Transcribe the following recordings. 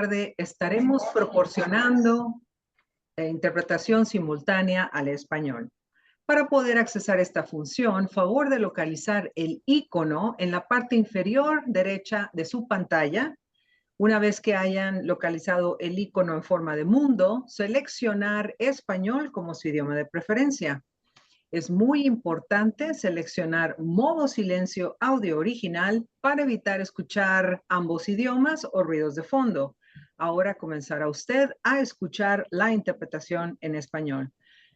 tarde estaremos proporcionando interpretación simultánea al español. Para poder accesar esta función, favor de localizar el icono en la parte inferior derecha de su pantalla. Una vez que hayan localizado el icono en forma de mundo, seleccionar español como su idioma de preferencia. Es muy importante seleccionar modo silencio audio original para evitar escuchar ambos idiomas o ruidos de fondo. Ahora comenzará usted a escuchar la interpretación en español.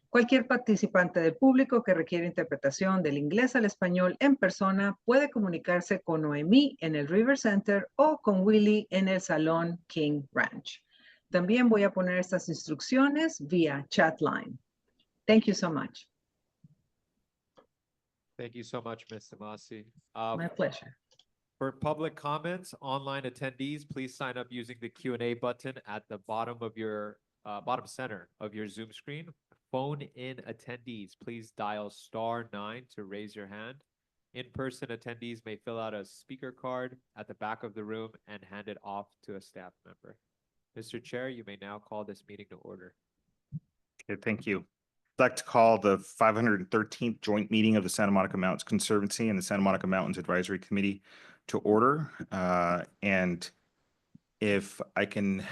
Cualquier participante del público que requiere interpretación del inglés al español en persona puede comunicarse con Noemí en el River Center o con Willy en el Salón King Ranch. También voy a poner estas instrucciones vía chatline. Thank you so much. Thank you so much, Ms. Samasi. My pleasure. For public comments, online attendees, please sign up using the Q&A button at the bottom of your bottom center of your Zoom screen. Phone-in attendees, please dial *9 to raise your hand. In-person attendees may fill out a speaker card at the back of the room and hand it off to a staff member. Mr. Chair, you may now call this meeting to order. Okay, thank you. I'd like to call the 513th joint meeting of the Santa Monica Mountains Conservancy and the Santa Monica Mountains Advisory Committee to order. And if I can,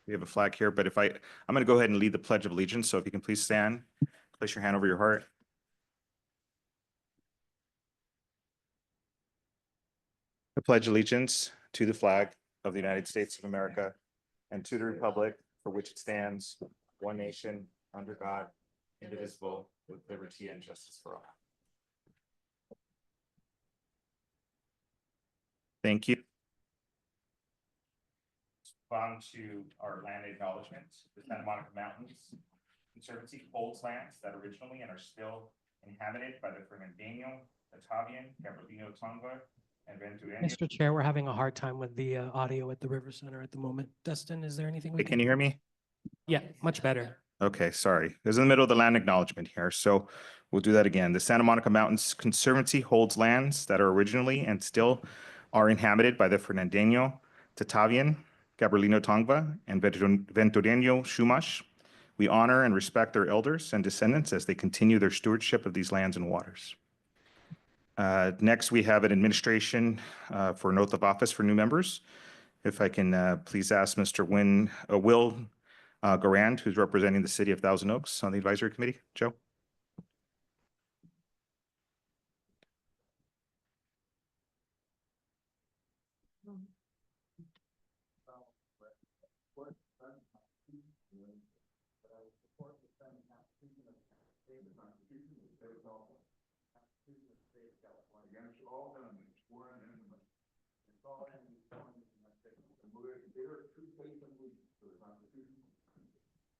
we have a flag here, but I'm going to go ahead and lead the Pledge of Allegiance. So if you can please stand, place your hand over your heart. I pledge allegiance to the flag of the United States of America and to the republic for which it stands, one nation, under God, indivisible, with liberty and justice for all. Thank you. On to our land acknowledgements. The Santa Monica Mountains Conservancy holds lands that originally and are still inhabited by the Fernandino, Batavian, Gabrielino Tongva, and Ventureño. Mr. Chair, we're having a hard time with the audio at the River Center at the moment. Dustin, is there anything we Can you hear me? Yeah, much better. Okay, sorry. It was in the middle of the land acknowledgement here, so we'll do that again. The Santa Monica Mountains Conservancy holds lands that are originally and still are inhabited by the Fernandino, Tatavian, Gabrielino Tongva, and Ventureño Chumash. We honor and respect their elders and descendants as they continue their stewardship of these lands and waters. Next, we have an administration for an oath of office for new members. If I can please ask Mr. Will Garand, who's representing the city of Thousand Oaks on the advisory committee. Joe. Against all enemies, foreign and domestic. Against all enemies, foreign and domestic. And will bear true faith and allegiance to the Constitution.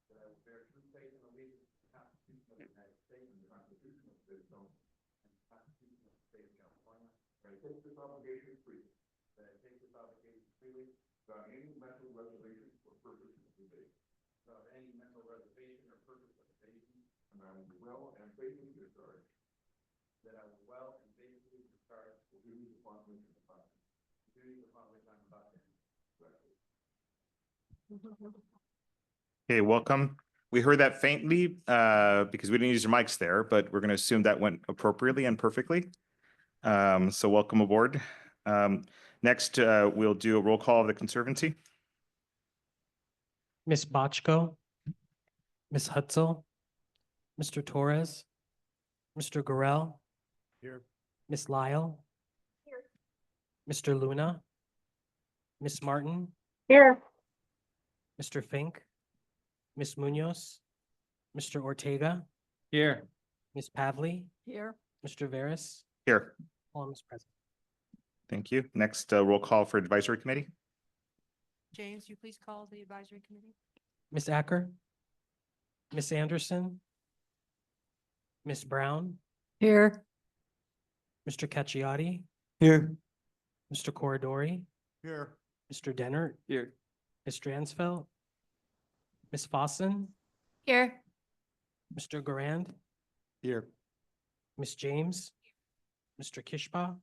That I will bear true faith and allegiance to the Constitution of the United States and the Constitution of the State of California. And the Constitution of the State of California. That I take this obligation freely. That I take this obligation freely. Without any mental reservation or purpose of evasion. Without any mental reservation or purpose of evasion. And I will well and faithfully discharge. That I will well and faithfully discharge the duties upon which I'm about to. The duties upon which I'm about to. Okay, welcome. We heard that faintly because we didn't use your mics there, but we're going to assume that went appropriately and perfectly. So welcome aboard. Next, we'll do a roll call of the Conservancy. Ms. Bochco, Ms. Hutzel, Mr. Torres, Mr. Gorell. Here. Ms. Lyle. Here. Mr. Luna. Ms. Martin. Here. Mr. Fink. Ms. Munoz. Mr. Ortega. Here. Ms. Pavley. Here. Mr. Veras. Here. All is present. Thank you. Next, roll call for advisory committee. James, you please call the advisory committee. Ms. Acker. Ms. Anderson. Ms. Brown. Here. Mr. Cacciati. Here. Mr. Corridori. Here. Mr. Dennert. Here. Ms. Dransfeld. Ms. Fossen. Here. Mr. Garand. Here. Ms. James. Mr. Kishba.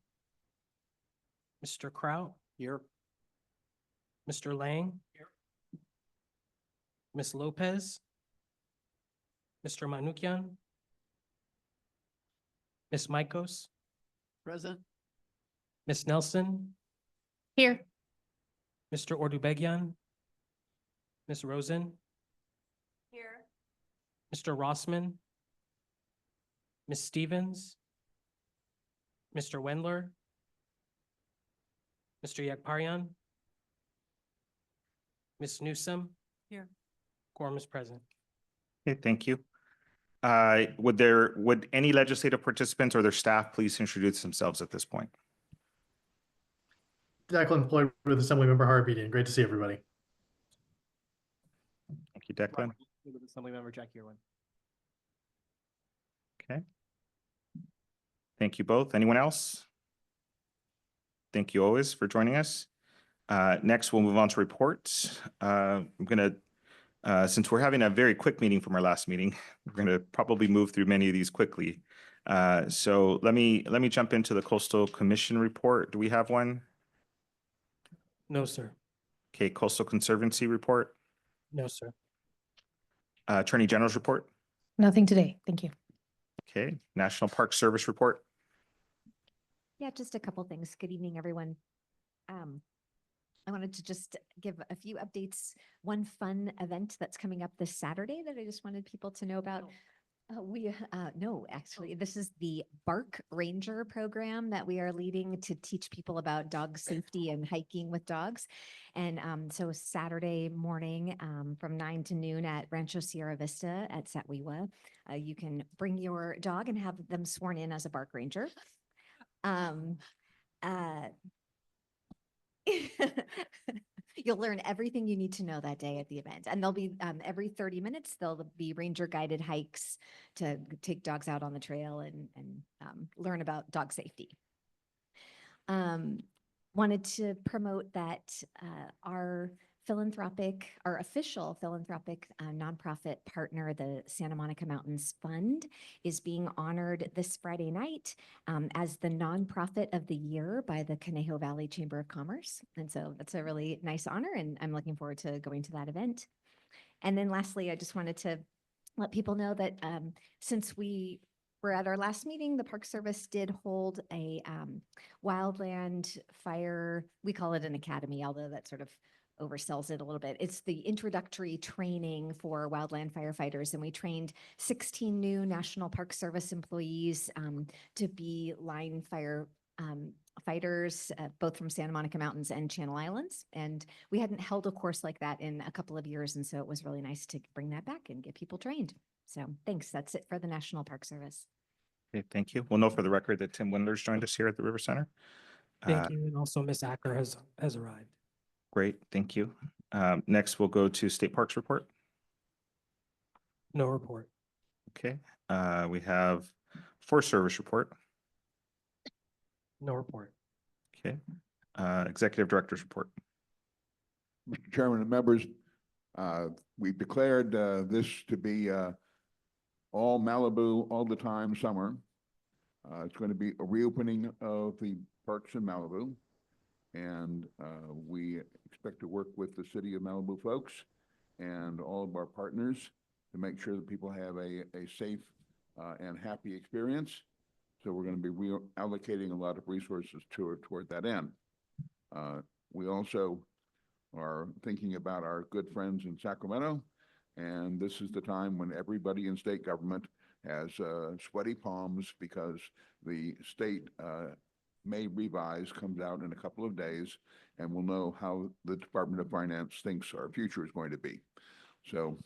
Mr. Kraut. Here. Mr. Lang. Ms. Lopez. Mr. Manukyan. Ms. Maikos. Present. Ms. Nelson. Here. Mr. Ordubegyan. Ms. Rosen. Here. Mr. Rossman. Ms. Stevens. Mr. Wendler. Mr. Yakparian. Ms. Newsom. Here. Quorum is present. Okay, thank you. Would any legislative participants or their staff please introduce themselves at this point? Declan Floyd with Assemblymember Harbeedian. Great to see everybody. Thank you, Declan. With Assemblymember Jack Irwin. Okay. Thank you both. Anyone else? Thank you always for joining us. Next, we'll move on to reports. I'm gonna, since we're having a very quick meeting from our last meeting, we're gonna probably move through many of these quickly. So let me jump into the Coastal Commission report. Do we have one? No, sir. Okay, Coastal Conservancy report. No, sir. Attorney General's report. Nothing today. Thank you. Okay, National Park Service report. Yeah, just a couple things. Good evening, everyone. I wanted to just give a few updates. One fun event that's coming up this Saturday that I just wanted people to know about. No, actually, this is the Bark Ranger program that we are leading to teach people about dog safety and hiking with dogs. And so Saturday morning from 9 to noon at Rancho Sierra Vista at Satwewa, you can bring your dog and have them sworn in as a Bark Ranger. You'll learn everything you need to know that day at the event. And there'll be every 30 minutes, there'll be ranger guided hikes to take dogs out on the trail and learn about dog safety. Wanted to promote that our official philanthropic nonprofit partner, the Santa Monica Mountains Fund, is being honored this Friday night as the nonprofit of the year by the Conejo Valley Chamber of Commerce. And so that's a really nice honor, and I'm looking forward to going to that event. And then lastly, I just wanted to let people know that since we were at our last meeting, the Park Service did hold a wildland fire, we call it an academy, although that sort of oversells it a little bit. It's the introductory training for wildland firefighters, and we trained 16 new National Park Service employees to be line fire fighters, both from Santa Monica Mountains and Channel Islands. And we hadn't held a course like that in a couple of years, and so it was really nice to bring that back and get people trained. So thanks. That's it for the National Park Service. Okay, thank you. We'll know for the record that Tim Windler's joined us here at the River Center. Thank you. And also Ms. Acker has arrived. Great, thank you. Next, we'll go to State Parks report. No report. Okay, we have Forest Service report. No report. Okay, Executive Director's report. Mr. Chairman and members, we've declared this to be all Malibu, all the time summer. It's going to be a reopening of the parks in Malibu. And we expect to work with the City of Malibu folks and all of our partners to make sure that people have a safe and happy experience. So we're going to be reallocating a lot of resources toward that end. We also are thinking about our good friends in Sacramento, and this is the time when everybody in state government has sweaty palms because the state May revise comes out in a couple of days, and we'll know how the Department of Finance thinks our future is going to be. So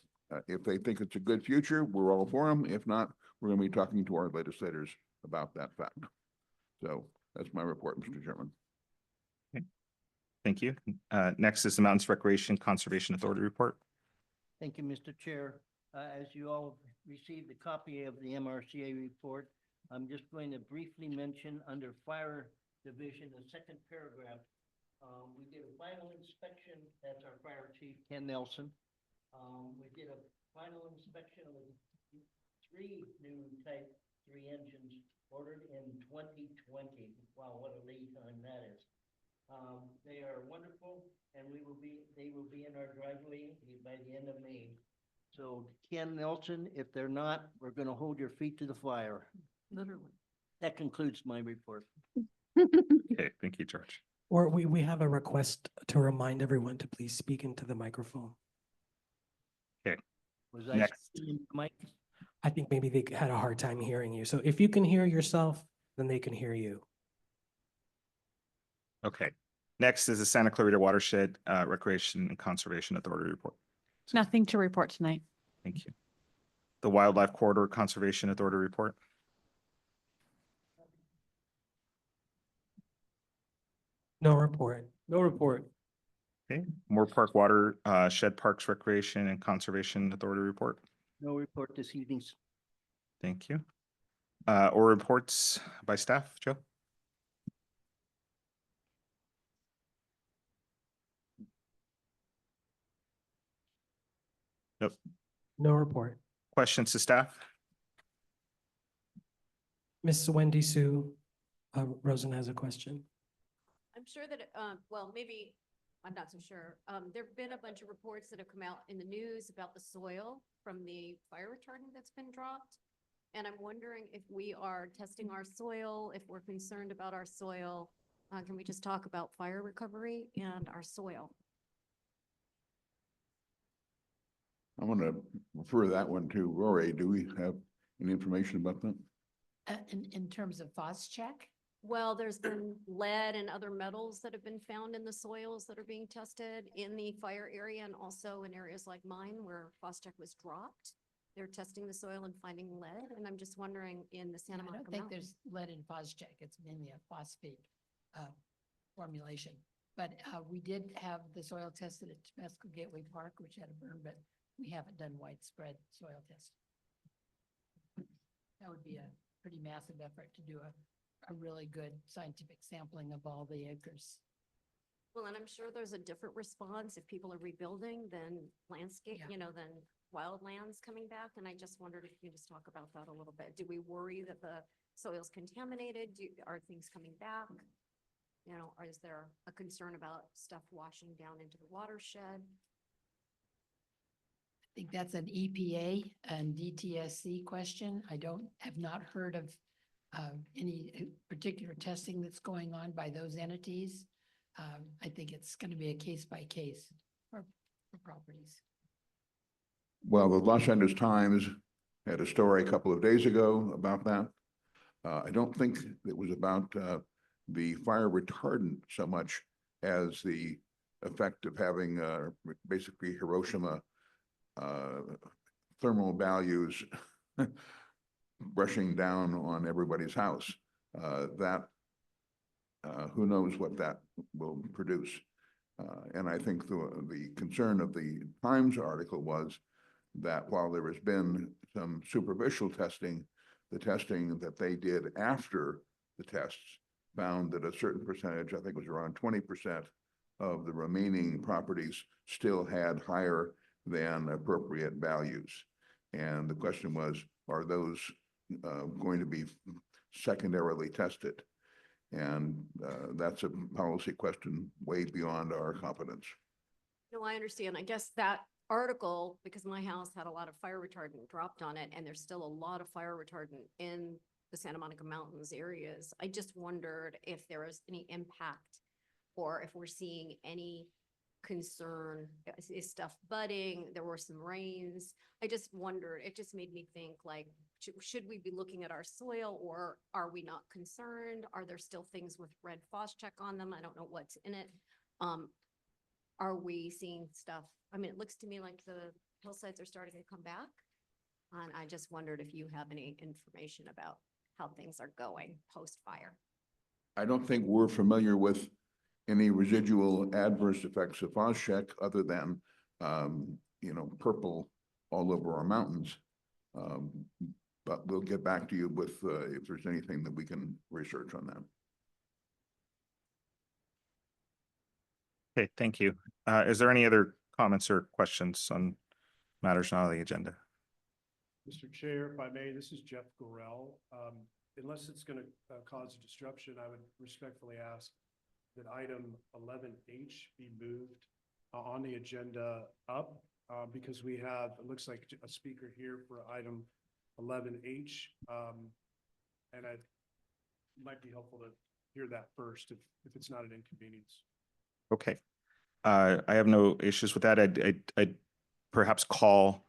if they think it's a good future, we're all for them. If not, we're going to be talking to our legislators about that fact. So that's my report, Mr. Chairman. Okay. Thank you. Next is the Mountains Recreation Conservation Authority report. Thank you, Mr. Chair. As you all received a copy of the MRCA report, I'm just going to briefly mention under Fire Division, the second paragraph. We did a final inspection. That's our Fire Chief, Ken Nelson. We did a final inspection of 3 new Type 3 engines ordered in 2020. Wow, what a lead time that is. They are wonderful, and we will they will be in our driveway by the end of May. So Ken Nelson, if they're not, we're gonna hold your feet to the fire. Literally. That concludes my report. Okay, thank you, George. Or we have a request to remind everyone to please speak into the microphone. Was I Next. speaking, Mike? I think maybe they had a hard time hearing you. So if you can hear yourself, then they can hear you. Okay. Next is the Santa Clarita Watershed Recreation and Conservation Authority report. Nothing to report tonight. Thank you. The Wildlife Corridor Conservation Authority report. No report. No report. Okay. Moore Park Water Shed Parks Recreation and Conservation Authority report. No report this evening. Thank you. Or reports by staff, Joe? Nope. No report. Questions to staff? Miss Wendy Sue Rosen has a question. I'm sure that, well, maybe, I'm not so sure. There've been a bunch of reports that have come out in the news about the soil from the fire retardant that's been dropped. And I'm wondering if we are testing our soil, if we're concerned about our soil. Can we just talk about fire recovery and our soil? I'm gonna refer that one to Rory. Do we have any information about that? In terms of check? Well, there's been lead and other metals that have been found in the soils that are being tested in the fire area and also in areas like mine where phosgenic was dropped. They're testing the soil and finding lead, and I'm just wondering in the Santa I Monica don't think Mountains. there's lead in phosgenic. It's mainly a phosphate formulation. But we did have the soil tested at Temescal Gateway Park, which had a burn, but we haven't done widespread soil tests. That would be a pretty massive effort to do a really good scientific sampling of all the acres. Well, and I'm sure there's a different response if people are rebuilding than landscape, Yeah. than wildlands coming back. And I just wondered if you could just talk about that a little bit. Do we worry that the soil's contaminated? Are things coming back? Or is there a concern about stuff washing down into the watershed? I think that's an EPA and DTSC question. have not heard of any particular testing that's going on by those entities. I think it's going to be a case by case for properties. Well, the Los Angeles Times had a story a couple of days ago about that. I don't think it was about the fire retardant so much as the effect of having basically Hiroshima thermal values brushing down on everybody's house. Who knows what that will produce. And I think the concern of the Times article was that while there has been some superficial testing, the testing that they did after the tests found that a certain percentage, I think it was around 20% of the remaining properties still had higher than appropriate values. And the question was, are those going to be secondarily tested? And that's a policy question way beyond our competence. No, I understand. I guess that article, because my house had a lot of fire retardant dropped on it, and there's still a lot of fire retardant in the Santa Monica Mountains areas. I just wondered if there was any impact or if we're seeing any concern. Is stuff budding? There were some rains. I just wondered, it just made me think like, should we be looking at our soil or are we not concerned? Are there still things with red phosgenic on them? I don't know what's in it. Are we seeing stuff? I mean, it looks to me like the hillsides are starting to come back. And I just wondered if you have any information about how things are going post-fire. I don't think we're familiar with any residual adverse effects of phosgenic other than, purple all over our mountains. But we'll get back to you with if there's anything that we can research on that. Okay, thank you. Is there any other comments or questions on matters not on the agenda? Mr. Chair, if I may, this is Jeff Gorell. Unless it's going to cause a disruption, I would respectfully ask that item 11H be moved on the agenda up, because we have, it looks like a speaker here for item 11H. And it might be helpful to hear that first if it's not an inconvenience. Okay. I have no issues with that. I'd perhaps call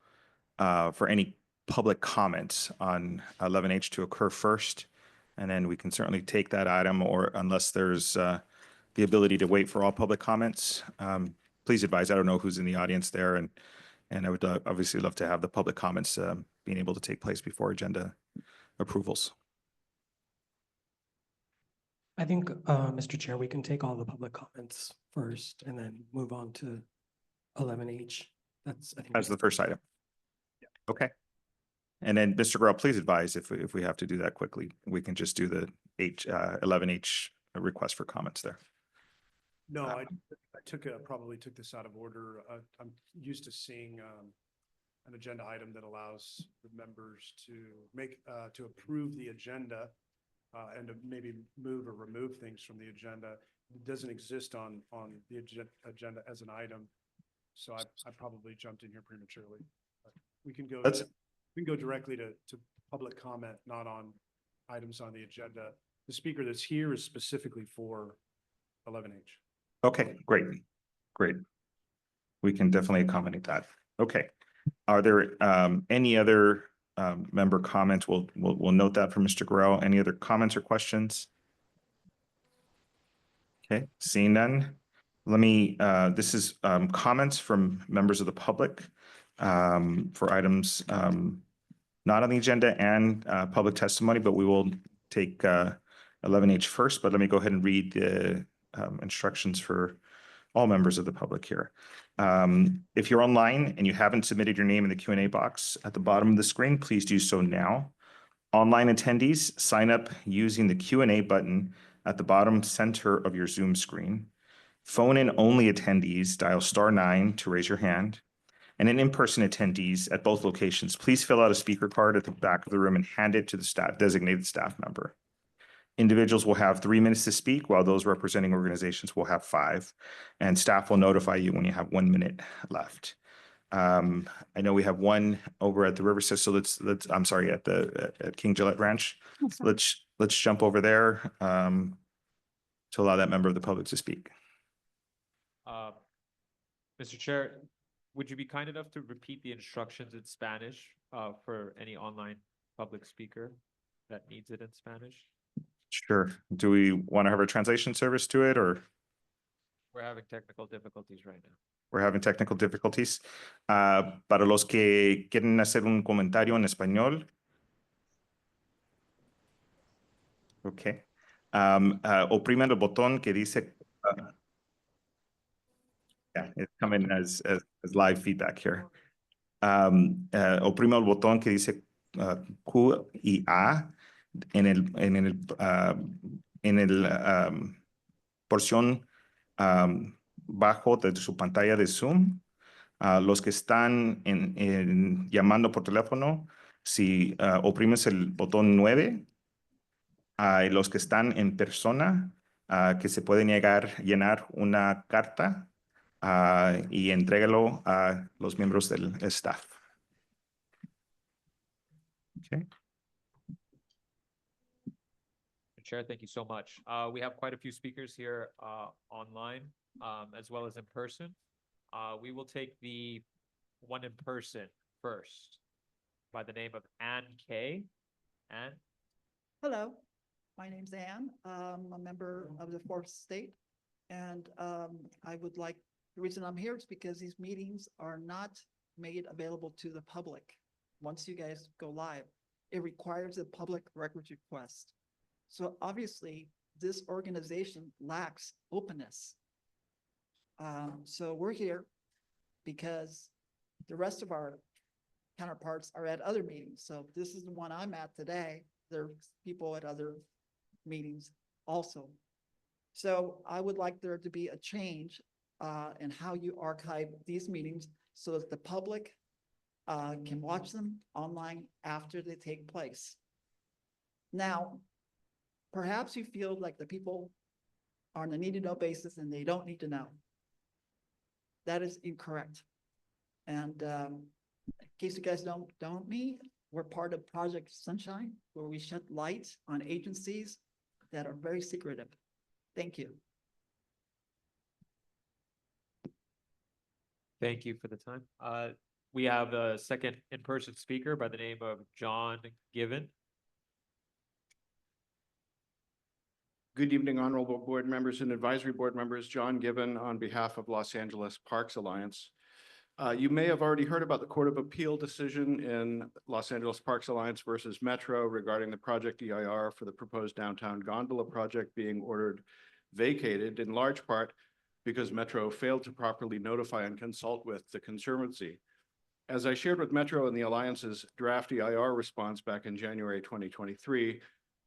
for any public comments on 11H to occur first. And then we can certainly take that item, or unless there's the ability to wait for all public comments. Please advise, I don't know who's in the audience there, and I would obviously love to have the public comments being able to take place before agenda approvals. I think, Mr. Chair, we can take all the public comments first and then move on to 11H. That's, I think. As the first item. Okay. And then, Mr. Grell, please advise if we have to do that quickly, we can just do the 11H request for comments there. No, I probably took this out of order. I'm used to seeing an agenda item that allows the members to approve the agenda and to maybe move or remove things from the agenda. It doesn't exist on the agenda as an item. So I probably jumped in here prematurely. But we can go directly to public comment, not on items on the agenda. The speaker that's here is specifically for 11H. Okay, great. We can definitely accommodate that. Okay. Are there any other member comments? We'll note that for Mr. Guerrero. Any other comments or questions? Okay, seeing none. Let me, this is comments from members of the public for items not on the agenda and public testimony, but we will take 11H first. But let me go ahead and read the instructions for all members of the public here. If you're online and you haven't submitted your name in the Q&A box at the bottom of the screen, please do so now. Online attendees, sign up using the Q&A button at the bottom center of your Zoom screen. Phone-in only attendees, dial *9 to raise your hand. And in-person attendees at both locations, please fill out a speaker card at the back of the room and hand it to the designated staff member. Individuals will have 3 minutes to speak, while those representing organizations will have 5, and staff will notify you when you have 1 minute left. I know we have one over at the Riverside, so let's I'm sorry, at King Gillette Ranch. Let's jump over there to allow that member of the public to speak. Mr. Chair, would you be kind enough to repeat the instructions in Spanish for any online public speaker that needs it in Spanish? Sure. Do we want to have a translation service to it, or? We're having technical difficulties right now. We're having technical difficulties. Para los que quieren hacer un comentario en español. Okay. Opriman el botón que dice. Yeah, it's coming as live feedback here. Oprima el botón que dice Q y A en el porción bajo de su pantalla de Zoom. Los que están llamando por teléfono, si oprimes el botón 9, y los que están en persona, que se pueden llenar una carta y entrégalo a los miembros del staff. Okay. Chair, thank you so much. We have quite a few speakers here online as well as in person. We will take the one in person first by the name of Ann Kay. Ann? Hello, my name's Ann. I'm a member of the 4th State. And I would like, the reason I'm here is because these meetings are not made available to the public. Once you guys go live, it requires a public records request. So obviously, this organization lacks openness. So we're here because the rest of our counterparts are at other meetings. So this is the one I'm at today. There are people at other meetings also. So I would like there to be a change in how you archive these meetings so that the public can watch them online after they take place. Now, perhaps you feel like the people are on a need-to-know basis and they don't need to know. that is incorrect. And in case you guys don't know me, we're part of Project Sunshine, where we shed light on agencies that are very secretive. Thank you. Thank you for the time. We have a second in-person speaker by the name of John Given. Good evening, honorable board members and advisory board members. John Given on behalf of Los Angeles Parks Alliance. You may have already heard about the Court of Appeal decision in Los Angeles Parks Alliance versus Metro regarding the project EIR for the proposed downtown gondola project being ordered vacated, in large part because Metro failed to properly notify and consult with the Conservancy. As I shared with Metro in the Alliance's draft EIR response back in January 2023,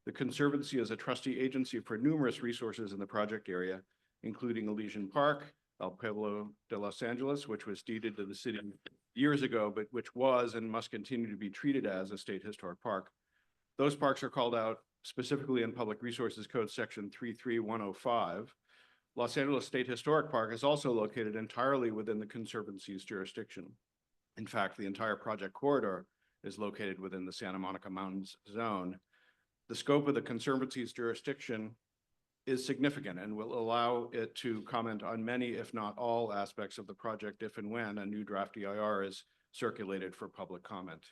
the Conservancy is a trustee agency for numerous resources in the project area, including Elysian Park, El Pueblo de Los Angeles, which was deeded to the city years ago, but which was and must continue to be treated as a state historic park. Those parks are called out specifically in Public Resources Code Section 33105. Los Angeles State Historic Park is also located entirely within the Conservancy's jurisdiction. In fact, the entire project corridor is located within the Santa Monica Mountains zone. The scope of the Conservancy's jurisdiction is significant and will allow it to comment on many, if not all, aspects of the project if and when a new draft EIR is circulated for public comment.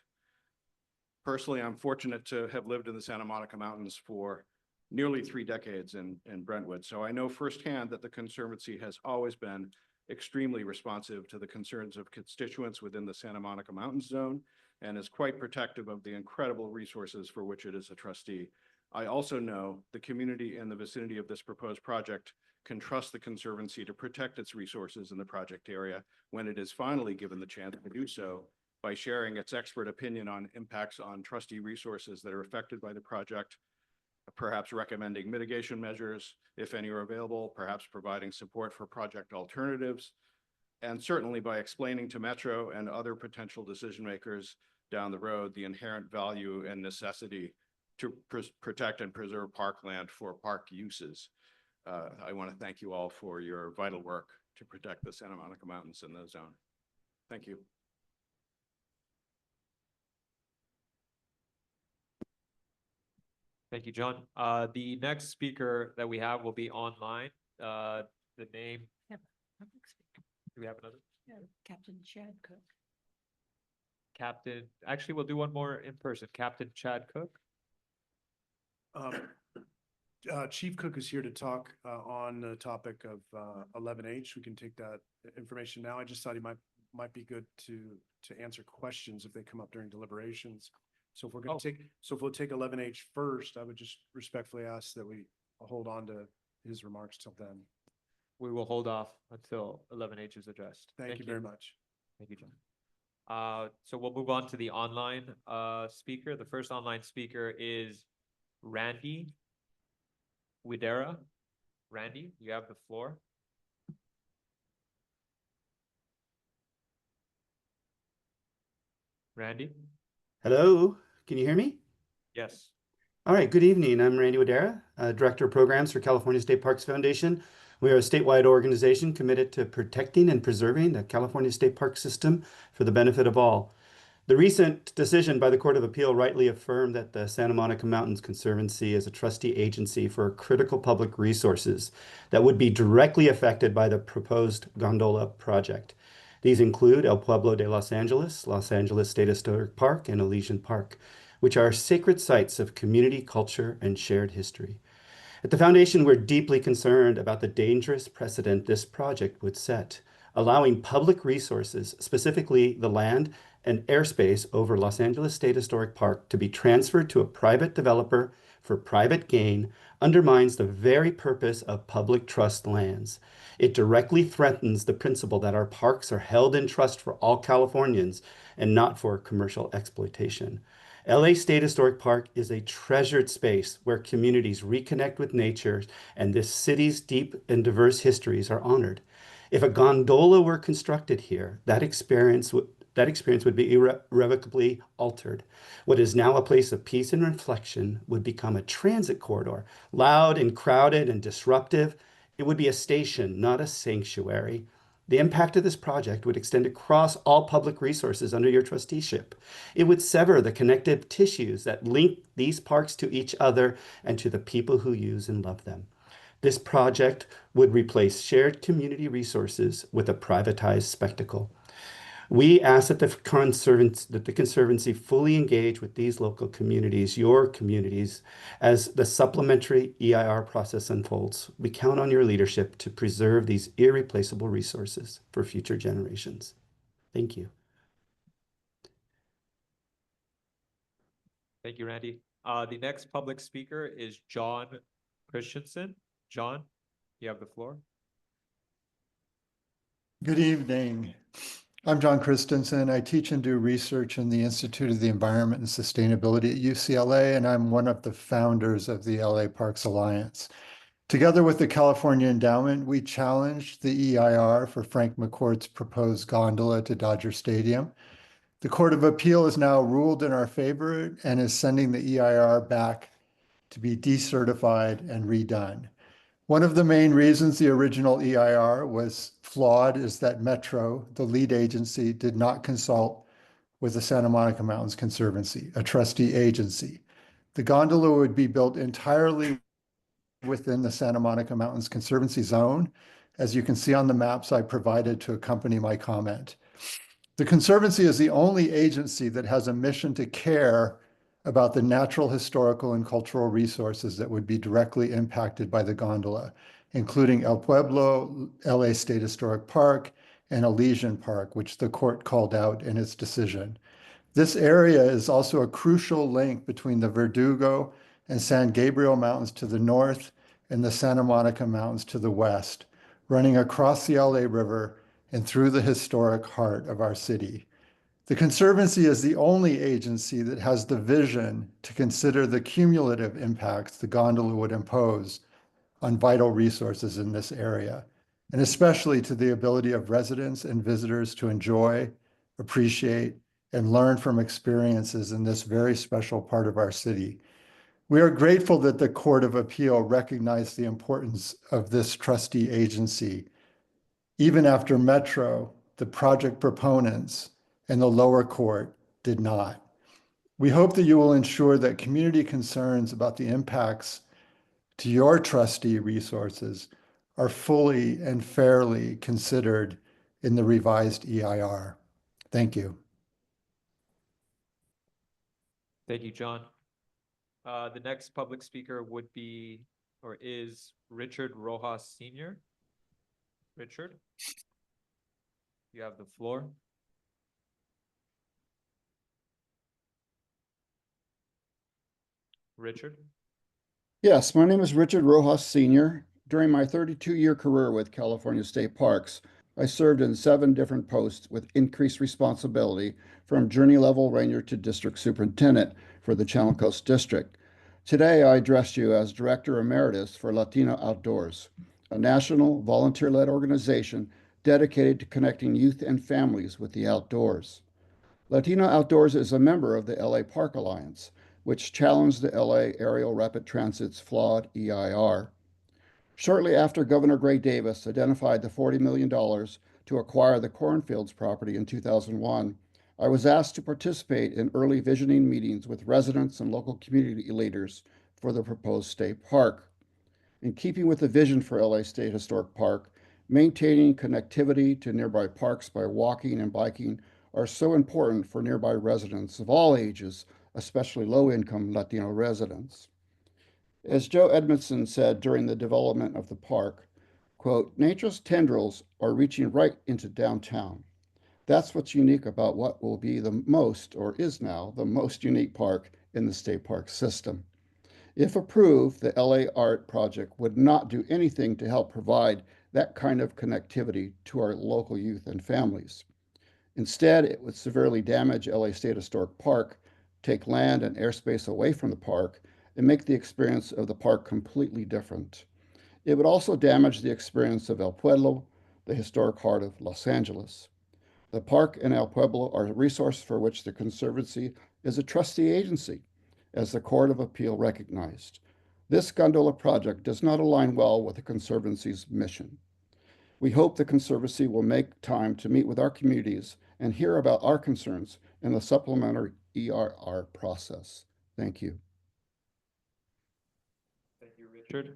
Personally, I'm fortunate to have lived in the Santa Monica Mountains for nearly 3 decades in Brentwood, so I know firsthand that the Conservancy has always been extremely responsive to the concerns of constituents within the Santa Monica Mountains zone and is quite protective of the incredible resources for which it is a trustee. I also know the community in the vicinity of this proposed project can trust the Conservancy to protect its resources in the project area when it is finally given the chance to do so by sharing its expert opinion on impacts on trustee resources that are affected by the project, perhaps recommending mitigation measures, if any are available, perhaps providing support for project alternatives, and certainly by explaining to Metro and other potential decision makers down the road the inherent value and necessity to protect and preserve parkland for park uses. I want to thank you all for your vital work to protect the Santa Monica Mountains in the zone. Thank you. Thank you, John. The next speaker that we have will be online. The name, do we have another? Captain Chad Cook. Captain, actually, we'll do one more in person. Captain Chad Cook. Chief Cook is here to talk on the topic of 11H. We can take that information now. I just thought he might be good to answer questions if they come up during deliberations. So if we're going to if we'll take 11H first, I would just respectfully ask that we hold on to his remarks till then. We will hold off until 11H is addressed. Thank you very much. Thank you, John. So we'll move on to the online speaker. The first online speaker is Randy Widera. Randy, you have the floor. Randy? Hello, can you hear me? Yes. All right, good evening. I'm Randy Widera, Director of Programs for California State Parks Foundation. We are a statewide organization committed to protecting and preserving the California State Park system for the benefit of all. The recent decision by the Court of Appeal rightly affirmed that the Santa Monica Mountains Conservancy is a trustee agency for critical public resources that would be directly affected by the proposed gondola project. These include El Pueblo de Los Angeles, Los Angeles State Historic Park, and Elysian Park, which are sacred sites of community, culture, and shared history. At the Foundation, we're deeply concerned about the dangerous precedent this project would set, allowing public resources, specifically the land and airspace over Los Angeles State Historic Park, to be transferred to a private developer for private gain undermines the very purpose of public trust lands. It directly threatens the principle that our parks are held in trust for all Californians and not for commercial exploitation. LA State Historic Park is a treasured space where communities reconnect with nature and this city's deep and diverse histories are honored. If a gondola were constructed here, that experience would be irrevocably altered. What is now a place of peace and reflection would become a transit corridor, loud and crowded and disruptive. It would be a station, not a sanctuary. The impact of this project would extend across all public resources under your trusteeship. It would sever the connective tissues that link these parks to each other and to the people who use and love them. This project would replace shared community resources with a privatized spectacle. We ask that the Conservancy fully engage with these local communities, your communities, as the supplementary EIR process unfolds. We count on your leadership to preserve these irreplaceable resources for future generations. Thank you. Thank you, Randy. The next public speaker is John Christensen. John, you have the floor. Good evening. I'm John Christensen. I teach and do research in the Institute of the Environment and Sustainability at UCLA, and I'm one of the founders of the LA Parks Alliance. Together with the California Endowment, we challenged the EIR for Frank McCourt's proposed gondola to Dodger Stadium. The Court of Appeal has now ruled in our favor and is sending the EIR back to be decertified and redone. One of the main reasons the original EIR was flawed is that Metro, the lead agency, did not consult with the Santa Monica Mountains Conservancy, a trustee agency. The gondola would be built entirely within the Santa Monica Mountains Conservancy zone, as you can see on the maps I provided to accompany my comment. The Conservancy is the only agency that has a mission to care about the natural, historical, and cultural resources that would be directly impacted by the gondola, including El Pueblo, LA State Historic Park, and Elysian Park, which the court called out in its decision. This area is also a crucial link between the Verdugo and San Gabriel Mountains to the north and the Santa Monica Mountains to the west, running across the LA River and through the historic heart of our city. The Conservancy is the only agency that has the vision to consider the cumulative impacts the gondola would impose on vital resources in this area, and especially to the ability of residents and visitors to enjoy, appreciate, and learn from experiences in this very special part of our city. We are grateful that the Court of Appeal recognized the importance of this trustee agency, even after Metro, the project proponents, and the lower court did not. We hope that you will ensure that community concerns about the impacts to your trustee resources are fully and fairly considered in the revised EIR. Thank you. Thank you, John. The next public speaker would be, or is, Richard Rojas Sr. Richard, you have the floor. Richard? Yes, my name is Richard Rojas Sr. During my 32-year career with California State Parks, I served in 7 different posts with increased responsibility from journey level ranger to district superintendent for the Channel Coast District. Today, I address you as Director Emeritus for Latino Outdoors, a national volunteer-led organization dedicated to connecting youth and families with the outdoors. Latino Outdoors is a member of the LA Park Alliance, which challenged the LA Aerial Rapid Transit's flawed EIR. Shortly after Governor Gray Davis identified the $40 million to acquire the Cornfields property in 2001, I was asked to participate in early visioning meetings with residents and local community leaders for the proposed state park. In keeping with the vision for LA State Historic Park, maintaining connectivity to nearby parks by walking and biking are so important for nearby residents of all ages, especially low-income Latino residents. As Joe Edmondson said during the development of the park, quote, nature's tendrils are reaching right into downtown. That's what's unique about what will be the most, or is now, the most unique park in the state park system. If approved, the LA Art Project would not do anything to help provide that kind of connectivity to our local youth and families. Instead, it would severely damage LA State Historic Park, take land and airspace away from the park, and make the experience of the park completely different. It would also damage the experience of El Pueblo, the historic heart of Los Angeles. The park and El Pueblo are a resource for which the Conservancy is a trustee agency, as the Court of Appeal recognized. This gondola project does not align well with the Conservancy's mission. We hope the Conservancy will make time to meet with our communities and hear about our concerns in the supplementary ERR process. Thank you. Thank you, Richard.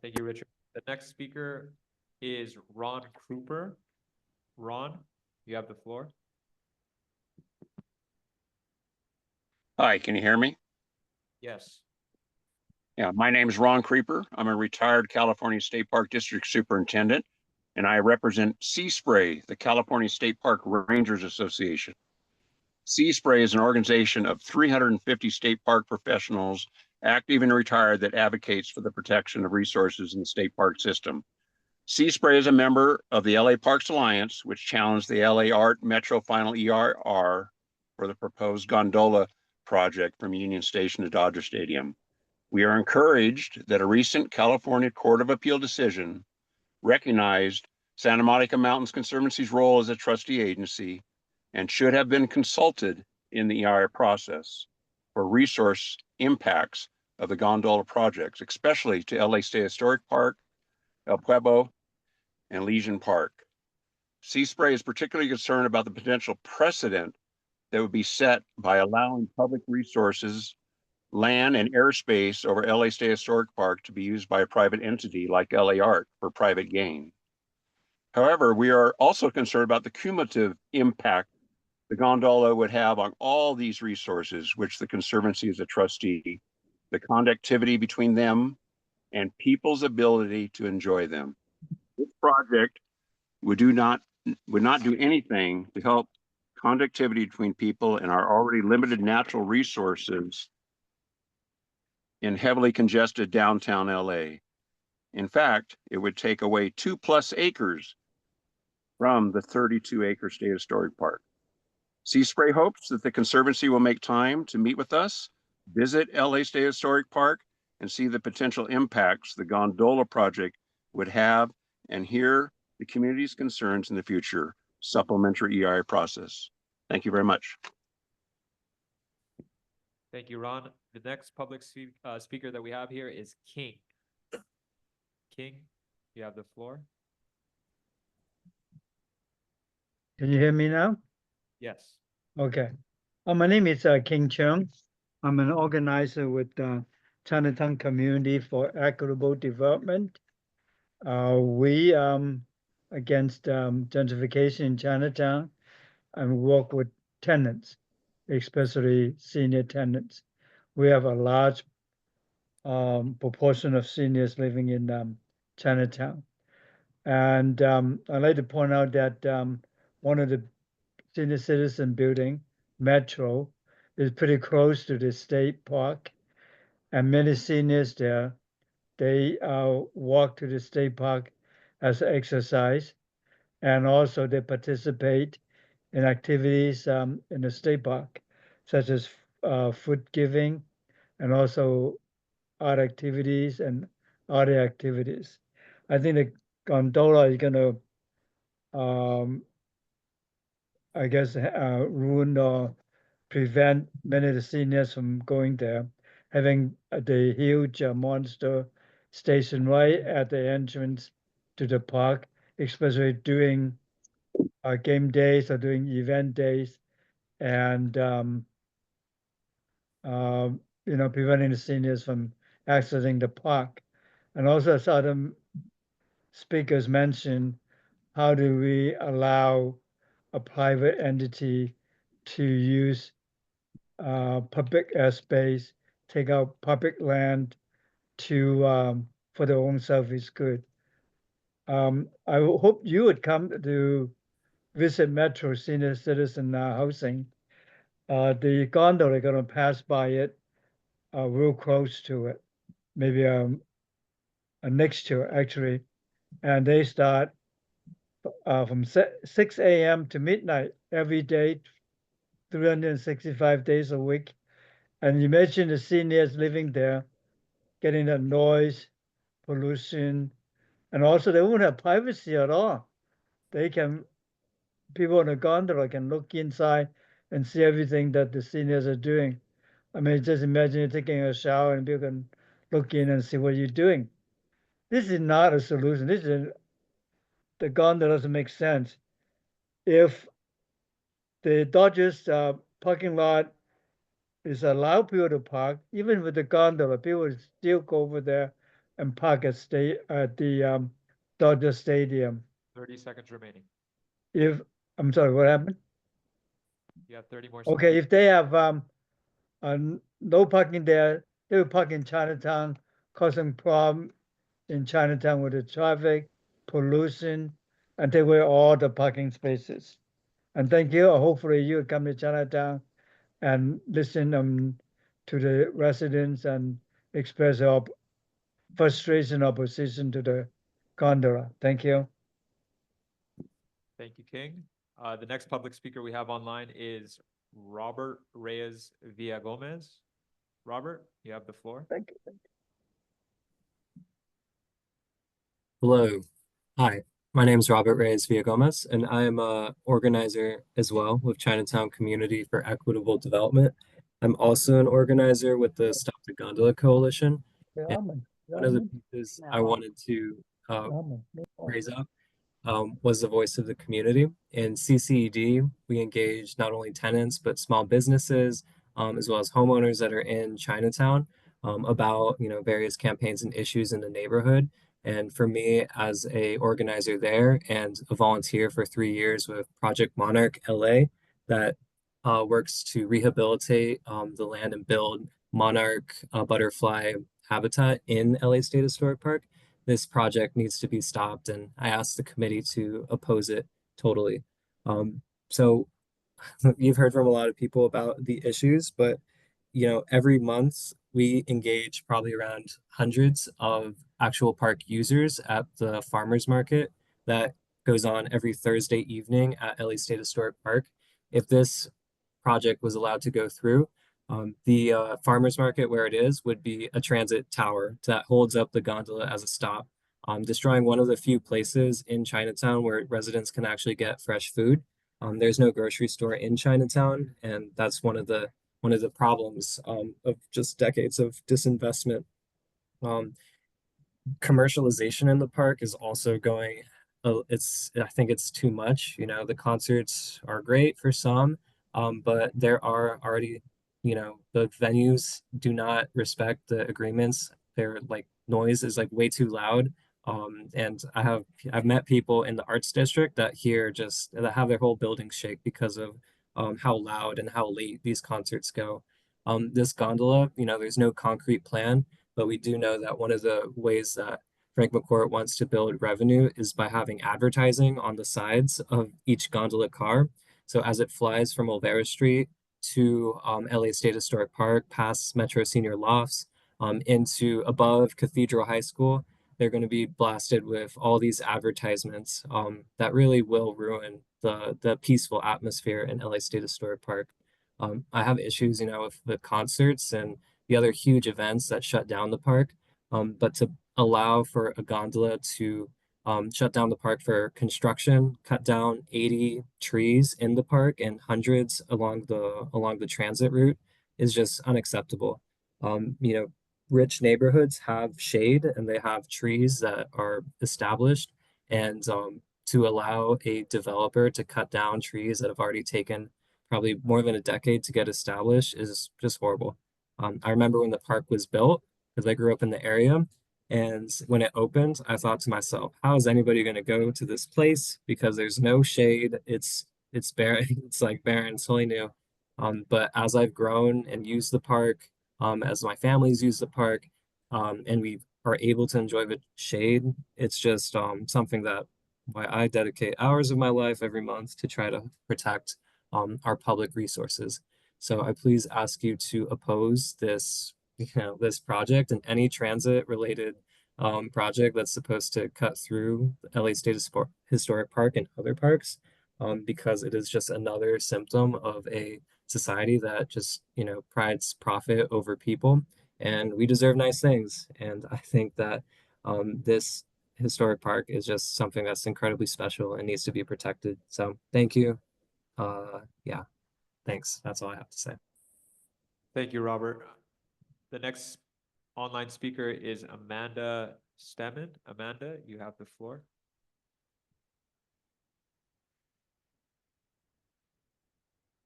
Thank you, Richard. The next speaker is Ron Kruper. Ron, you have the floor. Hi, can you hear me? Yes. Yeah, my name is Ron Creeper. I'm a retired California State Park District Superintendent, and I represent Sea Spray, the California State Park Rangers Association. Sea Spray is an organization of 350 state park professionals, active and retired, that advocates for the protection of resources in the state park system. Sea Spray is a member of the LA Parks Alliance, which challenged the LA Art Metro Final ERR for the proposed gondola project from Union Station to Dodger Stadium. We are encouraged that a recent California Court of Appeal decision recognized Santa Monica Mountains Conservancy's role as a trustee agency and should have been consulted in the EIR process for resource impacts of the gondola projects, especially to LA State Historic Park, El Pueblo, and Legion Park. Sea Spray is particularly concerned about the potential precedent that would be set by allowing public resources, land and airspace over LA State Historic Park to be used by a private entity like LA Art for private gain. However, we are also concerned about the cumulative impact the gondola would have on all these resources, which the Conservancy is a trustee, the conductivity between them and people's ability to enjoy them. This project would not do anything to help conductivity between people and our already limited natural resources in heavily congested downtown LA. In fact, it would take away 2+ acres from the 32-acre State Historic Park. Sea Spray hopes that the Conservancy will make time to meet with us, visit LA State Historic Park, and see the potential impacts the gondola project would have and hear the community's concerns in the future supplementary EIR process. Thank you very much. Thank you, Ron. The next public speaker that we have here is King. King, you have the floor. Can you hear me now? Yes. Okay. My name is King Chung. I'm an organizer with Chinatown Community for Equitable Development. We against gentrification in Chinatown and work with tenants, especially senior tenants. We have a large proportion of seniors living in Chinatown. And I'd like to point out that one of the senior citizen building, Metro, is pretty close to the state park. And many seniors there, they walk to the state park as exercise. And also they participate in activities in the state park, such as food giving and also art activities and other activities. I think the gondola is going to I guess, ruin or prevent many of the seniors from going there, having the huge monster station right at the entrance to the park, especially during game days or during event days, and preventing the seniors from accessing the park. And also, as other speakers mentioned, how do we allow a private entity to use public airspace, take out public land to for their own selfish good. I hope you would come to visit Metro Senior Citizen Housing. The gondola are going to pass by it, real close to it, maybe next to it actually, and they start from 6 a.m. to midnight every day, 365 days a week. And you mentioned the seniors living there, getting the noise, pollution, and also they won't have privacy at all. People in the gondola can look inside and see everything that the seniors are doing. I mean, just imagine you're taking a shower and people can look in and see what you're doing. This is not a solution. This is the gondola doesn't make sense. If the Dodgers parking lot is allow people to park, even with the gondola, people would still go over there and park at the Dodger Stadium. 30 seconds remaining. If, I'm sorry, what happened? You have 30 more Okay, seconds. if they have no parking there, they would park in Chinatown, causing problem in Chinatown with the traffic, pollution, and take away all the parking spaces. And thank you. Hopefully you come to Chinatown and listen to the residents and express our frustration, opposition to the gondola. Thank you. Thank you, King. The next public speaker we have online is Robert Reyes Villagomez. Robert, you have the floor. Thank you. Hello. Hi, my name is Robert Reyes Villagomez, and I am a organizer as well with Chinatown Community for Equitable Development. I'm also an organizer with the Stop the Gondola Coalition. And one of the pieces I wanted to raise up was the voice of the community. In CCED, we engage not only tenants, but small businesses, as well as homeowners that are in Chinatown about, various campaigns and issues in the neighborhood. And for me, as a organizer there and a volunteer for 3 years with Project Monarch LA, that works to rehabilitate the land and build monarch butterfly habitat in LA State Historic Park, this project needs to be stopped, and I asked the committee to oppose it totally. So you've heard from a lot of people about the issues, but every month we engage probably around hundreds of actual park users at the farmers market that goes on every Thursday evening at LA State Historic Park. If this project was allowed to go through, the farmers market where it is would be a transit tower that holds up the gondola as a stop, destroying one of the few places in Chinatown where residents can actually get fresh food. There's no grocery store in Chinatown, and that's one of the problems of just decades of disinvestment. Commercialization in the park is also going, I think it's too much. The concerts are great for some, but there are already, the venues do not respect the agreements. Their like noise is like way too loud. And I've met people in the arts district that have their whole building shake because of how loud and how late these concerts go. This gondola, there's no concrete plan, but we do know that one of the ways that Frank McCourt wants to build revenue is by having advertising on the sides of each gondola car. So as it flies from Olvera Street to LA State Historic Park, past Metro Senior Lofts, into above Cathedral High School, they're going to be blasted with all these advertisements that really will ruin the peaceful atmosphere in LA State Historic Park. I have issues, with the concerts and the other huge events that shut down the park. But to allow for a gondola to shut down the park for construction, cut down 80 trees in the park and hundreds along the transit route is just unacceptable. Rich neighborhoods have shade and they have trees that are established, and to allow a developer to cut down trees that have already taken probably more than a decade to get established is just horrible. I remember when the park was built, because I grew up in the area, and when it opened, I thought to myself, how is anybody going to go to this place? Because there's no shade. It's barren. It's like barren. It's totally new. But as I've grown and used the park, as my family's used the park, and we are able to enjoy the shade, it's just something that why I dedicate hours of my life every month to try to protect our public resources. So I please ask you to oppose this, this project and any transit related project that's supposed to cut through LA State Historic Park and other parks, because it is just another symptom of a society that just, prides profit over people, and we deserve nice things. And I think that this historic park is just something that's incredibly special and needs to be protected. So thank you. Yeah, thanks. That's all I have to say. Thank you, Robert. The next online speaker is Amanda Stemmen. Amanda, you have the floor.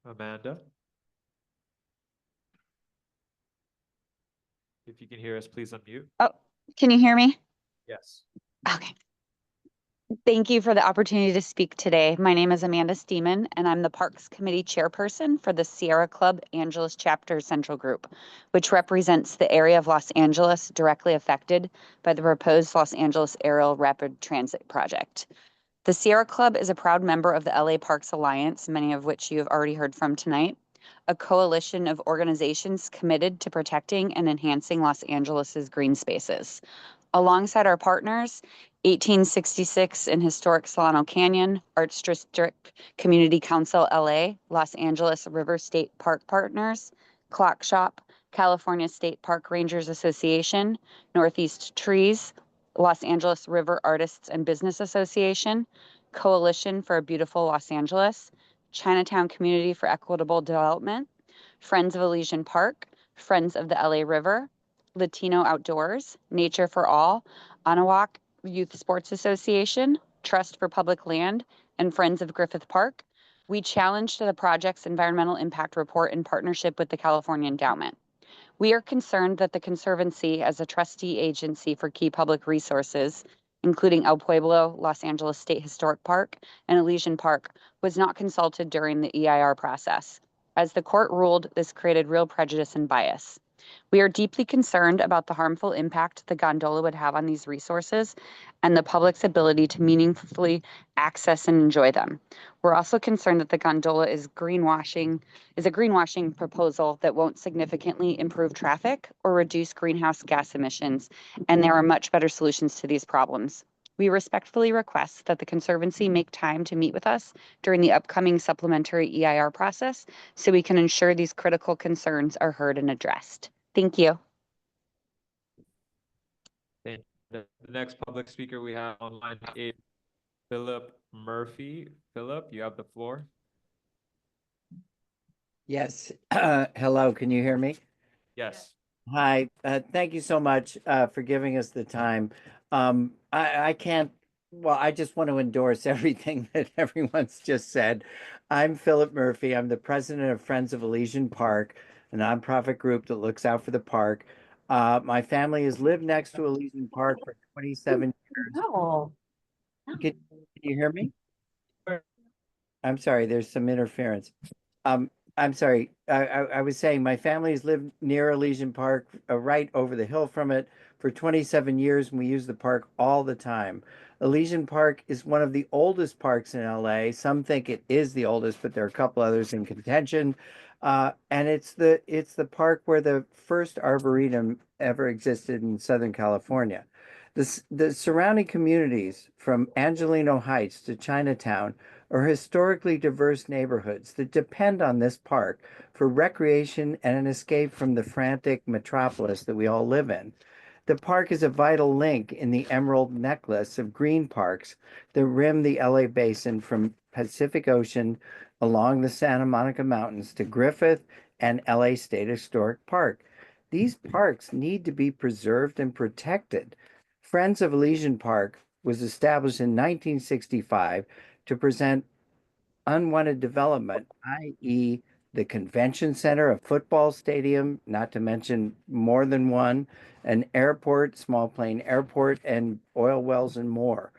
Amanda? If you can hear us, please unmute. Oh, can you hear me? Yes. Okay. Thank you for the opportunity to speak today. My name is Amanda Steeman, and I'm the Parks Committee Chairperson for the Sierra Club Angeles Chapter Central Group, which represents the area of Los Angeles directly affected by the proposed Los Angeles Aerial Rapid Transit Project. The Sierra Club is a proud member of the LA Parks Alliance, many of which you have already heard from tonight, a coalition of organizations committed to protecting and enhancing Los Angeles's green spaces. Alongside our partners, 1866 in historic Solano Canyon, Arts District Community Council LA, Los Angeles River State Park Partners, Clock Shop, California State Park Rangers Association, Northeast Trees, Los Angeles River Artists and Business Association, Coalition for a Beautiful Los Angeles, Chinatown Community for Equitable Development, Friends of Elysian Park, Friends of the LA River, Latino Outdoors, Nature for All, Anahuac Youth Sports Association, Trust for Public Land, and Friends of Griffith Park. We challenged the project's environmental impact report in partnership with the California Endowment. We are concerned that the Conservancy, as a trustee agency for key public resources, including El Pueblo, Los Angeles State Historic Park, and Elysian Park, was not consulted during the EIR process. As the court ruled, this created real prejudice and bias. We are deeply concerned about the harmful impact the gondola would have on these resources and the public's ability to meaningfully access and enjoy them. We're also concerned that the gondola is a greenwashing proposal that won't significantly improve traffic or reduce greenhouse gas emissions, and there are much better solutions to these problems. We respectfully request that the Conservancy make time to meet with us during the upcoming supplementary EIR process so we can ensure these critical concerns are heard and addressed. Thank you. And the next public speaker we have online is Philip Murphy. Philip, you have the floor. Yes. Hello, can you hear me? Yes. Hi, thank you so much for giving us the time. I can't, well, I just want to endorse everything that everyone's just said. I'm Philip Murphy. I'm the president of Friends of Elysian Park, a nonprofit group that looks out for the park. My family has lived next to Elysian Park for 27 years. No. Can you hear me? I'm sorry, there's some interference. I'm sorry. I was saying my family's lived near Elysian Park, right over the hill from it for 27 years, and we use the park all the time. Elysian Park is one of the oldest parks in LA. Some think it is the oldest, but there are a couple others in contention. And it's the park where the first arboretum ever existed in Southern California. The surrounding communities from Angelino Heights to Chinatown are historically diverse neighborhoods that depend on this park for recreation and an escape from the frantic metropolis that we all live in. The park is a vital link in the emerald necklace of green parks that rim the LA basin from Pacific Ocean along the Santa Monica Mountains to Griffith and LA State Historic Park. These parks need to be preserved and protected. Friends of Elysian Park was established in 1965 to present unwanted development, i.e. the convention center, a football stadium, not to mention more than one, an airport, small plane airport, and oil wells and more.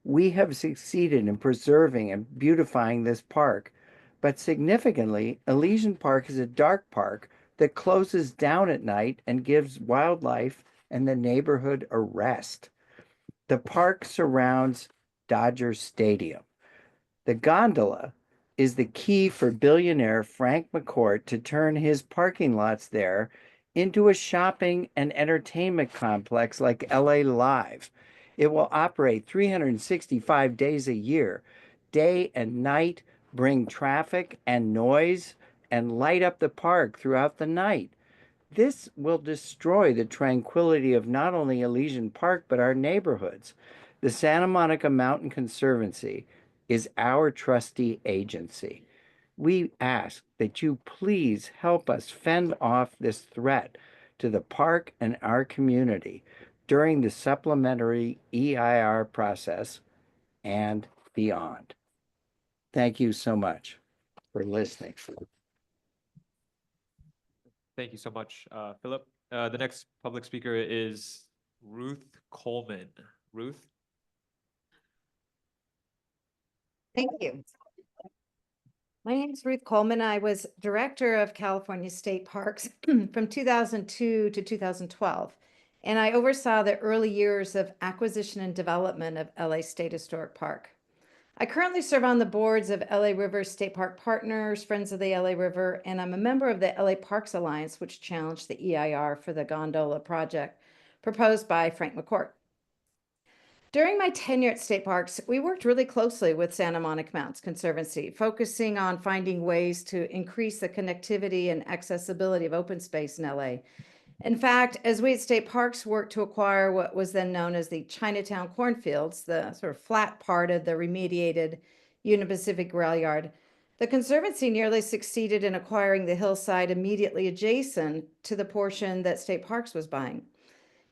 We have succeeded in preserving and beautifying this park, but significantly, Elysian Park is a dark park that closes down at night and gives wildlife and the neighborhood a rest. The park surrounds Dodger Stadium. The gondola is the key for billionaire Frank McCourt to turn his parking lots there into a shopping and entertainment complex like LA Live. It will operate 365 days a year, day and night, bring traffic and noise, and light up the park throughout the night. This will destroy the tranquility of not only Elysian Park, but our neighborhoods. The Santa Monica Mountain Conservancy is our trustee agency. We ask that you please help us fend off this threat to the park and our community during the supplementary EIR process and beyond. Thank you so much. for listening. Thank you so much, Philip. The next public speaker is Ruth Coleman. Ruth? Thank you. My name is Ruth Coleman. I was director of California State Parks from 2002 to 2012, and I oversaw the early years of acquisition and development of LA State Historic Park. I currently serve on the boards of LA River State Park Partners, Friends of the LA River, and I'm a member of the LA Parks Alliance, which challenged the EIR for the gondola project proposed by Frank McCourt. During my tenure at State Parks, we worked really closely with Santa Monica Mountains Conservancy, focusing on finding ways to increase the connectivity and accessibility of open space in LA. In fact, as we at State Parks worked to acquire what was then known as the Chinatown Cornfields, the sort of flat part of the remediated Union Pacific Rail Yard, the Conservancy nearly succeeded in acquiring the hillside immediately adjacent to the portion that State Parks was buying.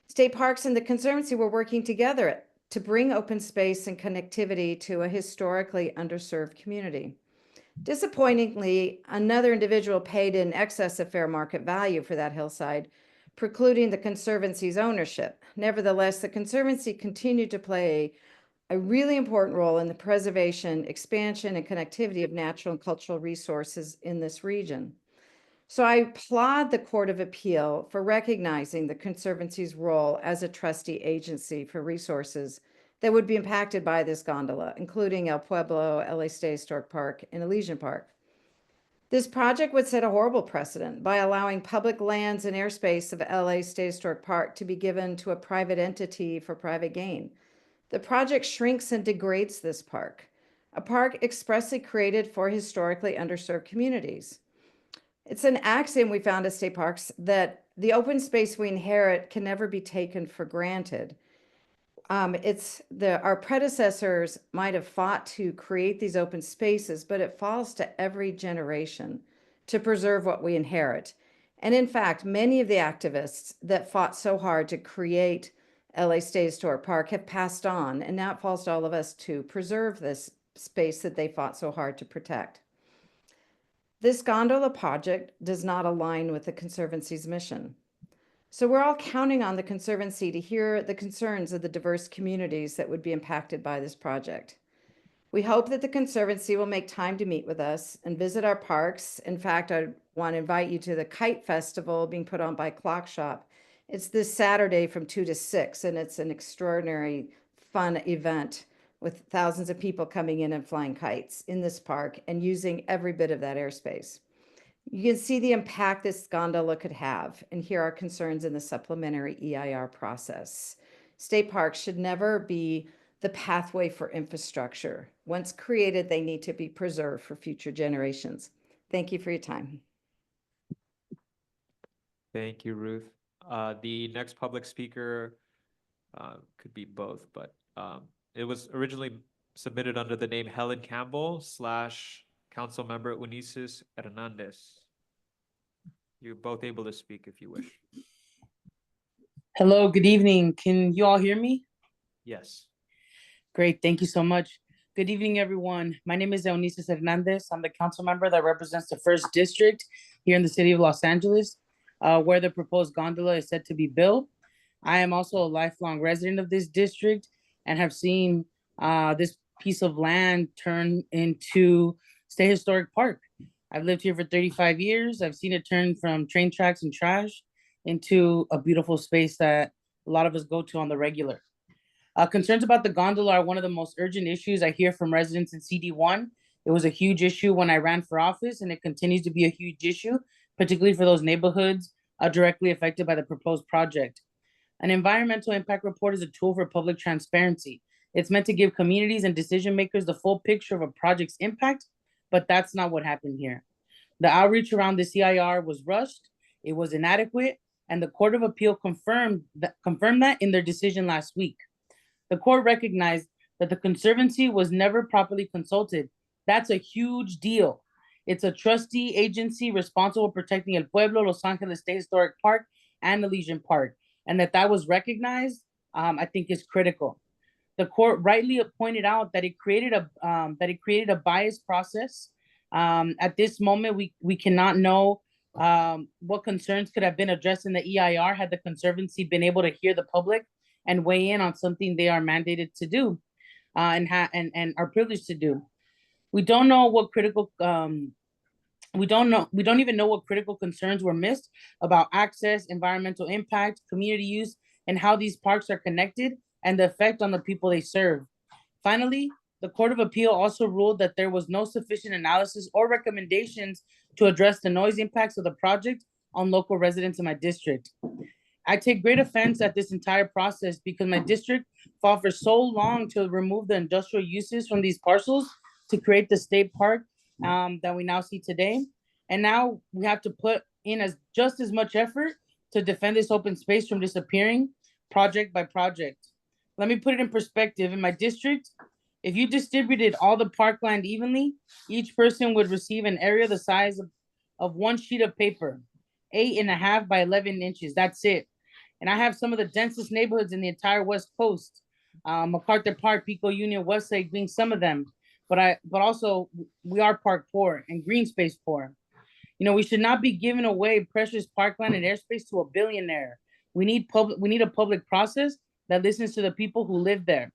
State Parks and the Conservancy were working together to bring open space and connectivity to a historically underserved community. Disappointingly, another individual paid in excess of fair market value for that hillside, precluding the Conservancy's ownership. Nevertheless, the Conservancy continued to play a really important role in the preservation, expansion, and connectivity of natural and cultural resources in this region. So I applaud the Court of Appeal for recognizing the Conservancy's role as a trustee agency for resources that would be impacted by this gondola, including El Pueblo, LA State Historic Park, and Elysian Park. This project would set a horrible precedent by allowing public lands and airspace of LA State Historic Park to be given to a private entity for private gain. The project shrinks and degrades this park, a park expressly created for historically underserved communities. It's an axiom we found at State Parks that the open space we inherit can never be taken for granted. Our predecessors might have fought to create these open spaces, but it falls to every generation to preserve what we inherit. And in fact, many of the activists that fought so hard to create LA State Historic Park have passed on, and now it falls to all of us to preserve this space that they fought so hard to protect. This gondola project does not align with the Conservancy's mission. So we're all counting on the Conservancy to hear the concerns of the diverse communities that would be impacted by this project. We hope that the Conservancy will make time to meet with us and visit our parks. In fact, I want to invite you to the Kite Festival being put on by Clock Shop. It's this Saturday from 2 to 6, and it's an extraordinary fun event with thousands of people coming in and flying kites in this park and using every bit of that airspace. You can see the impact this gondola could have and hear our concerns in the supplementary EIR process. State parks should never be the pathway for infrastructure. Once created, they need to be preserved for future generations. Thank you for your time. Thank you, Ruth. The next public speaker could be both, but it was originally submitted under the name Helen Campbell / Council Member Ulises Hernandez. You're both able to speak if you wish. Hello, good evening. Can you all hear me? Yes. Great, thank you so much. Good evening, everyone. My name is Ulises Hernandez. I'm the council member that represents the 1st District here in the city of Los Angeles, where the proposed gondola is set to be built. I am also a lifelong resident of this district and have seen this piece of land turn into State Historic Park. I've lived here for 35 years. I've seen it turn from train tracks and trash into a beautiful space that a lot of us go to on the regular. Concerns about the gondola are one of the most urgent issues I hear from residents in CD1. It was a huge issue when I ran for office, and it continues to be a huge issue, particularly for those neighborhoods directly affected by the proposed project. An environmental impact report is a tool for public transparency. It's meant to give communities and decision makers the full picture of a project's impact, but that's not what happened here. The outreach around the CIR was rushed, it was inadequate, and the Court of Appeal confirmed that in their decision last week. The court recognized that the Conservancy was never properly consulted. That's a huge deal. It's a trustee agency responsible for protecting El Pueblo, Los Angeles State Historic Park, and Elysian Park. And that was recognized, I think is critical. The court rightly pointed out that it created a biased process At this moment, we cannot know what concerns could have been addressed in the EIR had the Conservancy been able to hear the public and weigh in on something they are mandated to do and are privileged to do. We don't know what critical we don't even know what critical concerns were missed about access, environmental impact, community use, and how these parks are connected and the effect on the people they serve. Finally, the Court of Appeal also ruled that there was no sufficient analysis or recommendations to address the noise impacts of the project on local residents in my district. I take great offense at this entire process because my district fought for so long to remove the industrial uses from these parcels to create the state park that we now see today. And now we have to put in just as much effort to defend this open space from disappearing project by project. Let me put it in perspective. In my district, if you distributed all the parkland evenly, each person would receive an area the size of one sheet of paper, 8.5 by 11 inches. That's it. And I have some of the densest neighborhoods in the entire West Coast. MacArthur Park, Pico Union, Westlake being some of them. But also we are park poor and green space poor. You know, we should not be giving away precious parkland and airspace to a billionaire. We need a public process that listens to the people who live there.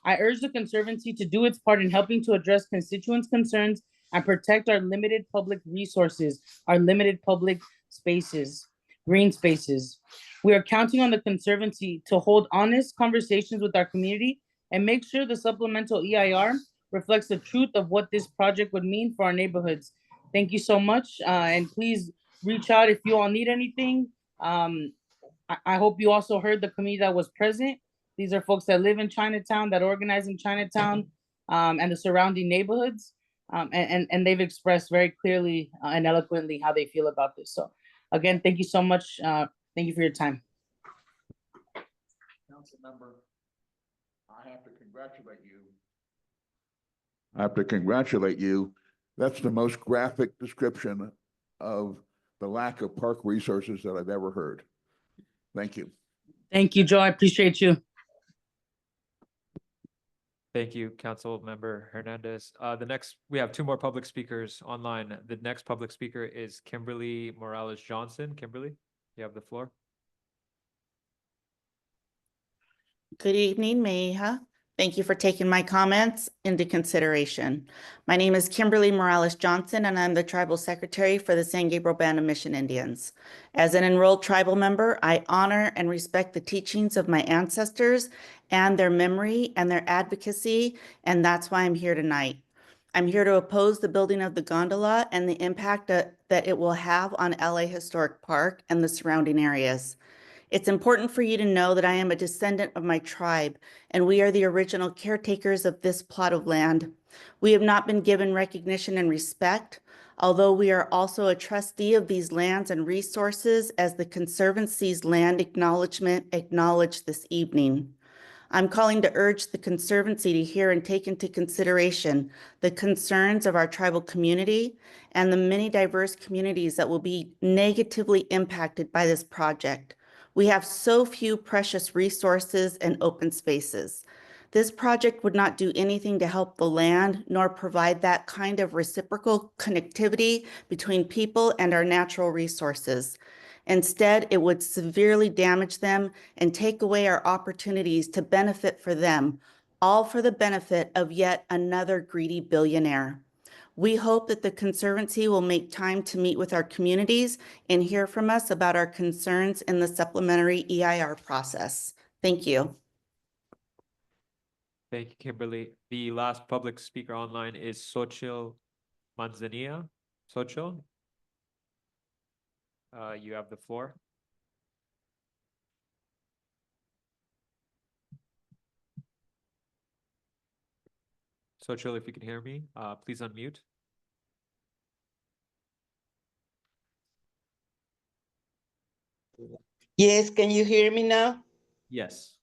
I urge the Conservancy to do its part in helping to address constituents' concerns and protect our limited public resources, our limited public spaces, green spaces. We are counting on the Conservancy to hold honest conversations with our community and make sure the supplemental EIR reflects the truth of what this project would mean for our neighborhoods. Thank you so much, and please reach out if you all need anything. I hope you also heard the community that was present. These are folks that live in Chinatown, that organize in Chinatown, and the surrounding neighborhoods. And they've expressed very clearly and eloquently how they feel about this. So again, thank you so much. Thank you for your time. Council member, I have to congratulate you. That's the most graphic description of the lack of park resources that I've ever heard. Thank you. Thank you, Joe. I appreciate you. Thank you, Council Member Hernandez. We have two more public speakers online. The next public speaker is Kimberly Morales Johnson. Kimberly, you have the floor. Good evening, Meija. Thank you for taking my comments into consideration. My name is Kimberly Morales Johnson, and I'm the Tribal Secretary for the San Gabriel Band of Mission Indians. As an enrolled tribal member, I honor and respect the teachings of my ancestors and their memory and their advocacy, and that's why I'm here tonight. I'm here to oppose the building of the gondola and the impact that it will have on LA Historic Park and the surrounding areas. It's important for you to know that I am a descendant of my tribe, and we are the original caretakers of this plot of land. We have not been given recognition and respect, although we are also a trustee of these lands and resources, as the Conservancy's land acknowledgement acknowledged this evening. I'm calling to urge the Conservancy to hear and take into consideration the concerns of our tribal community and the many diverse communities that will be negatively impacted by this project. We have so few precious resources and open spaces. This project would not do anything to help the land, nor provide that kind of reciprocal connectivity between people and our natural resources. Instead, it would severely damage them and take away our opportunities to benefit for them, all for the benefit of yet another greedy billionaire. We hope that the Conservancy will make time to meet with our communities and hear from us about our concerns in the supplementary EIR process. Thank you. Thank you, Kimberly. The last public speaker online is Xochitl Manzanilla. Xochitl, you have the floor. Xochitl, if you can hear me, please unmute. Yes, can you hear me now? Yes.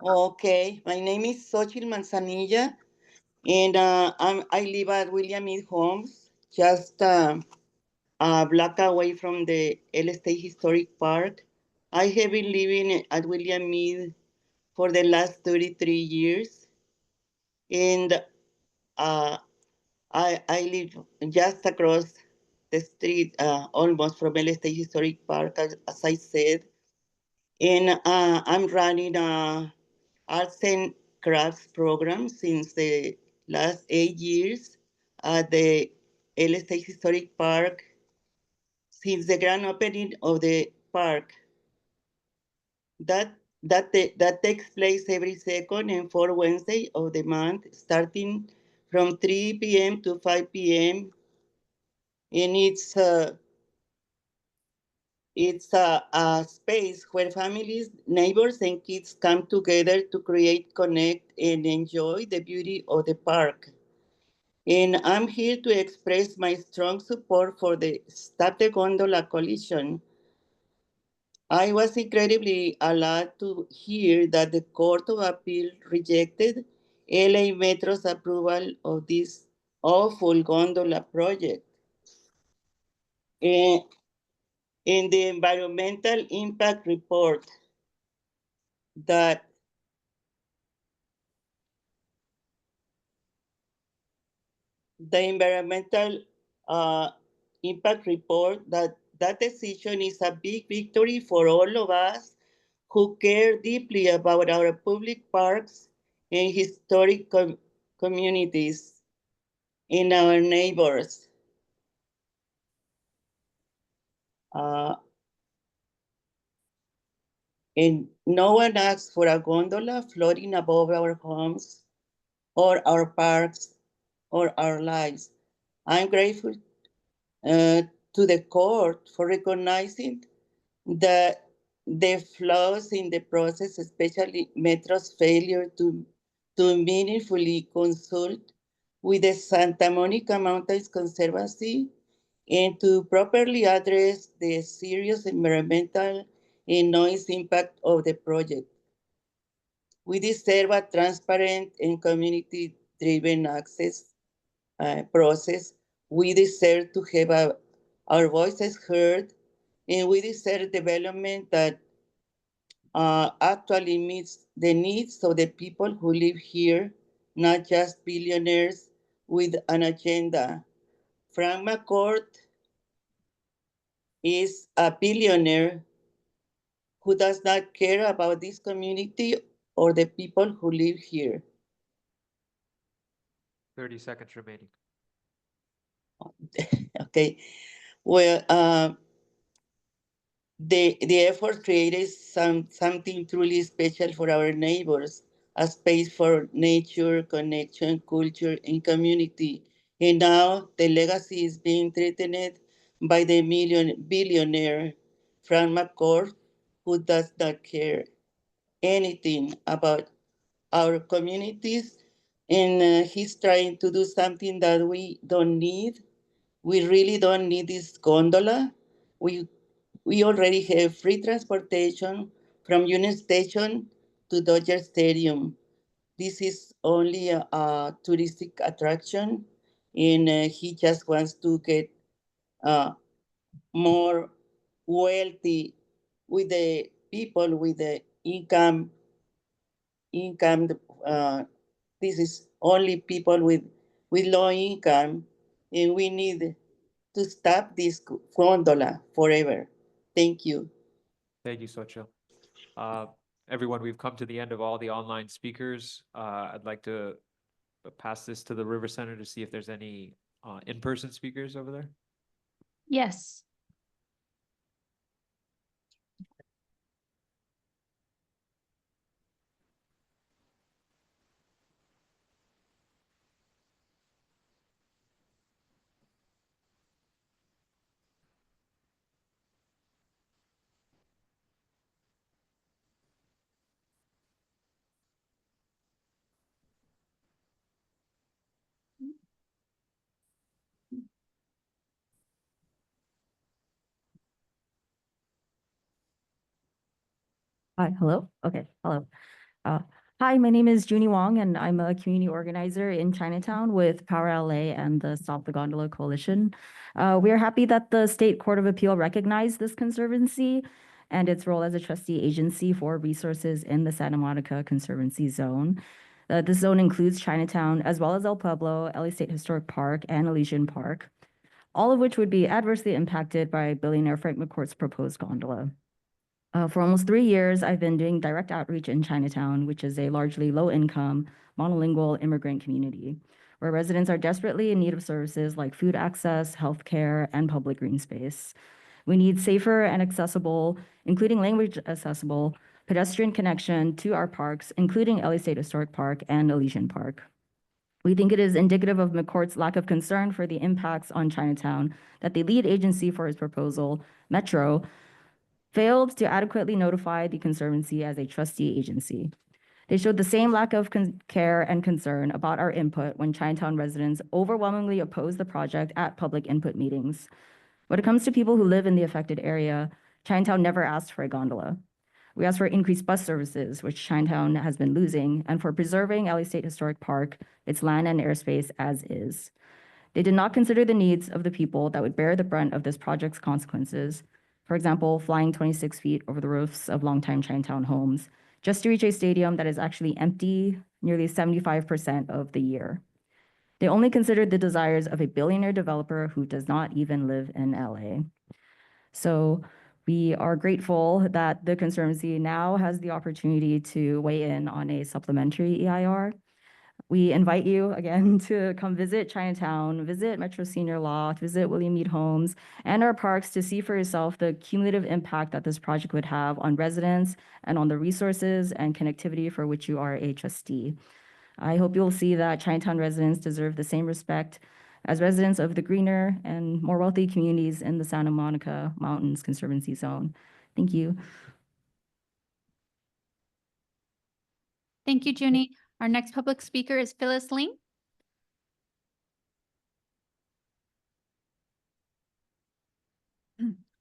Okay, my name is Xochitl Manzanilla, and I live at William Mead Homes, just a block away from the LA State Historic Park. I have been living at William Mead for the last 33 years, and I live just across the street, almost from LA State Historic Park, as I said. And I'm running a arts and crafts program since the last 8 years at the LA State Historic Park since the grand opening of the park. That takes place every second and fourth Wednesday of the month, starting from 3 p.m. to 5 p.m. And it's a space where families, neighbors, and kids come together to create, connect, and enjoy the beauty of the park. And I'm here to express my strong support for the Stop the Gondola Coalition. I was incredibly glad to hear that the Court of Appeal rejected LA Metro's approval of this awful gondola project. And in the environmental impact report that the environmental impact report that decision is a big victory for all of us who care deeply about our public parks and historic communities in our neighbors. And no one asks for a gondola floating above our homes or our parks or our lives. I'm grateful to the court for recognizing the flaws in the process, especially Metro's failure to meaningfully consult with the Santa Monica Mountains Conservancy and to properly address the serious environmental and noise impact of the project. We deserve a transparent and community-driven access process. We deserve to have our voices heard, and we deserve development that actually meets the needs of the people who live here, not just billionaires with an agenda. Frank McCourt is a billionaire who does not care about this community or the people who live here. 30 seconds remaining. Okay, well, the effort created something truly special for our neighbors, a space for nature, connection, culture, and community. And now the legacy is being threatened by the billionaire Frank McCourt, who does not care anything about our communities. And he's trying to do something that we don't need. We really don't need this gondola. We already have free transportation from Union Station to Dodger Stadium. This is only a touristic attraction, and he just wants to get more wealthy with the people with the income. Uh, this is only people with low income, and we need to stop this gondola forever. Thank you. Thank you, Xochitl. Everyone, we've come to the end of all the online speakers. I'd like to pass this to the River Center to see if there's any in-person speakers over there. Yes. Hi, hello. Okay, hello. Hi, my name is Junie Wong, and I'm a community organizer in Chinatown with Power LA and the Stop the Gondola Coalition. We are happy that the State Court of Appeal recognized this conservancy and its role as a trustee agency for resources in the Santa Monica Conservancy Zone. This zone includes Chinatown, as well as El Pueblo, LA State Historic Park, and Elysian Park, all of which would be adversely impacted by billionaire Frank McCourt's proposed gondola. For almost 3 years, I've been doing direct outreach in Chinatown, which is a largely low-income, monolingual immigrant community, where residents are desperately in need of services like food access, healthcare, and public green space. We need safer and accessible, including language accessible, pedestrian connection to our parks, including LA State Historic Park and Elysian Park. We think it is indicative of McCourt's lack of concern for the impacts on Chinatown that the lead agency for his proposal, Metro, failed to adequately notify the Conservancy as a trustee agency. They showed the same lack of care and concern about our input when Chinatown residents overwhelmingly opposed the project at public input meetings. When it comes to people who live in the affected area, Chinatown never asked for a gondola. We asked for increased bus services, which Chinatown has been losing, and for preserving LA State Historic Park, its land and airspace as is. They did not consider the needs of the people that would bear the brunt of this project's consequences. For example, flying 26 feet over the roofs of longtime Chinatown homes, just to reach a stadium that is actually empty nearly 75% of the year. They only considered the desires of a billionaire developer who does not even live in LA. So we are grateful that the Conservancy now has the opportunity to weigh in on a supplementary EIR. We invite you again to come visit Chinatown, visit Metro Senior Loft, visit William Mead Homes, and our parks to see for yourself the cumulative impact that this project would have on residents and on the resources and connectivity for which you are a trustee. I hope you'll see that Chinatown residents deserve the same respect as residents of the greener and more wealthy communities in the Santa Monica Mountains Conservancy Zone. Thank you. Thank you, Junie. Our next public speaker is Phyllis Ling.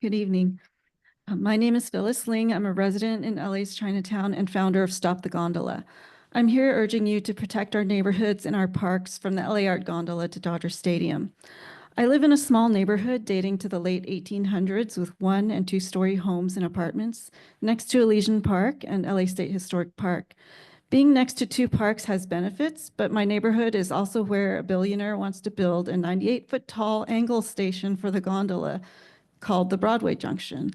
Good evening. My name is Phyllis Ling. I'm a resident in LA's Chinatown and founder of Stop the Gondola. I'm here urging you to protect our neighborhoods and our parks from the LA Art Gondola to Dodger Stadium. I live in a small neighborhood dating to the late 1800s with 1- and 2-story homes and apartments next to Elysian Park and LA State Historic Park. Being next to 2 parks has benefits, but my neighborhood is also where a billionaire wants to build a 98-foot tall angle station for the gondola called the Broadway Junction.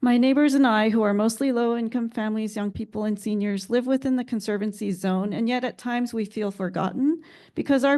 My neighbors and I, who are mostly low-income families, young people, and seniors, live within the Conservancy zone, and yet at times we feel forgotten because of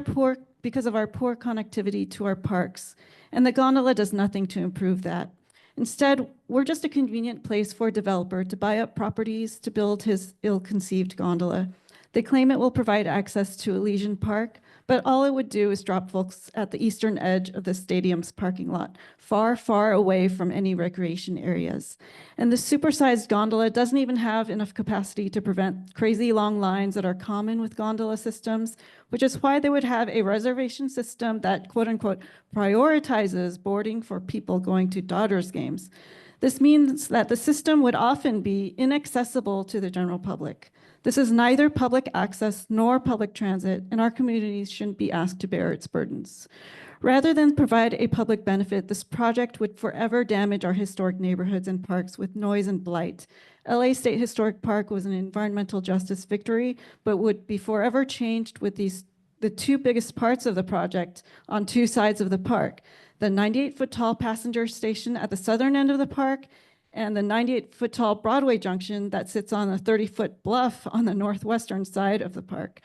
our poor connectivity to our parks, and the gondola does nothing to improve that. Instead, we're just a convenient place for a developer to buy up properties to build his ill-conceived gondola. They claim it will provide access to Elysian Park, but all it would do is drop folks at the eastern edge of the stadium's parking lot, far, far away from any recreation areas. And the supersized gondola doesn't even have enough capacity to prevent crazy long lines that are common with gondola systems, which is why they would have a reservation system that, quote unquote, prioritizes boarding for people going to Dodgers games. This means that the system would often be inaccessible to the general public. This is neither public access nor public transit, and our communities shouldn't be asked to bear its burdens. Rather than provide a public benefit, this project would forever damage our historic neighborhoods and parks with noise and blight. LA State Historic Park was an environmental justice victory, but would be forever changed with the 2 biggest parts of the project on 2 sides of the park: the 98-foot tall passenger station at the southern end of the park and the 98-foot tall Broadway Junction that sits on a 30-foot bluff on the northwestern side of the park.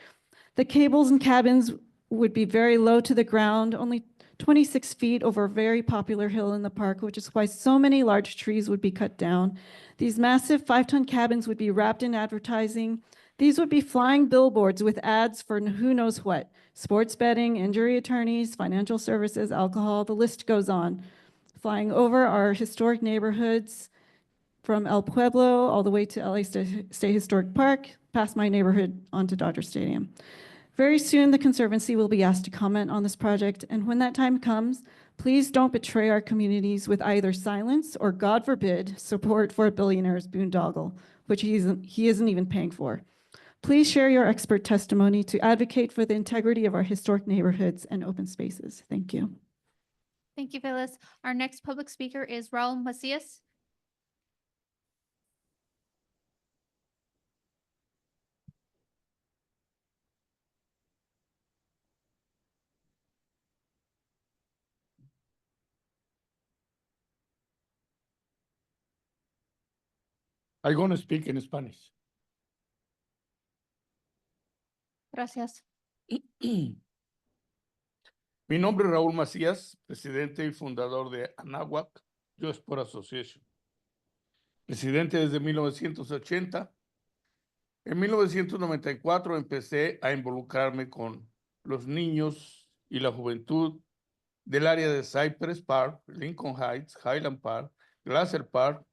The cables and cabins would be very low to the ground, only 26 feet over a very popular hill in the park, which is why so many large trees would be cut down. These massive 5-ton cabins would be wrapped in advertising. These would be flying billboards with ads for who knows what: sports betting, injury attorneys, financial services, alcohol, the list goes on. Flying over our historic neighborhoods from El Pueblo all the way to LA State Historic Park, past my neighborhood onto Dodger Stadium. Very soon, the Conservancy will be asked to comment on this project, and when that time comes, please don't betray our communities with either silence or, God forbid, support for a billionaire's boondoggle, which he isn't even paying for. Please share your expert testimony to advocate for the integrity of our historic neighborhoods and open spaces. Thank you. Thank you, Phyllis. Our next public speaker is Raul Macias. I'm going to speak in Spanish. Gracias. Mi nombre es Raúl Macías, presidente y fundador de Anáhuac Yo Sport Association. Presidente desde 1980. En 1994 empecé a involucrarme con los niños y la juventud del área de Cypress Park, Lincoln Heights, Highland Park, Glacier Park,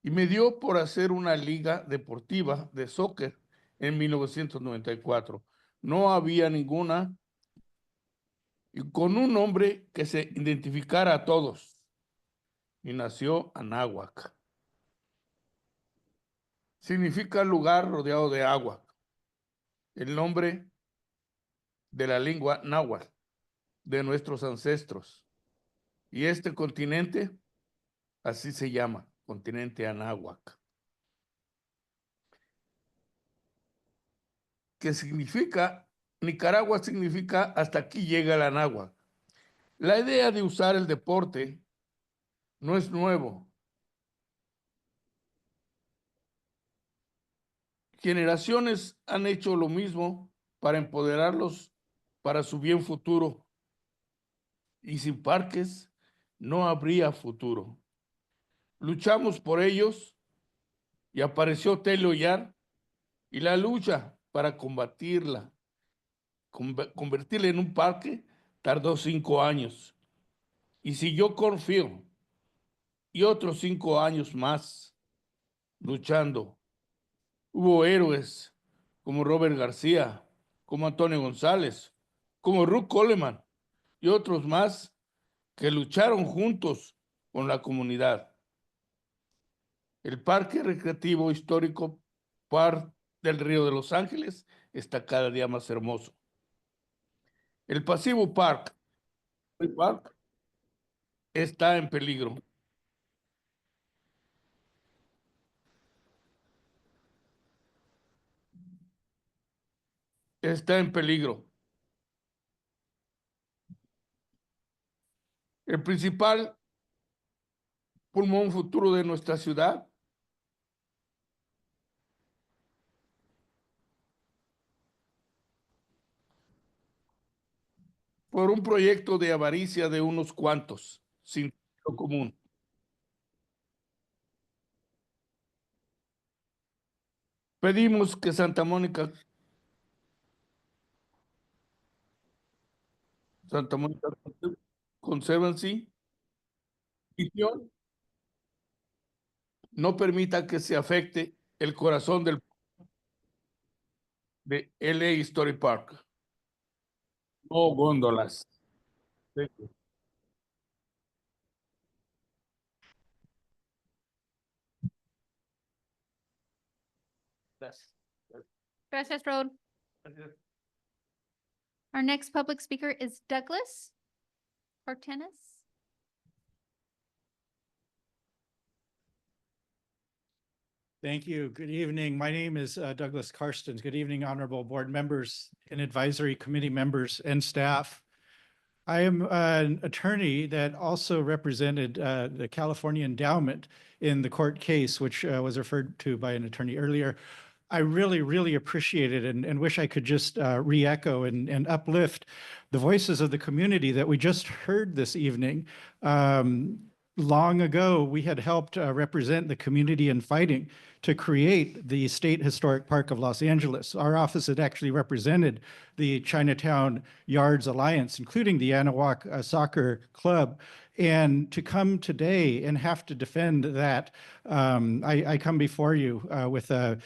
y me dio por hacer una liga deportiva de soccer en 1994. No había ninguna, y con un nombre que se identificara a todos, y nació Anáhuac. Significa lugar rodeado de agua. El nombre de la lengua náhuatl de nuestros ancestros. Y este continente, así se llama, continente Anáhuac. Que significa, Nicaragua significa hasta aquí llega el Anáhuac. La idea de usar el deporte no es nuevo. Generaciones han hecho lo mismo para empoderarlos para su bien futuro. Y sin parques no habría futuro. Luchamos por ellos y apareció Tello Yar y la lucha para combatirla, convertirla en un parque, tardó 5 años. Y si yo confío y otros 5 años más luchando. Hubo héroes como Robert García, como Antonio González, como Ruth Coleman y otros más que lucharon juntos con la comunidad. El Parque Recreativo Histórico Park del Río de Los Ángeles está cada día más hermoso. El Pasivo Park está en peligro. Está en peligro. El principal pulmón futuro de nuestra ciudad por un proyecto de avaricia de unos cuantos, sin sentido común. Pedimos que Santa Mónica Conservancy no permita que se afecte el corazón de LA History Park. No góndolas. Gracias, Raúl. Our next public speaker is Douglas Martinez. Thank you. Good evening. My name is Douglas Karstens. Good evening, honorable board members and advisory committee members and staff. I am an attorney that also represented the California Endowment in the court case, which was referred to by an attorney earlier. I really, really appreciate it and wish I could just re-echo and uplift the voices of the community that we just heard this evening. Long ago, we had helped represent the community in fighting to create the State Historic Park of Los Angeles. Our office had actually represented the Chinatown Yards Alliance, including the Anáhuac Soccer Club. And to come today and have to defend that, I come before you with a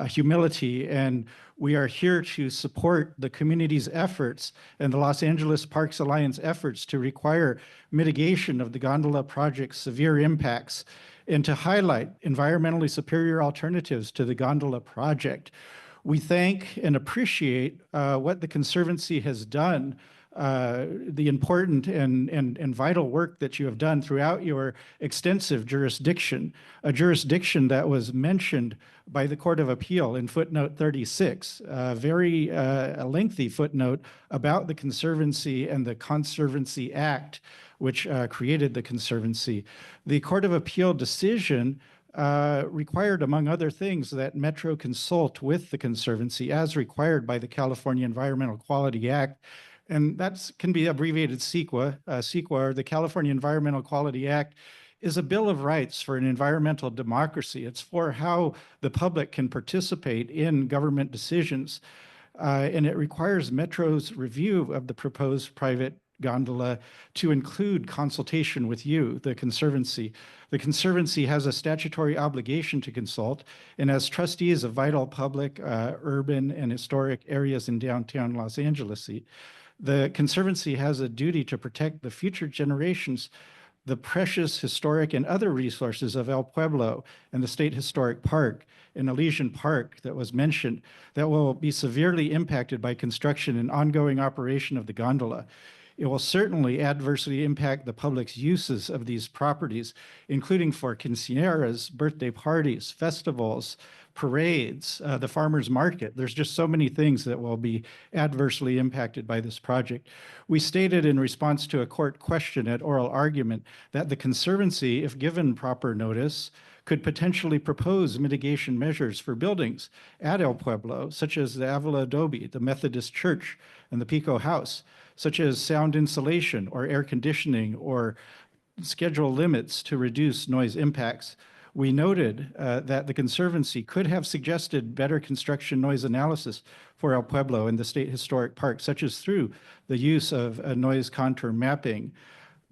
humility, and we are here to support the community's efforts and the Los Angeles Parks Alliance efforts to require mitigation of the gondola project's severe impacts and to highlight environmentally superior alternatives to the gondola project. We thank and appreciate what the Conservancy has done, the important and vital work that you have done throughout your extensive jurisdiction, a jurisdiction that was mentioned by the Court of Appeal in footnote 36, a very lengthy footnote about the Conservancy and the Conservancy Act, which created the Conservancy. The Court of Appeal decision required, among other things, that Metro consult with the Conservancy as required by the California Environmental Quality Act. And that can be abbreviated CEQA. CEQA, or the California Environmental Quality Act, is a Bill of Rights for an environmental democracy. It's for how the public can participate in government decisions. And it requires Metro's review of the proposed private gondola to include consultation with you, the Conservancy. The Conservancy has a statutory obligation to consult, and as trustees of vital public, urban, and historic areas in downtown Los Angeles, the Conservancy has a duty to protect the future generations the precious historic and other resources of El Pueblo and the State Historic Park and Elysian Park that was mentioned that will be severely impacted by construction and ongoing operation of the gondola. It will certainly adversely impact the public's uses of these properties, including for quinceañeras, birthday parties, festivals, parades, the farmers market. There's just so many things that will be adversely impacted by this project. We stated in response to a court question at oral argument that the Conservancy, if given proper notice, could potentially propose mitigation measures for buildings at El Pueblo, such as the Avila Adobe, the Methodist Church, and the Pico House, such as sound insulation or air conditioning or schedule limits to reduce noise impacts. We noted that the Conservancy could have suggested better construction noise analysis for El Pueblo and the State Historic Park, such as through the use of noise contour mapping.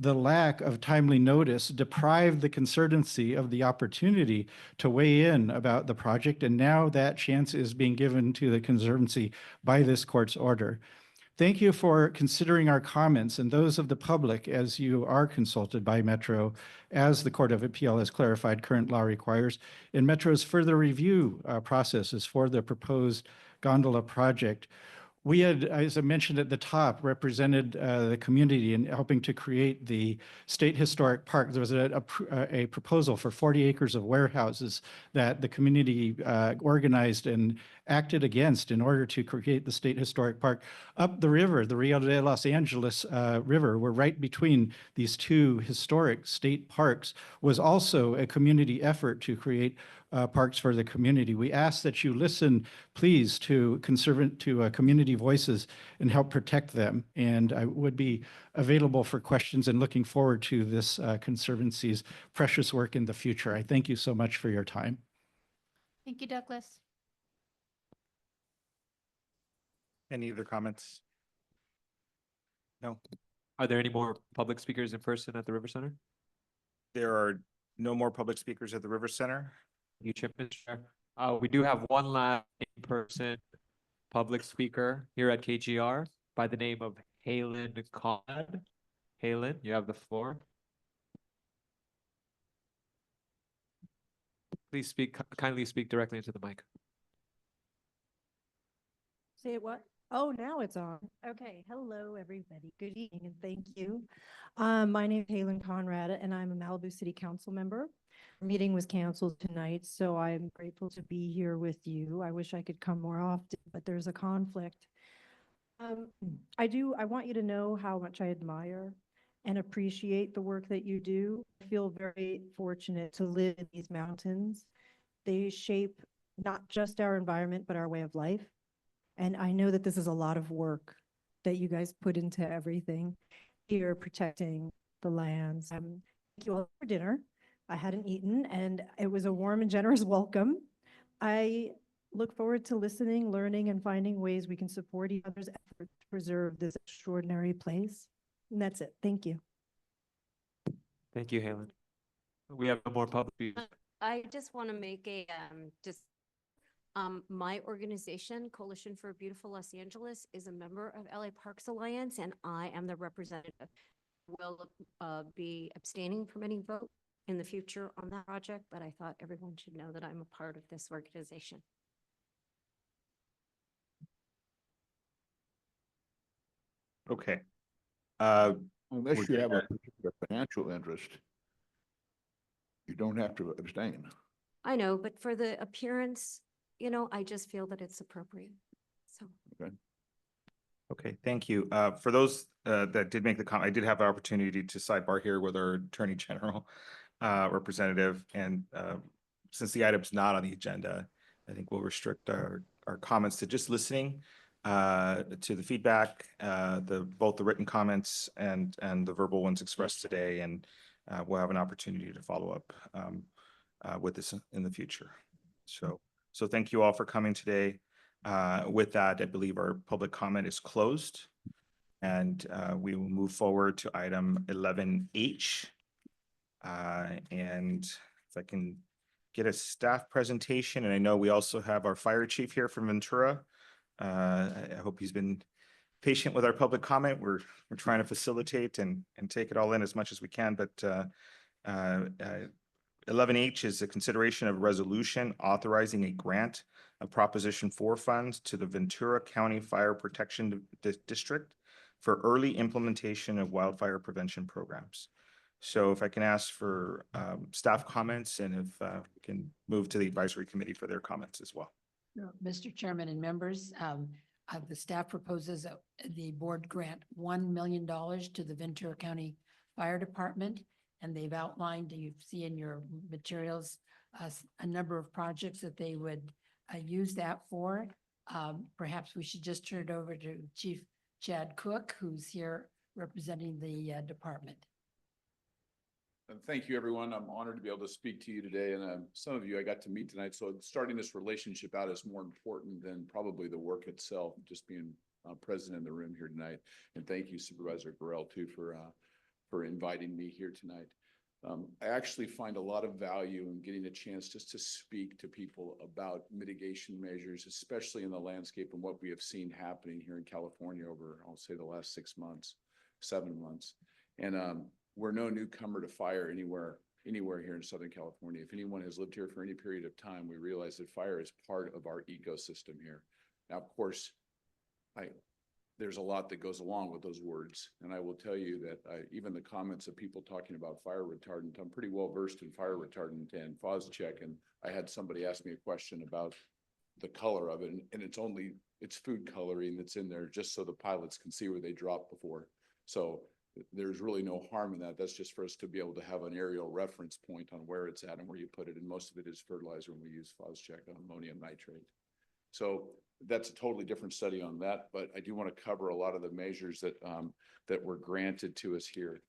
The lack of timely notice deprived the Conservancy of the opportunity to weigh in about the project, and now that chance is being given to the Conservancy by this court's order. Thank you for considering our comments and those of the public as you are consulted by Metro, as the Court of Appeal has clarified current law requires, in Metro's further review processes for the proposed gondola project. We had, as I mentioned at the top, represented the community in helping to create the State Historic Park. There was a proposal for 40 acres of warehouses that the community organized and acted against in order to create the State Historic Park. Up the river, the Rio de Los Angeles River, we're right between these two historic state parks, was also a community effort to create parks for the community. We ask that you listen, please, to community voices and help protect them. And I would be available for questions and looking forward to this Conservancy's precious work in the future. I thank you so much for your time. Thank you, Douglas. Any other comments? No. Are there any more public speakers in person at the River Center? There are no more public speakers at the River Center. You, Chip, Mr. Chair. We do have one last in-person public speaker here at KGR by the name of Halen Conrad. Halen, you have the floor. Please kindly speak directly into the mic. Say what? Oh, now it's on. Okay. Hello, everybody. Good evening and thank you. My name is Halen Conrad and I'm a Malibu City Council member. Our meeting was canceled tonight, so I'm grateful to be here with you. I wish I could come more often, but there's a conflict. I want you to know how much I admire and appreciate the work that you do. I feel very fortunate to live in these mountains. They shape not just our environment, but our way of life. And I know that this is a lot of work that you guys put into everything here, protecting the lands. Thank you all for dinner. I hadn't eaten and it was a warm and generous welcome. I look forward to listening, learning, and finding ways we can support each other's efforts to preserve this extraordinary place. And that's it. Thank you. Thank you, Halen. We have no more public speakers. I just want to make a my organization, Coalition for a Beautiful Los Angeles, is a member of LA Parks Alliance, and I am the representative. Will be abstaining from any vote in the future on that project, but I thought everyone should know that I'm a part of this organization. Okay. Unless you have a particular financial interest, you don't have to abstain. I know, but for the appearance, you know, I just feel that it's appropriate. So. Okay. Okay, thank you. For those that did make the comment, I did have the opportunity to sidebar here with our Attorney General representative, and since the item's not on the agenda, I think we'll restrict our comments to just listening to the feedback, both the written comments and the verbal ones expressed today, and we'll have an opportunity to follow up with this in the future. So thank you all for coming today. With that, I believe our public comment is closed, and we will move forward to item 11H. And if I can get a staff presentation, and I know we also have our fire chief here from Ventura. I hope he's been patient with our public comment. We're trying to facilitate and take it all in as much as we can, but 11H is a consideration of resolution authorizing a grant of Proposition 4 funds to the Ventura County Fire Protection District for early implementation of wildfire prevention programs. So if I can ask for staff comments, and if we can move to the advisory committee for their comments as well. Mr. Chairman and members, the staff proposes the board grant $1 million to the Ventura County Fire Department, and they've outlined, you see in your materials, a number of projects that they would use that for. Perhaps we should just turn it over to Chief Chad Cook, who's here representing the department. Thank you, everyone. I'm honored to be able to speak to you today. And some of you I got to meet tonight. So starting this relationship out is more important than probably the work itself, just being present in the room here tonight. And thank you, Supervisor Burrell, too, for inviting me here tonight. I actually find a lot of value in getting a chance just to speak to people about mitigation measures, especially in the landscape and what we have seen happening here in California over, I'll say, the last 6 months, 7 months. And we're no newcomer to fire anywhere here in Southern California. If anyone has lived here for any period of time, we realize that fire is part of our ecosystem here. Now, of course, there's a lot that goes along with those words. And I will tell you that even the comments of people talking about fire retardant, I'm pretty well versed in fire retardant and Phos-Chek. And I had somebody ask me a question about the color of it. And it's food coloring that's in there just so the pilots can see where they dropped before. So there's really no harm in that. That's just for us to be able to have an aerial reference point on where it's at and where you put it. And most of it is fertilizer when we use Phos-Chek on ammonium nitrate. So that's a totally different study on that, but I do want to cover a lot of the measures that were granted to us here.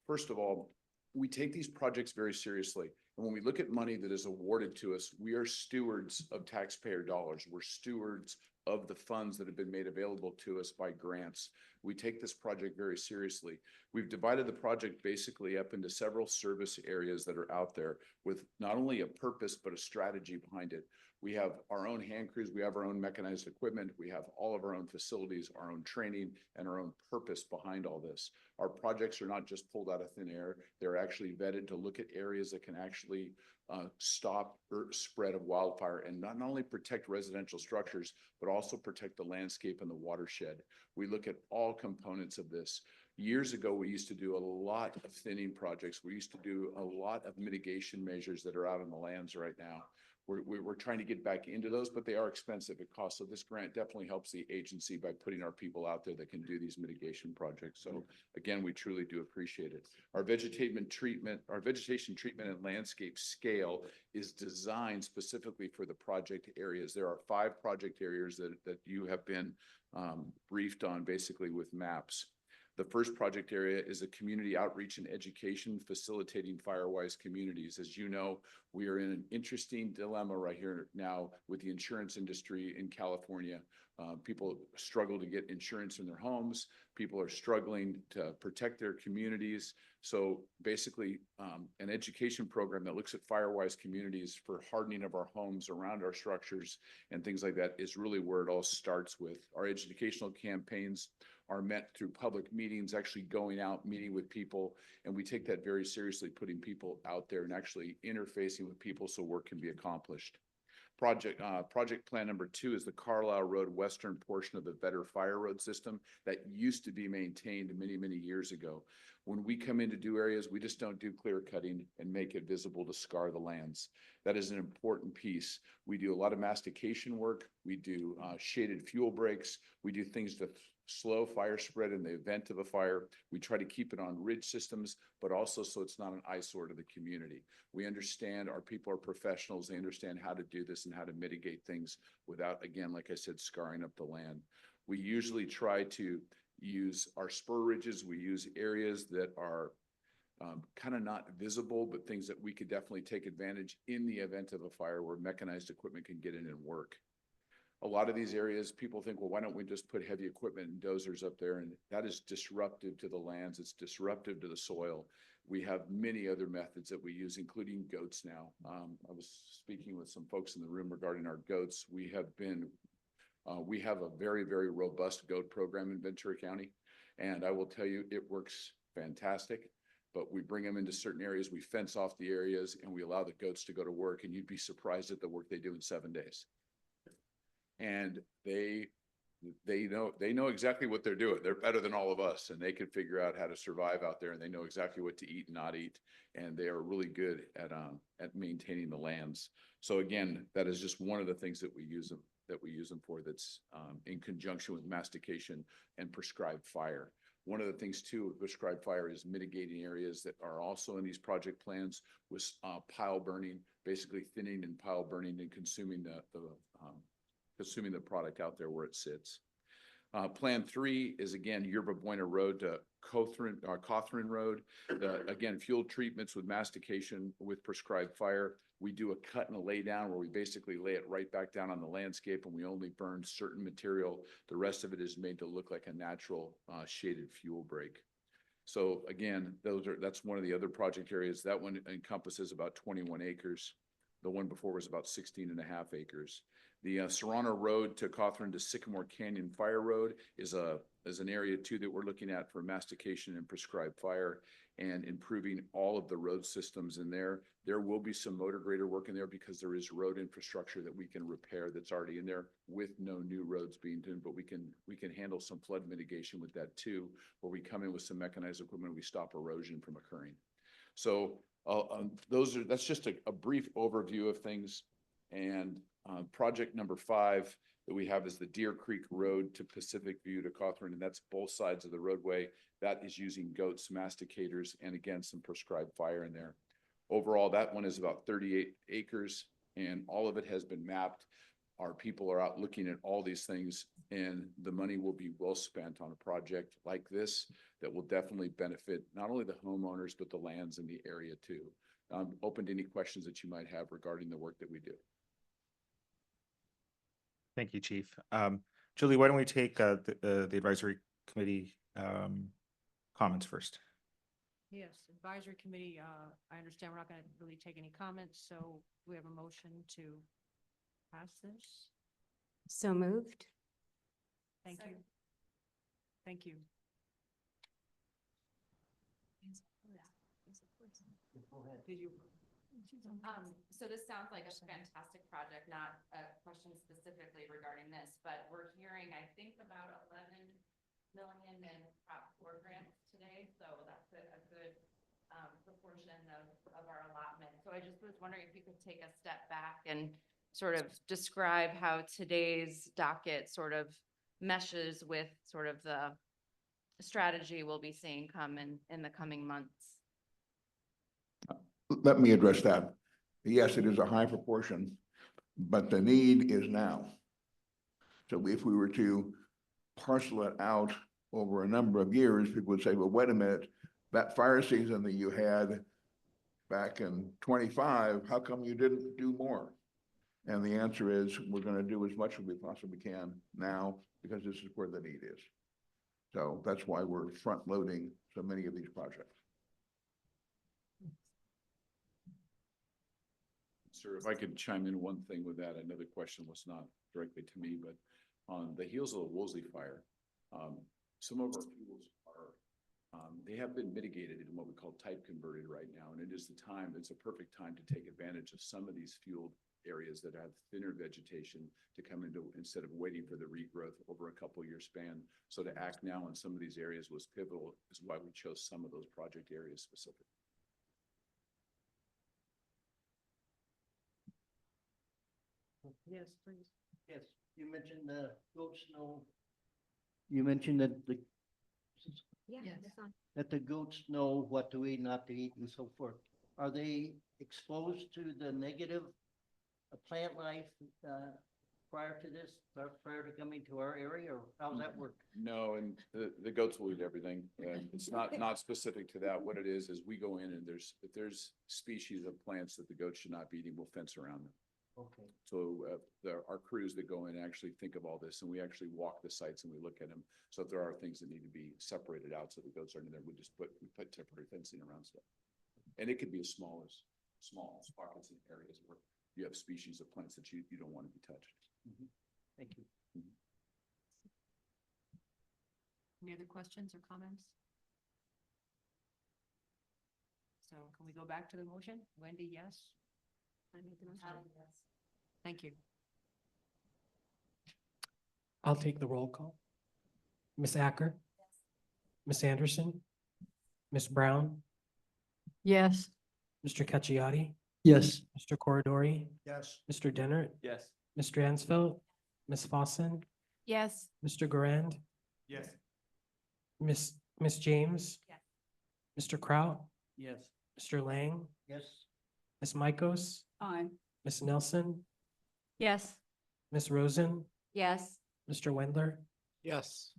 First of all, we take these projects very seriously. And when we look at money that is awarded to us, we are stewards of taxpayer dollars. We're stewards of the funds that have been made available to us by grants. We take this project very seriously. We've divided the project basically up into several service areas that are out there with not only a purpose, but a strategy behind it. We have our own hand crews, we have our own mechanized equipment, we have all of our own facilities, our own training, and our own purpose behind all this. Our projects are not just pulled out of thin air. They're actually vetted to look at areas that can actually stop spread of wildfire and not only protect residential structures, but also protect the landscape and the watershed. We look at all components of this. Years ago, we used to do a lot of thinning projects. We used to do a lot of mitigation measures that are out on the lands right now. We're trying to get back into those, but they are expensive. It costs. So this grant definitely helps the agency by putting our people out there that can do these mitigation projects. So again, we truly do appreciate it. Our vegetation treatment and landscape scale is designed specifically for the project areas. There are 5 project areas that you have been briefed on basically with maps. The first project area is a community outreach and education facilitating firewise communities. As you know, we are in an interesting dilemma right here now with the insurance industry in California. People struggle to get insurance in their homes. People are struggling to protect their communities. So basically, an education program that looks at firewise communities for hardening of our homes around our structures and things like that is really where it all starts with. Our educational campaigns are met through public meetings, actually going out, meeting with people, and we take that very seriously, putting people out there and actually interfacing with people so work can be accomplished. Project plan number 2 is the Carlisle Road western portion of the Vetter Fire Road system that used to be maintained many, many years ago. When we come in to do areas, we just don't do clear cutting and make it visible to scar the lands. That is an important piece. We do a lot of mastication work. We do shaded fuel breaks. We do things to slow fire spread in the event of a fire. We try to keep it on ridge systems, but also so it's not an eyesore to the community. We understand our people are professionals. They understand how to do this and how to mitigate things without, again, like I said, scarring up the land. We usually try to use our spur ridges. We use areas that are kind of not visible, but things that we could definitely take advantage in the event of a fire where mechanized equipment can get in and work. A lot of these areas, people think, well, why don't we just put heavy equipment and dozers up there? And that is disruptive to the lands. It's disruptive to the soil. We have many other methods that we use, including goats now. I was speaking with some folks in the room regarding our goats. We have a very, very robust goat program in Ventura County. And I will tell you, it works fantastic. But we bring them into certain areas, we fence off the areas, and we allow the goats to go to work. And you'd be surprised at the work they do in 7 days. And they know exactly what they're doing. They're better than all of us, and they can figure out how to survive out there, and they know exactly what to eat and not eat. And they are really good at maintaining the lands. So again, that is just one of the things that we use them for. That's in conjunction with mastication and prescribed fire. One of the things too with prescribed fire is mitigating areas that are also in these project plans with pile burning, basically thinning and pile burning and consuming the product out there where it sits. Plan 3 is again Yerba Buena Road to Cawthron Road. Again, fuel treatments with mastication with prescribed fire. We do a cut and a lay down where we basically lay it right back down on the landscape, and we only burn certain material. The rest of it is made to look like a natural shaded fuel break. So again, that's one of the other project areas. That one encompasses about 21 acres. The one before was about 16.5 acres. The Serrano Road to Cawthron to Sycamore Canyon Fire Road is an area too that we're looking at for mastication and prescribed fire and improving all of the road systems in there. There will be some motor grader work in there because there is road infrastructure that we can repair that's already in there with no new roads being done, but we can handle some flood mitigation with that too, where we come in with some mechanized equipment and we stop erosion from occurring. So that's just a brief overview of things. And project number 5 that we have is the Deer Creek Road to Pacific View to Cawthron, and that's both sides of the roadway. That is using goats, masticators, and again, some prescribed fire in there. Overall, that one is about 38 acres, and all of it has been mapped. Our people are out looking at all these things, and the money will be well spent on a project like this that will definitely benefit not only the homeowners, but the lands in the area too. I'm open to any questions that you might have regarding the work that we do. Thank you, Chief. Julie, why don't we take the advisory committee comments first? Yes, advisory committee, I understand we're not going to really take any comments, so we have a motion to pass this. So moved. Thank you. Thank you. Did you? So this sounds like a fantastic project, not a question specifically regarding this, but we're hearing, I think, about 11 million in Prop 4 grants today. So that's a good proportion of our allotment. So I just was wondering if you could take a step back and sort of describe how today's docket sort of meshes with sort of the strategy we'll be seeing come in the coming months. Let me address that. Yes, it is a high proportion, but the need is now. So if we were to parcel it out over a number of years, people would say, well, wait a minute, that fire season that you had back in 25, how come you didn't do more? And the answer is we're going to do as much as we possibly can now because this is where the need is. So that's why we're front loading so many of these projects. Sir, if I could chime in one thing with that, I know the question was not directly to me, but on the heels of the Woolsey fire, some of our fuels are, they have been mitigated in what we call type converted right now. And it is the time, it's a perfect time to take advantage of some of these fueled areas that have thinner vegetation to come into, instead of waiting for the regrowth over a couple year span. So to act now in some of these areas was pivotal, is why we chose some of those project areas specifically. Yes, please. Yes, you mentioned the goat snow You mentioned that Yeah. Yes. it's on. that the goats know what to eat, not to eat, and so forth. Are they exposed to the negative plant life prior to this, prior to coming to our area, or how's that work? No, and the goats will eat everything, and it's not specific to that. What it is we go in and if there's species of plants that the goats should not be eating, we'll fence around them. Okay. So our crews that go in actually think of all this, and we actually walk the sites and we look at them. So if there are things that need to be separated out so the goats aren't in there, we put temporary fencing around stuff. And it could be as small pockets in areas where you have species of plants that you don't want to be touched. Thank you. Any other questions or comments? So can we go back to the motion? Wendy, yes? I made the motion. Yes. Thank you. I'll take the roll call. Ms. Acker? Ms. Anderson? Ms. Brown? Yes. Mr. Cacciati? Yes. Mr. Corridori? Yes. Mr. Dennert? Yes. Ms. Dransfeld? Ms. Fossen? Yes. Mr. Garand? Yes. Miss James? Yes. Mr. Kraut? Yes. Mr. Lang? Yes. Ms. Mikos? Aye. Ms. Nelson? Yes. Ms. Rosen? Yes. Mr. Wendler? Yes.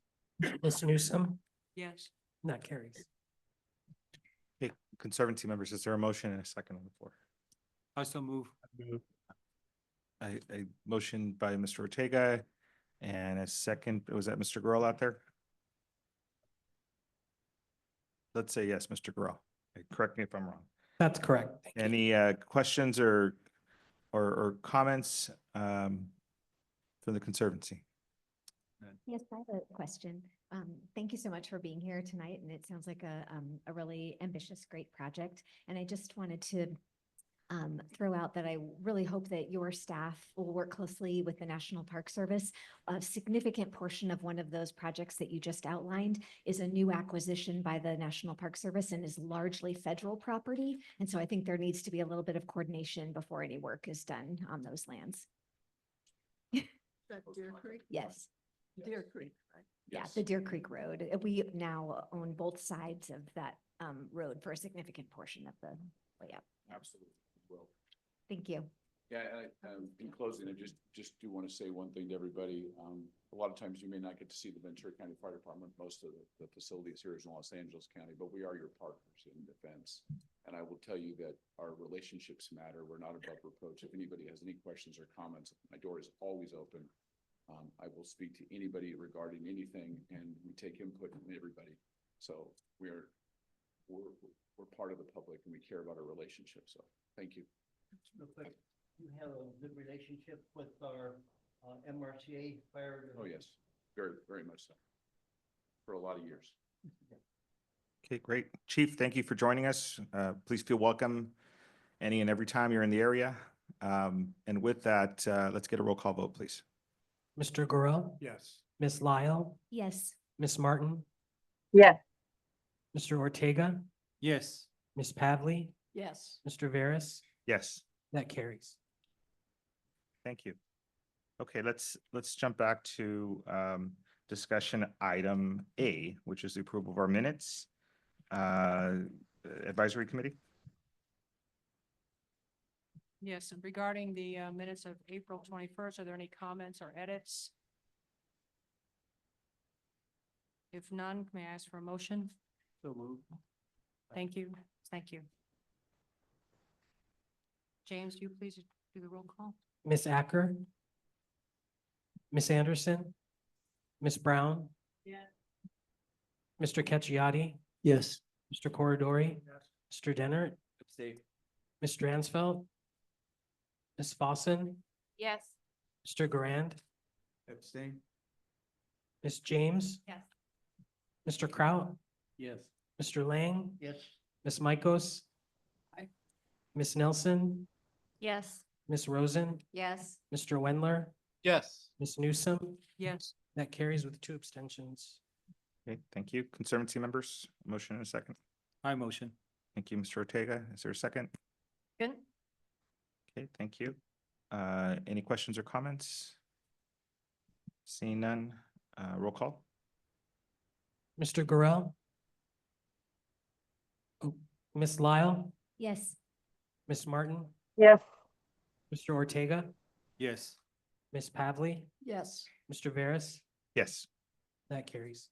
Ms. Newsom? Yes. And that carries. Okay, Conservancy members, is there a motion and a second on the floor? I so move. A motion by Mr. Ortega and a second, was that Mr. Guerrero out there? Let's say yes, Mr. Guerrero. Correct me if I'm wrong. That's correct. Thank you. Any questions or comments from the Conservancy? Yes, I have a question. Thank you so much for being here tonight, and it sounds like a really ambitious, great project. And I just wanted to throw out that I really hope that your staff will work closely with the National Park Service. A significant portion of one of those projects that you just outlined is a new acquisition by the National Park Service and is largely federal property. And so I think there needs to be a little bit of coordination before any work is done on those lands. That Deer Creek? Yes. Deer Creek, right? Yeah, the Deer Creek Road. We now own both sides of that road for a significant portion of the way up. Absolutely, well. Thank you. Yeah, in closing, I just do want to say one thing to everybody. A lot of times you may not get to see the Ventura County Fire Department. Most of the facilities here is in Los Angeles County, but we are your partners in defense. And I will tell you that our relationships matter. We're not above reproach. If anybody has any questions or comments, my door is always open. I will speak to anybody regarding anything, and we take input from everybody. So we're part of the public, and we care about our relationship. So thank you. Real quick, you have a good relationship with our MRCA fire? Oh, yes, very, very much so. For a lot of years. Okay, great. Chief, thank you for joining us. Please feel welcome any and every time you're in the area. And with that, let's get a roll call vote, please. Mr. Guerrero? Yes. Ms. Lyle? Yes. Ms. Martin? Yes. Mr. Ortega? Yes. Ms. Pavley? Yes. Mr. Veras? Yes, That carries. thank you. Okay, let's jump back to discussion item A, which is the approval of our minutes. Advisory Committee? Yes, and regarding the minutes of April 21st, are there any comments or edits? If none, may I ask for a motion? So move. Thank you. Thank you. James, do you please do the roll call? Ms. Acker? Ms. Anderson? Ms. Brown? Yeah. Mr. Cacciati? Yes. Mr. Corridori? Mr. Dennert? Abstain. Ms. Dransfeld? Ms. Fossen? Yes. Mr. Garand? Abstain. Ms. James? Yes. Mr. Kraut? Yes. Mr. Lang? Yes. Ms. Mikos? Aye. Ms. Nelson? Yes. Ms. Rosen? Yes. Mr. Wendler? Yes. Ms. Newsom? Yes. That carries with 2 abstentions. Okay, thank you. Conservancy members, motion and a second. I motion. Thank you, Mr. Ortega. Is there a second? Good. Okay, thank you. Any questions or comments? Seeing none, roll call. Mr. Gorell? Oh, Ms. Lyle, Yes. Ms. Martin, Yes. Mr. Ortega, Yes. Ms. Pavley, Yes. Mr. Veras, Yes. that carries.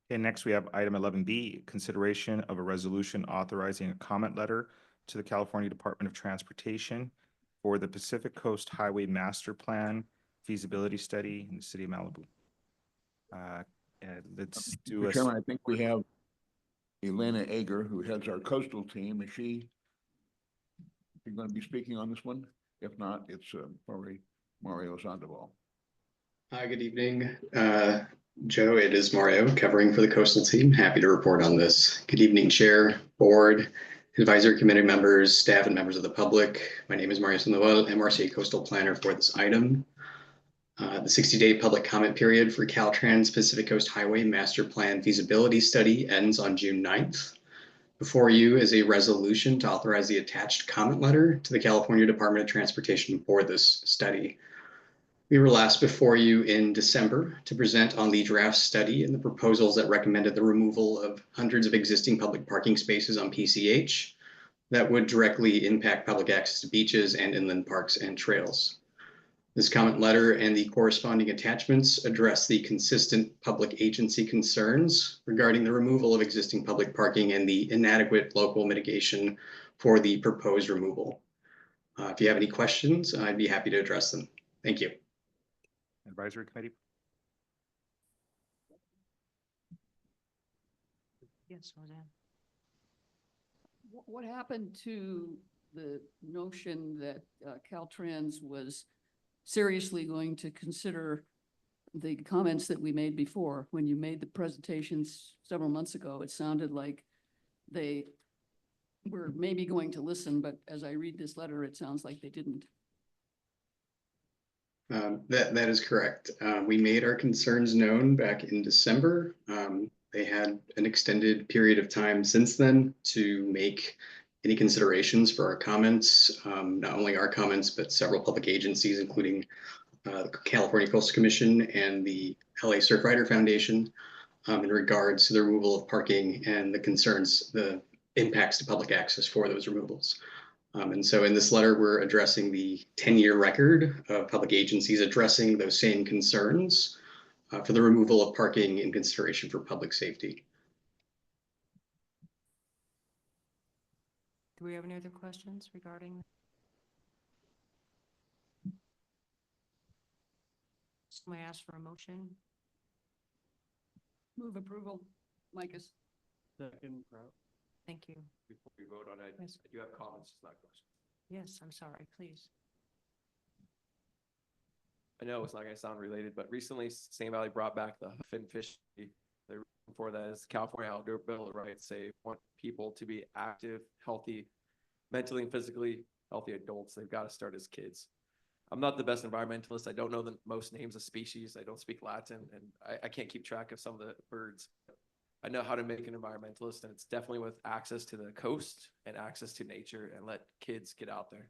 Okay, next we have item 11B, consideration of a resolution authorizing a comment letter to the California Department of Transportation for the Pacific Coast Highway Master Plan feasibility study in the city of Malibu. Let's do Mr. a. Chairman, I think we have Elena Ager, who heads our coastal team. Is she going to be speaking on this one? If not, it's probably Mario Sandoval. Hi, good evening. Joe, it is Mario covering for the coastal team. Happy to report on this. Good evening, Chair, Board, Advisory Committee members, staff, and members of the public. My name is Mario Sandoval, MRCA Coastal Planner for this item. The 60-day public comment period for Caltrans Pacific Coast Highway Master Plan Feasibility Study ends on June 9th. Before you is a resolution to authorize the attached comment letter to the California Department of Transportation for this study. We were last before you in December to present on the draft study and the proposals that recommended the removal of hundreds of existing public parking spaces on PCH that would directly impact public access to beaches and inland parks and trails. This comment letter and the corresponding attachments address the consistent public agency concerns regarding the removal of existing public parking and the inadequate local mitigation for the proposed removal. If you have any questions, I'd be happy to address them. Thank you. Advisory Committee. Yes, Roseanne. What happened to the notion that Caltrans was seriously going to consider the comments that we made before? When you made the presentations several months ago, it sounded like they were maybe going to listen, but as I read this letter, it sounds like they didn't. That is correct. We made our concerns known back in December. They had an extended period of time since then to make any considerations for our comments, not only our comments, but several public agencies, including the California Coastal Commission and the LA Surf Rider Foundation, in regards to the removal of parking and the concerns, the impacts to public access for those removals. And so in this letter, we're addressing the 10-year record of public agencies addressing those same concerns for the removal of parking in consideration for public safety. Do we have any other questions regarding? Somebody ask for a motion? Move approval, Micus. Second, Thank you. Before we vote on it, Yes. I do have comments, not questions. Yes, I'm sorry, please. I know it's not going to sound related, but recently St. Valley brought back the Huff and Fish. The reason for that is California Outdoor Bill of Rights. They want people to be active, healthy, mentally and physically healthy adults. They've got to start as kids. I'm not the best environmentalist. I don't know the most names of species. I don't speak Latin, and I can't keep track of some of the birds. I know how to make an environmentalist, and it's definitely with access to the coast and access to nature, and let kids get out there.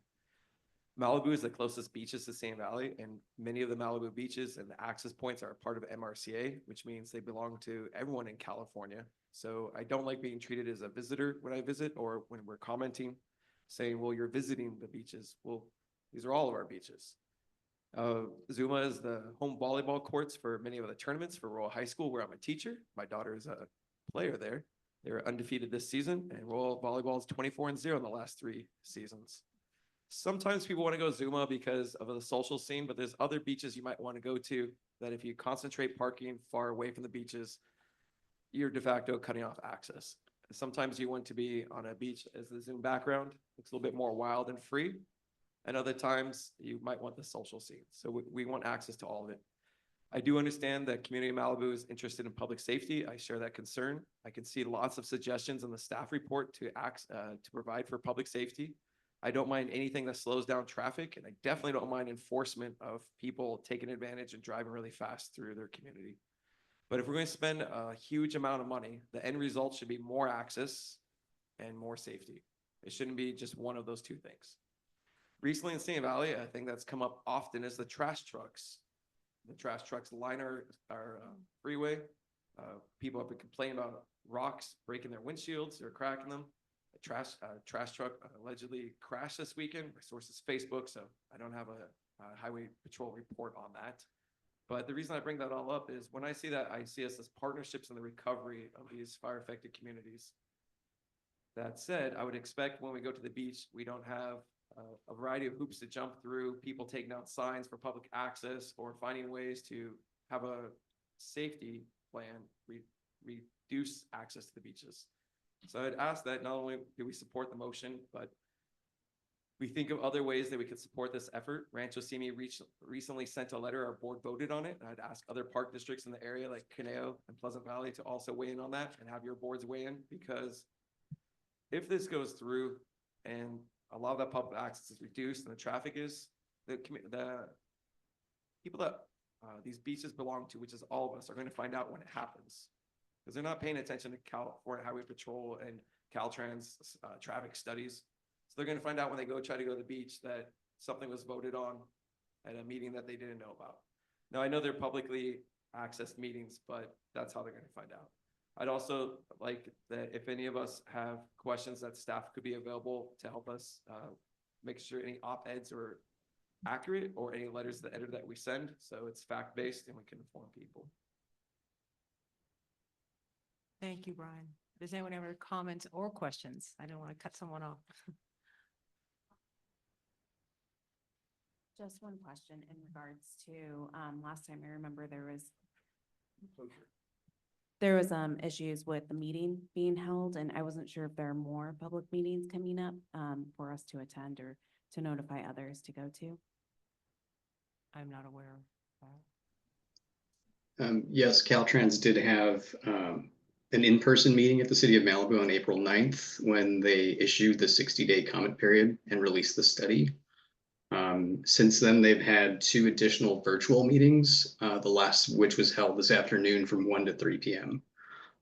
Malibu is the closest beaches to St. Valley, and many of the Malibu beaches and the access points are part of MRCA, which means they belong to everyone in California. So I don't like being treated as a visitor when I visit, or when we're commenting, saying, well, you're visiting the beaches. Well, these are all of our beaches. Zuma is the home volleyball courts for many of the tournaments for Royal High School, where I'm a teacher. My daughter is a player there. They were undefeated this season, and Royal Volleyball is 24-0 in the last 3 seasons. Sometimes people want to go Zuma because of the social scene, but there's other beaches you might want to go to that if you concentrate parking far away from the beaches, you're de facto cutting off access. Sometimes you want to be on a beach as the Zoom background. Looks a little bit more wild and free. And other times you might want the social scene. So we want access to all of it. I do understand that Community Malibu is interested in public safety. I share that concern. I can see lots of suggestions in the staff report to provide for public safety. I don't mind anything that slows down traffic, and I definitely don't mind enforcement of people taking advantage and driving really fast through their community. But if we're going to spend a huge amount of money, the end result should be more access and more safety. It shouldn't be just one of those two things. Recently in St. Valley, I think that's come up often is the trash trucks. The trash trucks line our freeway. People have been complaining about rocks breaking their windshields or cracking them. A trash truck allegedly crashed this weekend. My source is Facebook, so I don't have a highway patrol report on that. But the reason I bring that all up is when I see that, I see us as partnerships in the recovery of these fire-affected communities. That said, I would expect when we go to the beach, we don't have a variety of hoops to jump through, people taking out signs for public access or finding ways to have a safety plan, reduce access to the beaches. So I'd ask that not only do we support the motion, but we think of other ways that we could support this effort. Rancho Simi recently sent a letter, our board voted on it. And I'd ask other park districts in the area like Caneo and Pleasant Valley to also weigh in on that and have your boards weigh in, because if this goes through and a lot of that public access is reduced and the traffic is, the people that these beaches belong to, which is all of us, are going to find out when it happens, because they're not paying attention to California Highway Patrol and Caltrans traffic studies. So they're going to find out when they try to go to the beach that something was voted on at a meeting that they didn't know about. Now, I know they're publicly accessed meetings, but that's how they're going to find out. I'd also like that if any of us have questions, that staff could be available to help us make sure any op-eds are accurate or any letters to the editor that we send, so it's fact-based and we can inform people. Thank you, Brian. Does anyone have any comments or questions? I don't want to cut someone off. Just one question in regards to, last time I remember there was issues with the meeting being held, and I wasn't sure if there are more public meetings coming up, for us to attend or to notify others to go to. I'm not aware of that. Yes, Caltrans did have an in-person meeting at the city of Malibu on April 9th when they issued the 60-day comment period and released the study. Since then, they've had 2 additional virtual meetings, the last which was held this afternoon from 1 to 3 p.m.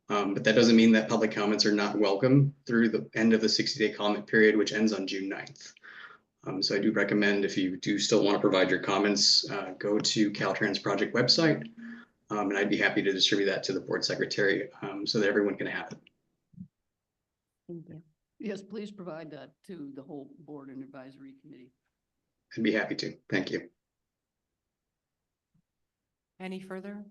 But that doesn't mean that public comments are not welcome through the end of the 60-day comment period, which ends on June 9th. So I do recommend, if you do still want to provide your comments, go to Caltrans project website, and I'd be happy to distribute that to the board secretary so that everyone can have it. Thank you. Yes, please provide that to the whole board and advisory committee. I'd be happy to. Thank you. Any further?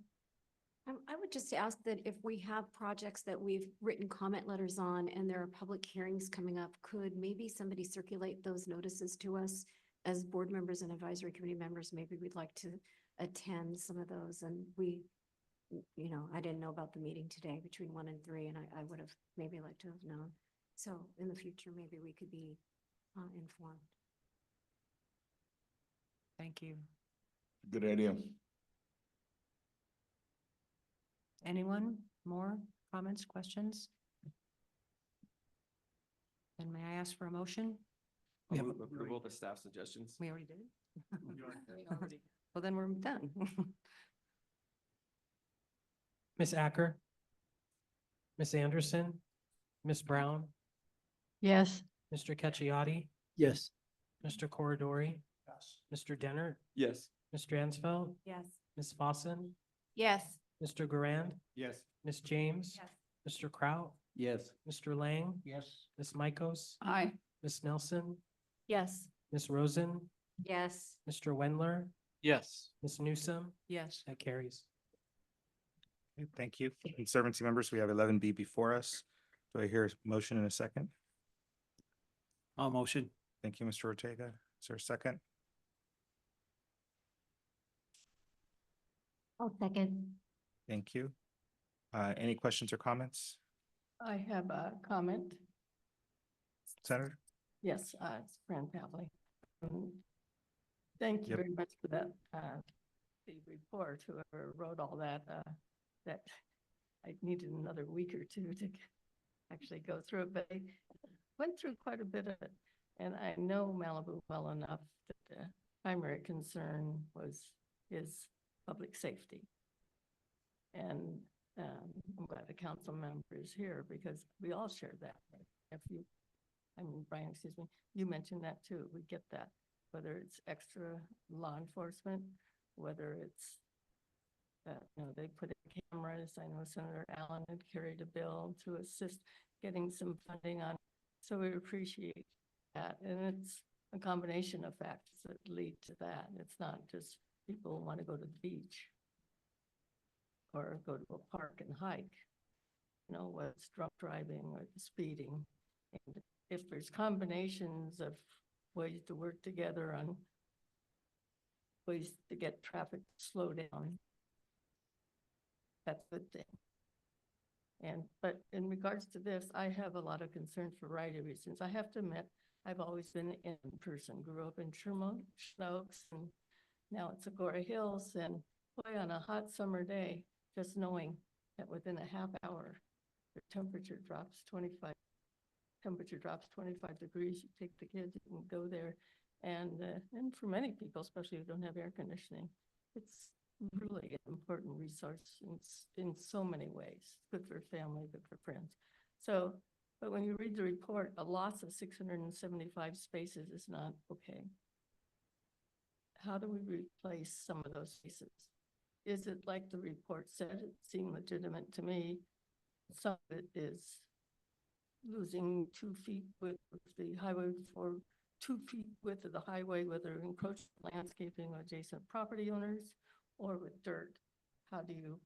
I would just ask that if we have projects that we've written comment letters on and there are public hearings coming up, could maybe somebody circulate those notices to us as board members and advisory committee members? Maybe we'd like to attend some of those, and I didn't know about the meeting today between 1 and 3, and I would have maybe liked to have known. So in the future, maybe we could be informed. Thank you. Good idea. Anyone? More comments, questions? Then may I ask for a motion? I'll move approval of the staff suggestions. We already did. Well, then we're done. Ms. Acker, Ms. Anderson, Ms. Brown, Yes. Mr. Cacciati, yes, Mr. Corridori, Mr. Dennert, Yes. Ms. Dransfeld, Yes. Ms. Fossen, Yes. Mr. Garand, Yes. Ms. James, Mr. Kraut, Yes. Mr. Lang, Yes. Ms. Micos, Aye. Ms. Nelson, Yes. Ms. Rosen, Yes. Mr. Wendler, Yes. Ms. Newsom, Yes. that carries. Okay, thank you. Conservancy members, we have 11B before us. Do I hear a motion in a second? I'll motion. Thank you, Mr. Ortega. Is there a second? I'll second. Thank you. Any questions or comments, I have a comment. Senator? Yes, it's Fran Pavley. Thank you Yep. very much for that, the report, whoever wrote all that, that I needed another week or 2 to actually go through it, but I went through quite a bit of it. And I know Malibu well enough that the primary concern is public safety. And I'm glad the council member is here because we all share that. Brian, excuse me, you mentioned that too. We get that, whether it's extra law enforcement, whether it's they put in cameras. I know Senator Allen had carried a bill to assist getting some funding on. So we appreciate that. And it's a combination of factors that lead to that. It's not just people who want to go to the beach or go to a park and hike, you know, whether it's drunk driving or speeding. And if there's combinations of ways to work together on ways to get traffic to slow down, that's a good thing. But in regards to this, I have a lot of concerns for a variety of reasons. I have to admit, I've always been an in person, grew up in Sherman Oaks, and now it's Agora Hills. And boy, on a hot summer day, just knowing that within a half hour, the temperature drops 25 degrees, you take the kids, you can go there. And for many people, especially who don't have air conditioning, it's really an important resource in so many ways. Good for family, good for friends. So, but when you read the report, a loss of 675 spaces is not okay. How do we replace some of those spaces? Is it like the report said? It seemed legitimate to me. Some of it is losing 2 feet width of the highway for 2 feet width of the highway, whether encroached landscaping or adjacent property owners or with dirt. How do you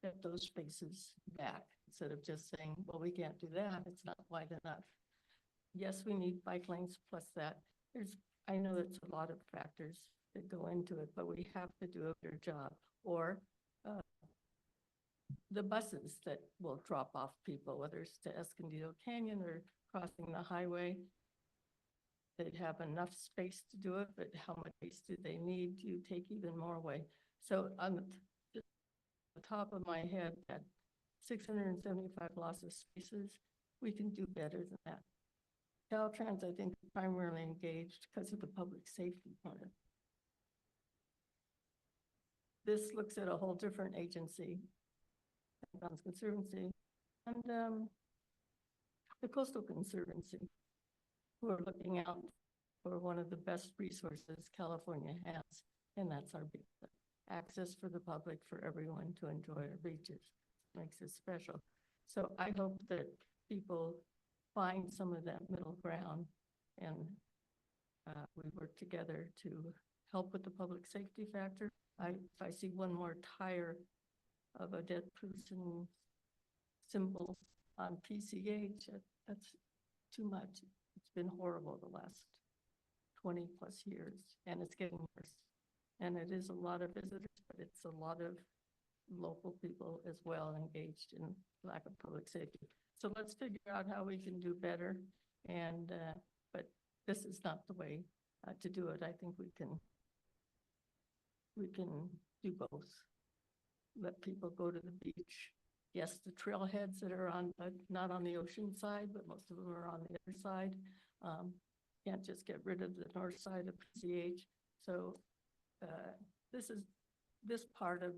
get those spaces back instead of just saying, well, we can't do that. It's not wide enough. Yes, we need bike lanes plus that. I know it's a lot of factors that go into it, but we have to do a better job. Or the buses that will drop off people, whether it's to Escondido Canyon or crossing the highway. They'd have enough space to do it, but how much space do they need? Do you take even more away? So on the top of my head, that 675 loss of spaces, we can do better than that. Caltrans, I think, is primarily engaged because of the public safety part. This looks at a whole different agency, Conservancy, and the Coastal Conservancy, who are looking out for one of the best resources California has, and that's our beach. Access for the public, for everyone to enjoy our beaches, makes it special. So I hope that people find some of that middle ground, and we work together to help with the public safety factor. If I see one more tire of a dead person symbol on PCH, that's too much. It's been horrible the last 20+ years, and it's getting worse. And it is a lot of visitors, but it's a lot of local people as well engaged in lack of public safety. So let's figure out how we can do better. And but this is not the way to do it. I think we can do both. Let people go to the beach. Yes, the trailheads that are on, not on the ocean side, but most of them are on the other side. Can't just get rid of the north side of PCH. So this part of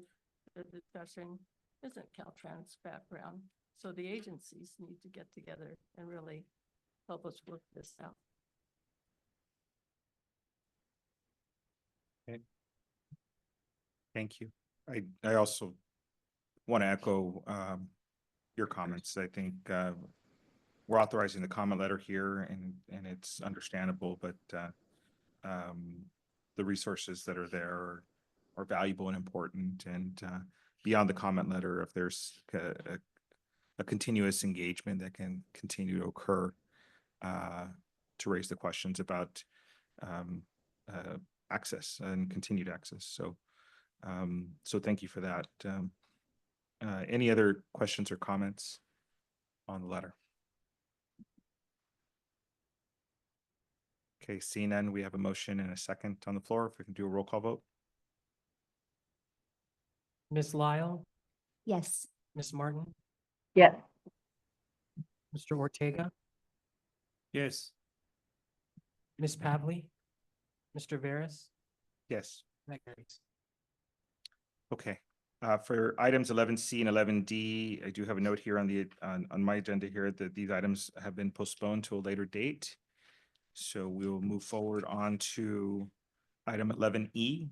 the discussion isn't Caltrans' background. So the agencies need to get together and really help us work this out. Okay. Thank you. I also want to echo your comments. I think we're authorizing the comment letter here, and it's understandable, but the resources that are there are valuable and important. And beyond the comment letter, if there's a continuous engagement that can continue to occur to raise the questions about access and continued access. So thank you for that. Any other questions or comments on the letter? Okay, seeing none, we have a motion and a second on the floor. If we can do a roll call vote. Ms. Lyle, Yes. Ms. Martin, Yes. Mr. Ortega, Yes. Ms. Pavley, Mr. Veras. Yes. That carries. Okay. For items 11C and 11D, I do have a note here on my agenda here that these items have been postponed to a later date. So we will move forward on to item 11E.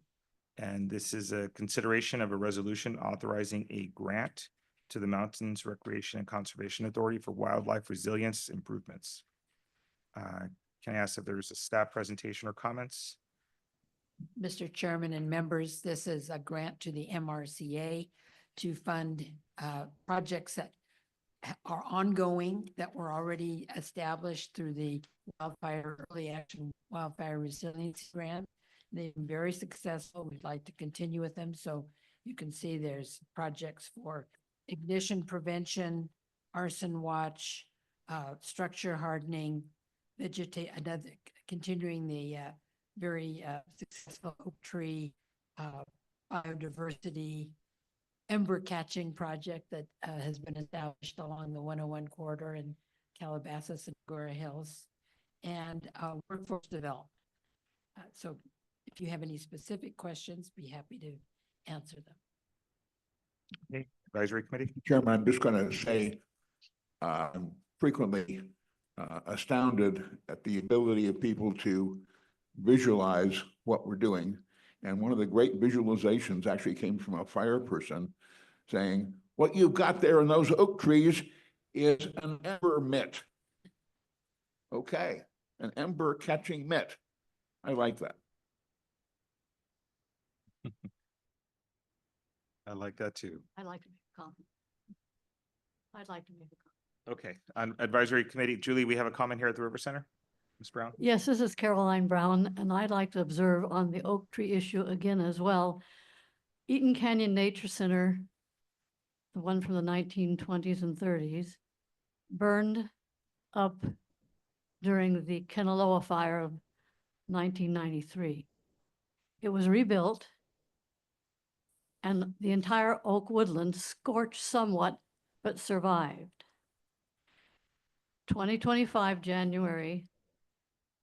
And this is a consideration of a resolution authorizing a grant to the Mountains Recreation and Conservation Authority for wildlife resilience improvements. Can I ask if there's a staff presentation or comments? Mr. Chairman and members, this is a grant to the MRCA to fund projects that are ongoing, that were already established through the Wildfire Early Action Wildfire Resilience Grant. They've been very successful. We'd like to continue with them. So you can see there's projects for ignition prevention, arson watch, structure hardening, continuing the very successful oak tree biodiversity ember catching project that has been established along the 101 corridor in Calabasas and Gora Hills, and workforce development. So if you have any specific questions, be happy to answer them. Okay, Advisory Committee. Chairman, I'm just going to say, I'm frequently astounded at the ability of people to visualize what we're doing. And one of the great visualizations actually came from a fire person saying, what you've got there in those oak trees is an ember mitt. Okay, an ember catching mitt. I like that. I like that too. I'd like to make a comment. I'd like to make a comment. Okay, on Advisory Committee, Julie, we have a comment here at the River Center. Ms. Brown? Yes, this is Caroline Brown, and I'd like to observe on the oak tree issue again as well. Eaton Canyon Nature Center, the one from the 1920s and 30s, burned up during the Kenaloa fire of 1993. It was rebuilt, and the entire oak woodland scorched somewhat, but survived. 2025 January,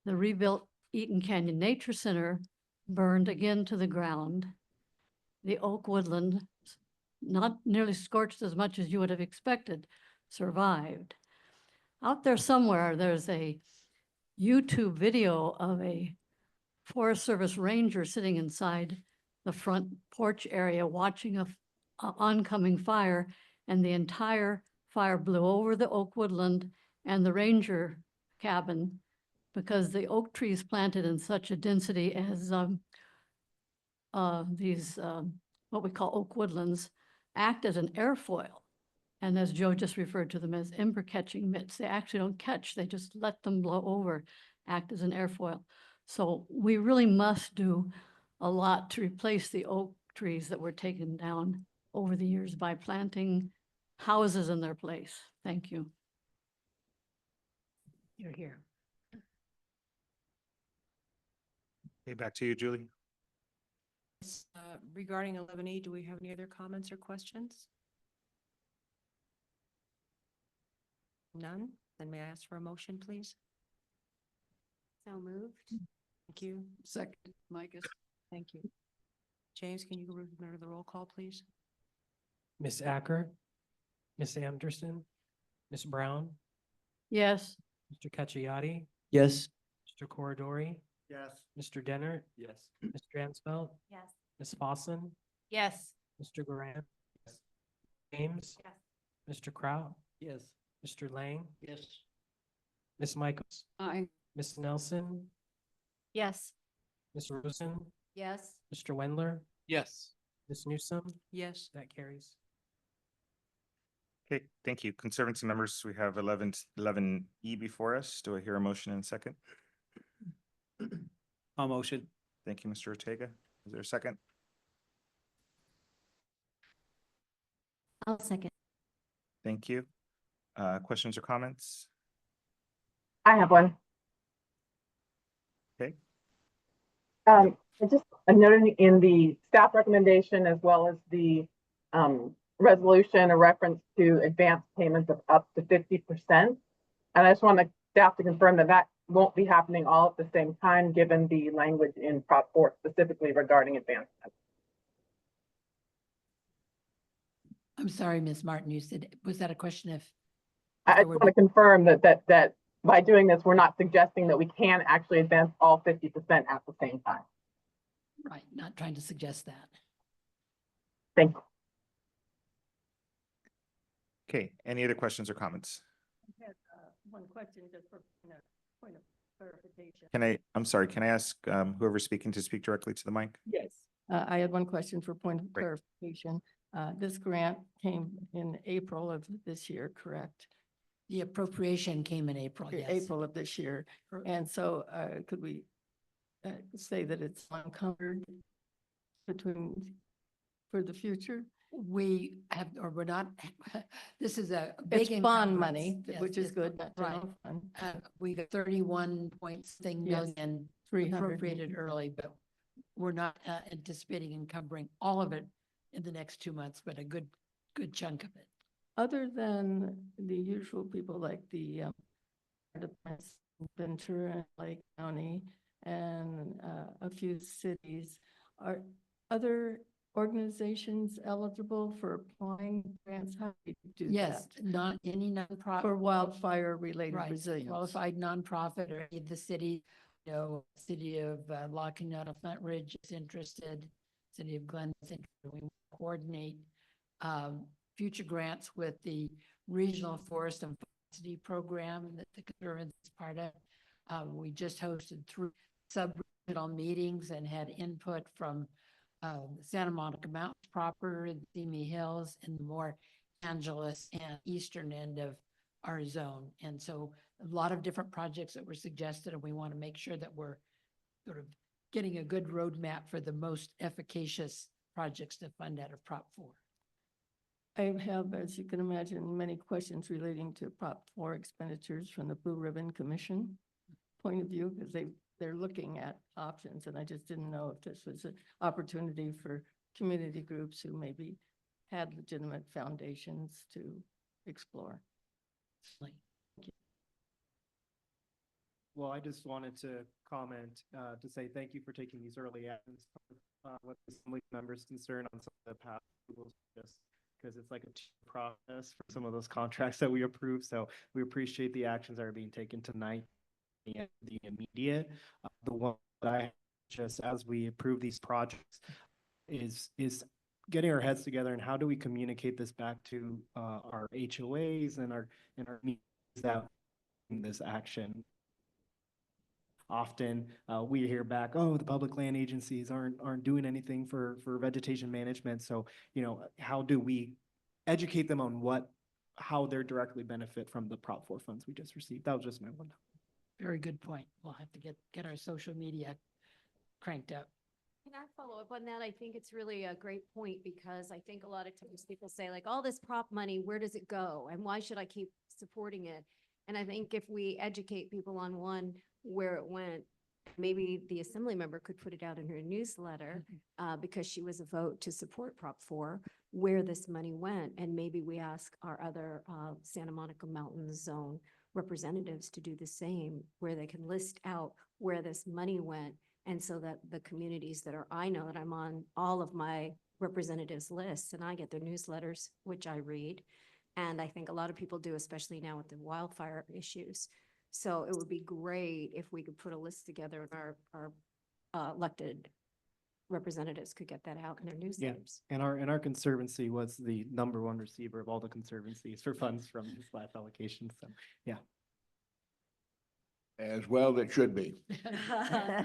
the rebuilt Eaton Canyon Nature Center burned again to the ground. The oak woodland, not nearly scorched as much as you would have expected, survived. Out there somewhere, there's a YouTube video of a Forest Service ranger sitting inside the front porch area watching a oncoming fire, and the entire fire blew over the oak woodland and the ranger cabin, because the oak trees planted in such a density as these, what we call oak woodlands, act as an airfoil. And as Joe just referred to them as ember catching mitts, they actually don't catch, they just let them blow over, act as an airfoil. So we really must do a lot to replace the oak trees that were taken down over the years by planting houses in their place. Thank you. You're here. Okay, back to you, Julie. Regarding 11E, do we have any other comments or questions? None? Then may I ask for a motion, please? So moved. Thank you. Second, Micah. Thank you. James, can you remember the roll call, please? Ms. Acker, Ms. Anderson, Ms. Brown, Yes. Mr. Cacciati, Yes. Mr. Corridori, Yes. Mr. Dennert, Yes. Ms. Dransfeld, Yes. Ms. Fossen, Yes. Mr. Garan, James, Yes. Mr. Kraut, Yes. Mr. Lang, Yes. Ms. Michaels, Aye. Ms. Nelson, Yes. Ms. Rosen, Yes. Mr. Wendler, Yes. Ms. Newsom, Yes. that carries. Okay, thank you. Conservancy members, we have 11E before us. Do I hear a motion in a second? I'll motion. Thank you, Mr. Ortega. Is there a second? I'll second. Thank you. Questions or comments? I have one. Okay. I just noted in the staff recommendation as well as the resolution a reference to advance payments of up to 50%. And I just want the staff to confirm that that won't be happening all at the same time, given the language in Prop 4 specifically regarding advancement. I'm sorry, Ms. Martin, you said, was that a question of? I just want to confirm that by doing this, we're not suggesting that we can actually advance all 50% at the same time. Right, not trying to suggest that. Thank you. Okay, any other questions or comments? I had one question just for point of clarification. I'm sorry, can I ask whoever's speaking to speak directly to the mic? Yes. I had one question for point of Great. clarification. This grant came in April of this year, correct? The appropriation came in April, yes. April of this year. And so could we say that it's uncovered for the future? We have, or we're not, this is a It's big bond encumbrance. money, Yes, which is it's good, bond, not right. general fund. We got 31 point something Yes, million 300. appropriated early, but we're not anticipating encumbering all of it in the next 2 months, but a good chunk of it. Other than the usual people like the departments in Ventura and Lake County and a few cities, are other organizations eligible for applying grants? How do you do that? Yes, not any nonprofit. For wildfire related Right, resilience. qualified nonprofit or any of the city, city of La Cañada, Flint Ridge is interested, city of Glen is interested. We coordinate future grants with the Regional Forest and Forestry Program that the Conservancy is part of. We just hosted 3 sub-regional meetings and had input from Santa Monica Mountains proper, the Simi Hills, and the more Angeles and eastern end of our zone. And so a lot of different projects that were suggested, and we want to make sure that we're sort of getting a good roadmap for the most efficacious projects to fund out of Prop 4. I have, as you can imagine, many questions relating to Prop 4 expenditures from the Blue Ribbon Commission point of view, because they're looking at options, and I just didn't know if this was an opportunity for community groups who maybe had legitimate foundations to explore. Well, I just wanted to comment to say thank you for taking these early actions with the Assembly members' concern on some of the past approvals, just because it's like a process for some of those contracts that we approve. So we appreciate the actions that are being taken tonight. And the immediate, the one that I just as we approve these projects is getting our heads together and how do we communicate this back to our HOAs and our meetings that in this action. Often we hear back, oh, the public land agencies aren't doing anything for vegetation management. So, how do we educate them on how they're directly benefit from the Prop 4 funds we just received? That was just my one. Very good point. We'll have to get our social media cranked up. Can I follow up on that? I think it's really a great point because I think a lot of times people say like, all this prop money, where does it go? And why should I keep supporting it? And I think if we educate people on where it went, maybe the assembly member could put it out in her newsletter because she was a vote to support Prop 4, where this money went. And maybe we ask our other Santa Monica Mountains Zone representatives to do the same, where they can list out where this money went. And so that the communities I know that I'm on all of my representatives lists and I get their newsletters, which I read. And I think a lot of people do, especially now with the wildfire issues. So it would be great if we could put a list together and our elected representatives could get that out in their newsletters. And our conservancy was the #1 receiver of all the conservancies for funds from this last allocation. So, yeah. As well, it should be.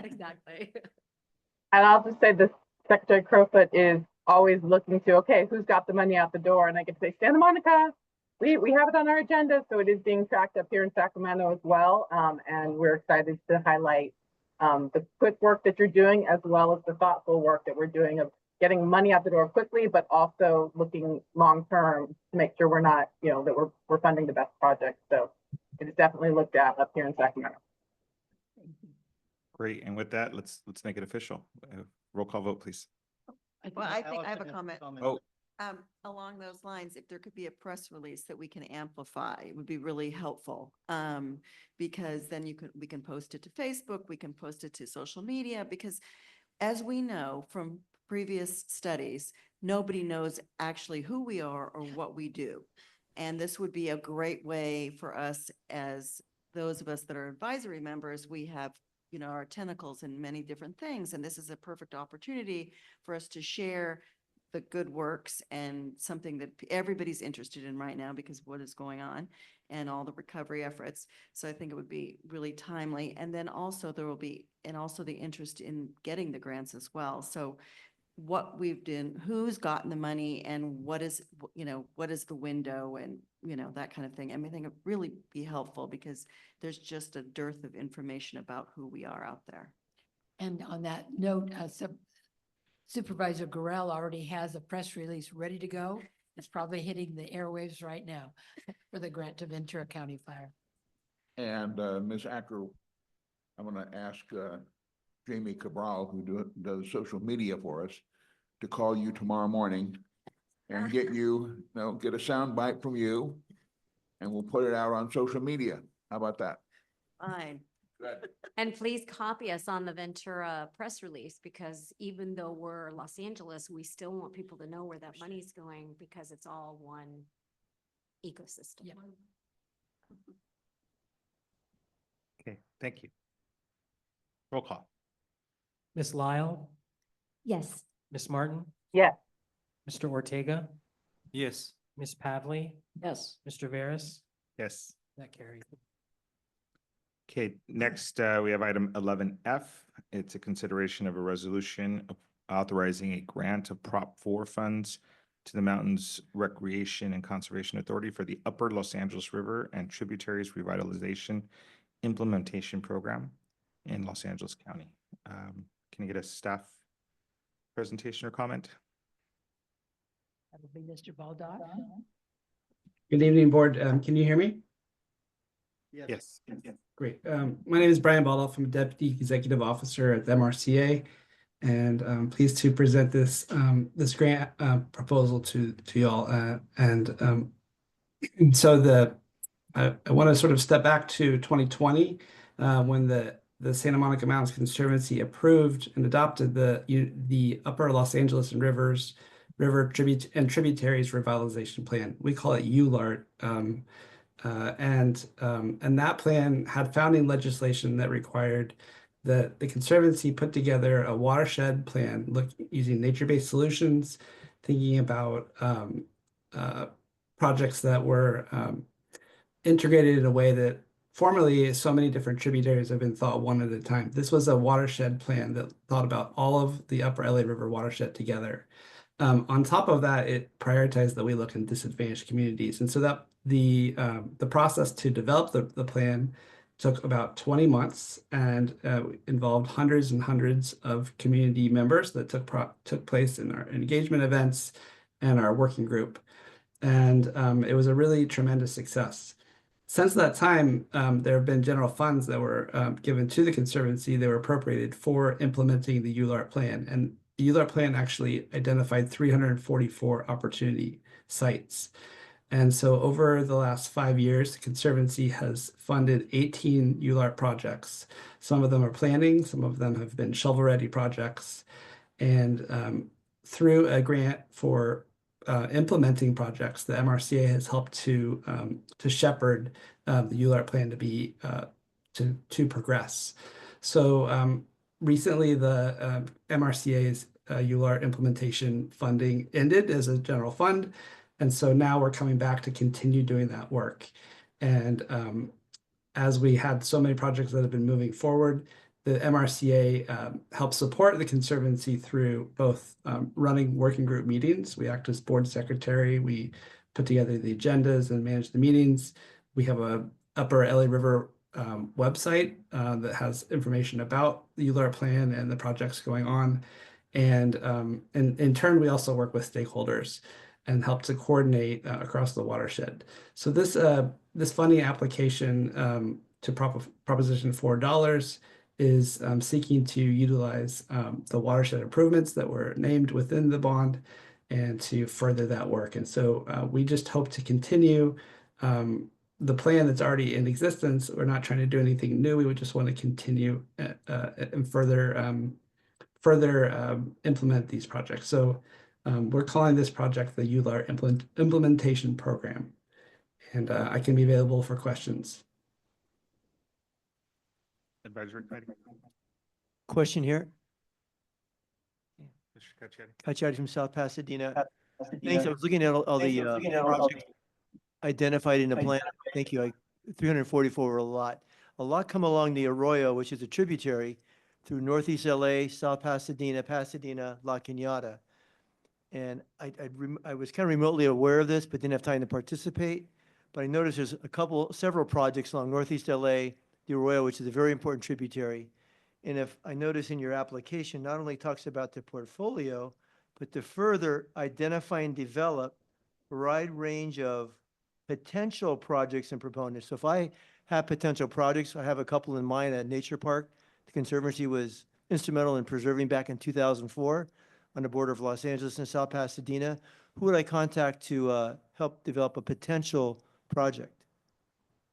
Exactly. And I'll just say this, Secretary Crowfoot is always looking to, okay, who's got the money out the door? And I get to say, Santa Monica, we have it on our agenda. So it is being tracked up here in Sacramento as well. And we're excited to highlight the quick work that you're doing, as well as the thoughtful work that we're doing of getting money out the door quickly, but also looking long-term to make sure we're not, that we're funding the best projects. So it is definitely looked at up here in Sacramento. Great, and with that, let's make it official. Roll call vote, please. Well, I think I have a comment. Oh, Along those lines, if there could be a press release that we can amplify, it would be really helpful. Because then we can post it to Facebook, we can post it to social media, because as we know from previous studies, nobody knows actually who we are or what we do. And this would be a great way for us, as those of us that are advisory members, we have our tentacles in many different things. And this is a perfect opportunity for us to share the good works and something that everybody's interested in right now because of what is going on and all the recovery efforts. So I think it would be really timely. And then also there will be, and also the interest in getting the grants as well. So what we've done, who's gotten the money and what is, what is the window and, that kind of thing. I mean, I think it would really be helpful because there's just a dearth of information about who we are out there. And on that note, Supervisor Gorell already has a press release ready to go. It's probably hitting the airwaves right now for the grant to Ventura County Fire. And Ms. Acker, I'm going to ask Jamie Cabral, who does social media for us, to call you tomorrow morning and get get a sound bite from you, and we'll put it out on social media. How about that? Fine. Good. And please copy us on the Ventura press release, because even though we're Los Angeles, we still want people to know where that money's going because it's all one ecosystem. Yeah. Okay, thank you. Roll call. Ms. Lyle, Yes. Ms. Martin, Yes. Mr. Ortega, Yes. Ms. Pavley, Yes. Mr. Veras, Yes. that carries. Okay, next, we have item 11F. It's a consideration of a resolution authorizing a grant of Prop 4 funds to the Mountains Recreation and Conservation Authority for the Upper Los Angeles River and Tributaries Revitalization Implementation Program in Los Angeles County. Can I get a staff presentation or comment? That'll be Mr. Baldock. Good evening, board. Can you hear me? Yes. Great. My name is Brian Baldoff. I'm a Deputy Executive Officer at the MRCA, and I'm pleased to present this this grant proposal to y'all. So I want to sort of step back to 2020 when the Santa Monica Mountains Conservancy approved and adopted the Upper Los Angeles and River Tributaries Revitalization Plan. We call it ULART. And that plan had founding legislation that required that the Conservancy put together a watershed plan using nature-based solutions, thinking about projects that were integrated in a way that formerly so many different tributaries have been thought one at a time. This was a watershed plan that thought about all of the Upper LA River watershed together. On top of that, it prioritized that we look in disadvantaged communities. And so that the process to develop the plan took about 20 months and involved hundreds and hundreds of community members that took place in our engagement events and our working group. And it was a really tremendous success. Since that time, there have been general funds that were given to the Conservancy. They were appropriated for implementing the ULART plan. And the ULART plan actually identified 344 opportunity sites. And so over the last 5 years, the Conservancy has funded 18 ULART projects. Some of them are planning, some of them have been shovel-ready projects. And through a grant for implementing projects, the MRCA has helped to shepherd the ULART plan to be to progress. So recently, the MRCA's ULART implementation funding ended as a general fund. And so now we're coming back to continue doing that work. And as we had so many projects that have been moving forward, the MRCA helps support the Conservancy through both running working group meetings. We act as board secretary. We put together the agendas and manage the meetings. We have a Upper LA River website that has information about the ULART plan and the projects going on. And in turn, we also work with stakeholders and help to coordinate across the watershed. So this funding application to Proposition $4 is seeking to utilize the watershed improvements that were named within the bond and to further that work. And so we just hope to continue the plan that's already in existence. We're not trying to do anything new. We would just want to continue and further implement these projects. So we're calling this project the ULART Implementation Program. And I can be available for questions. Advisory Committee. Question here. Mr. Cacciatti. Cacciatti from South Pasadena. Thanks. I was looking at all the projects identified in the plan. Thank you. 344 were a lot. A lot come along the Arroyo, which is a tributary through Northeast LA, South Pasadena, Pasadena, La Cañada. And I was kind of remotely aware of this, but didn't have time to participate. But I noticed there's several projects along Northeast LA, the Arroyo, which is a very important tributary. And if I notice in your application, not only talks about the portfolio, but to further identify and develop a wide range of potential projects and proponents. So if I have potential projects, I have a couple in mind at Nature Park. The Conservancy was instrumental in preserving back in 2004 on the border of Los Angeles and South Pasadena. Who would I contact to help develop a potential project?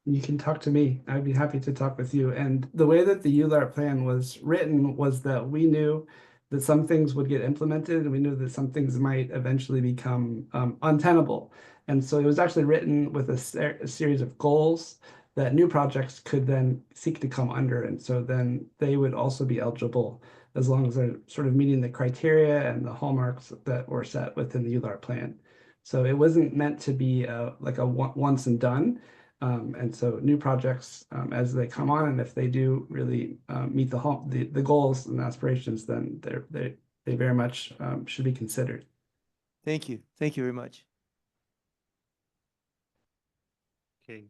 You can talk to me. I'd be happy to talk with you. And the way that the ULART plan was written was that we knew that some things would get implemented and we knew that some things might eventually become untenable. And so it was actually written with a series of goals that new projects could then seek to come under. And so then they would also be eligible as long as they're sort of meeting the criteria and the hallmarks that were set within the ULART plan. So it wasn't meant to be like a once and done. And so new projects, as they come on, and if they do really meet the goals and aspirations, then they very much should be considered. Thank you. Thank you very much. Okay.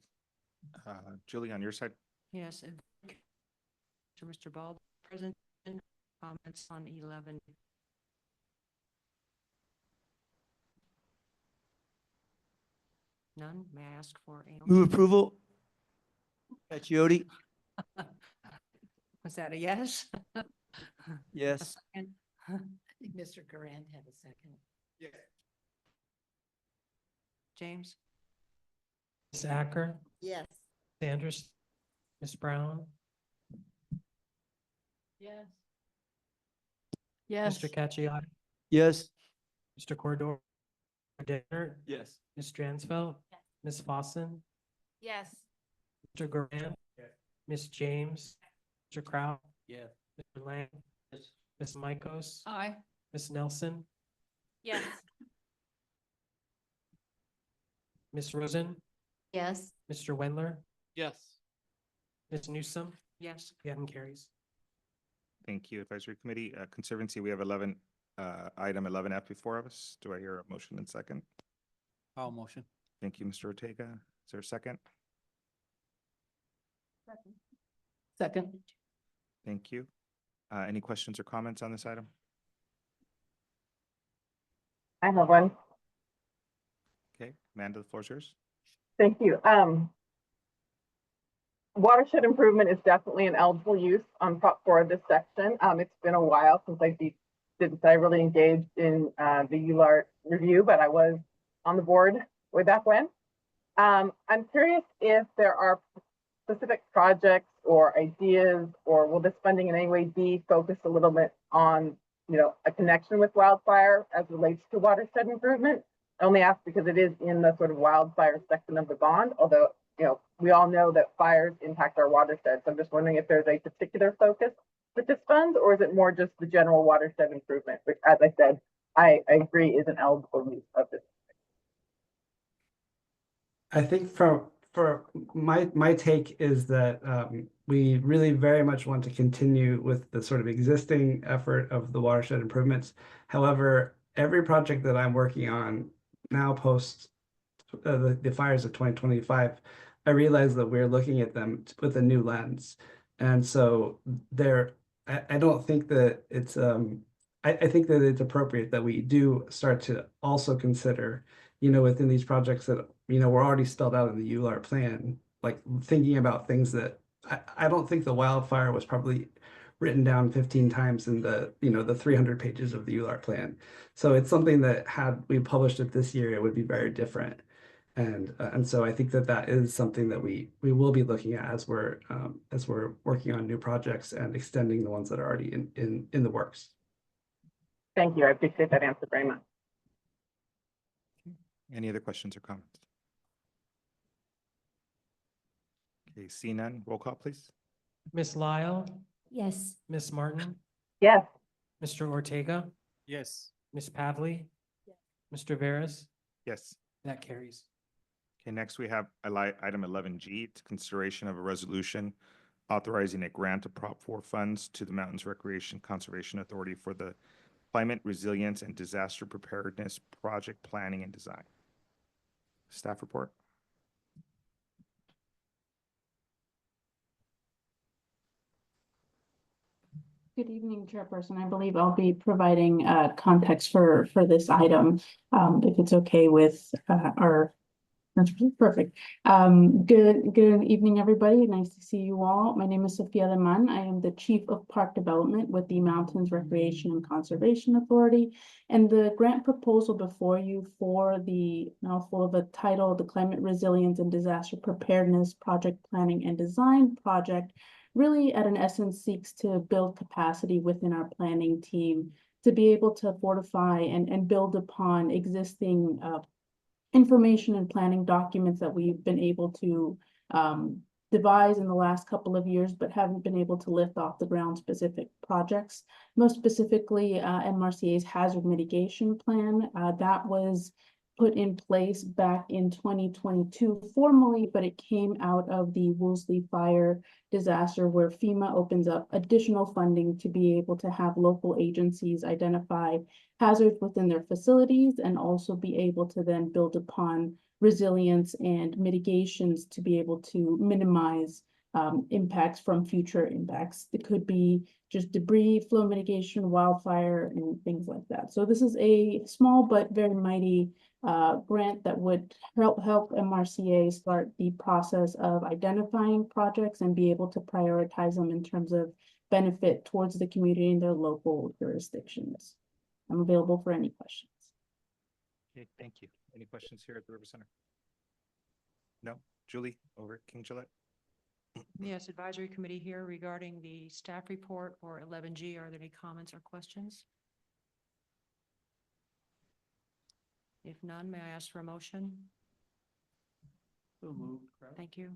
Julie, on your side. Yes, and to Mr. Ball, present comments on 11. None. May I ask for a Move approval. Cacciatti? Was that a yes? Yes. I think Mr. Garand had a second. Yes. James? Ms. Acker, Yes. Sanders, Ms. Brown, Yes. Yes. Mr. Cacciatti, Yes. Mr. Cordero, Danner, Yes. Ms. Dransfeld, Ms. Fossen, Yes. Mr. Garand, Ms. James, Mr. Kraut, Yes. Mr. Lang, Ms. Mikos, Aye. Ms. Nelson, Yes. Ms. Rosen, Yes. Mr. Wendler, Yes. Ms. Newsom, Yes. the item carries. Thank you, Advisory Committee. Conservancy, we have item 11F before us. Do I hear a motion and second? I'll motion. Thank you, Mr. Ortega. Is there a second? Second. Thank you. Any questions or comments on this item? I have one. Okay, Amanda, the floor is yours. Thank you. Watershed improvement is definitely an eligible use on Prop 4 of this section. It's been a while since I really engaged in the ULART review, but I was on the board way back when. I'm curious if there are specific projects or ideas, or will this funding in any way be focused a little bit on, a connection with wildfire as relates to watershed improvement? I only ask because it is in the sort of wildfire section of the bond, although, we all know that fires impact our watershed. So I'm just wondering if there's a particular focus with this fund, or is it more just the general watershed improvement, which, as I said, I agree is an eligible use of this. I think for my take is that we really very much want to continue with the sort of existing effort of the watershed improvements. However, every project that I'm working on now post the fires of 2025, I realize that we're looking at them with a new lens. And so I don't think that it's I think that it's appropriate that we do start to also consider, within these projects that, were already spelled out in the ULART plan, like thinking about things that I don't think the wildfire was probably written down 15 times in the 300 pages of the ULART plan. So it's something that had we published it this year, it would be very different. And so I think that is something that we will be looking at as we're working on new projects and extending the ones that are already in the works. Thank you. I appreciate that answer very much. Any other questions or comments? Okay, see none, roll call, please. Miss Lyle, Yes. Miss Martin, Yes. Mr. Ortega, Yes. Miss Pavley, Mr. Veras, Yes. that carries. Okay, next we have item 11G, it's consideration of a resolution authorizing a grant of Prop 4 funds to the Mountains Recreation Conservation Authority for the Climate Resilience and Disaster Preparedness Project Planning and Design. Staff report. Good evening, Chairperson. I believe I'll be providing context for this item, if it's okay with our. That's perfect. Good evening, everybody. Nice to see you all. My name is Sophia Leman. I am the Chief of Park Development with the Mountains Recreation and Conservation Authority. And the grant proposal before you for the mouthful of a title, the Climate Resilience and Disaster Preparedness Project Planning and Design Project, really at an essence seeks to build capacity within our planning team to be able to fortify and build upon existing information and planning documents that we've been able to devise in the last couple of years, but haven't been able to lift off the ground specific projects. Most specifically, MRCA's hazard mitigation plan that was put in place back in 2022 formally, but it came out of the Woolsey fire disaster where FEMA opens up additional funding to be able to have local agencies identify hazards within their facilities and also be able to then build upon resilience and mitigations to be able to minimize impacts from future impacts. It could be just debris, flow mitigation, wildfire, and things like that. So this is a small but very mighty grant that would help MRCA start the process of identifying projects and be able to prioritize them in terms of benefit towards the community and their local jurisdictions. I'm available for any questions. Okay, thank you. Any questions here at the River Center? No? Julie, over at King Gillette. Yes, Advisory Committee here regarding the staff report for 11G. Are there any comments or questions? If none, may I ask for a motion? So moved. Thank you.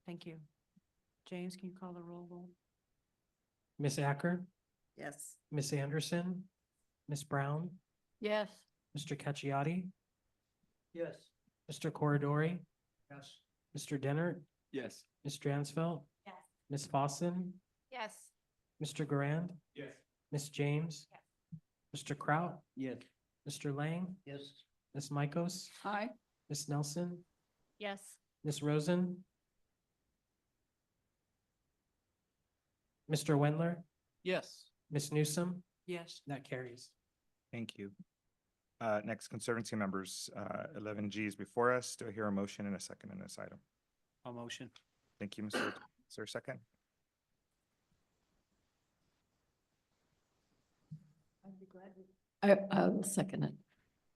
Thank you. James, can you call the roll? Miss Acker, Yes. Miss Anderson, Miss Brown, Yes. Mr. Cacciati, Yes. Mr. Corridori, Yes. Mr. Dennert, Yes. Ms. Dransfeld, Yes. Miss Fossen, Yes. Mr. Garand, Yes. Miss James, Mr. Kraut, Yes. Mr. Lang, Yes. Miss Mikos, Aye. Miss Nelson, Yes. Miss Rosen, Mr. Wendler, Yes. Miss Newsom, Yes. that carries. Thank you. Next, Conservancy members, 11G is before us. Do I hear a motion and a second in this item? I'll motion. Thank you, Mr. Is there a second? I'll second it.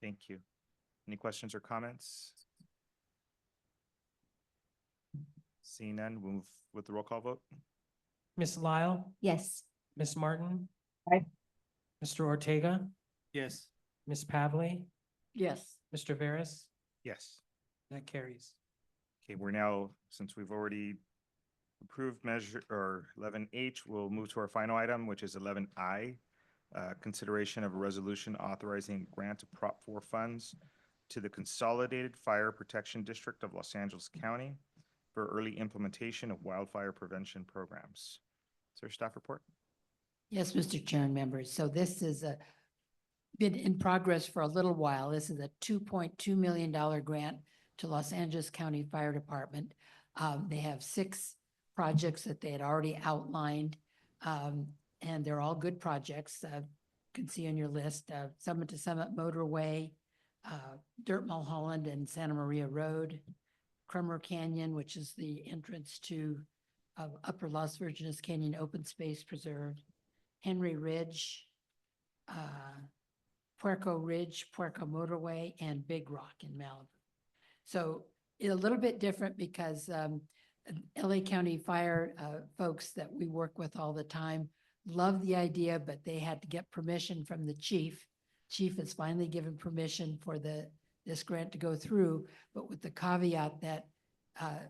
Thank you. Any questions or comments? Seeing none, we'll move with the roll call vote. Miss Lyle, Yes. Miss Martin. Aye. Mr. Ortega, Yes. Miss Pavley, Yes. Mr. Veras, Yes. that carries. Okay, we're now, since we've already approved measure or 11H, we'll move to our final item, which is 11I. Consideration of a resolution authorizing grant of Prop 4 funds to the Consolidated Fire Protection District of Los Angeles County for early implementation of wildfire prevention programs. Is there a staff report? Yes, Mr. Chair and members. So this is been in progress for a little while. This is a $2.2 million grant to Los Angeles County Fire Department. They have 6 projects that they had already outlined, and they're all good projects. You can see on your list, Summit to Summit Motorway, Dirt Mulholland and Santa Maria Road, Crummer Canyon, which is the entrance to Upper Las Virgenes Canyon Open Space Preserve, Henry Ridge, Puerco Ridge, Puerco Motorway, and Big Rock in Malibu. So it's a little bit different because LA County Fire folks that we work with all the time love the idea, but they had to get permission from the chief. Chief has finally given permission for this grant to go through, but with the caveat that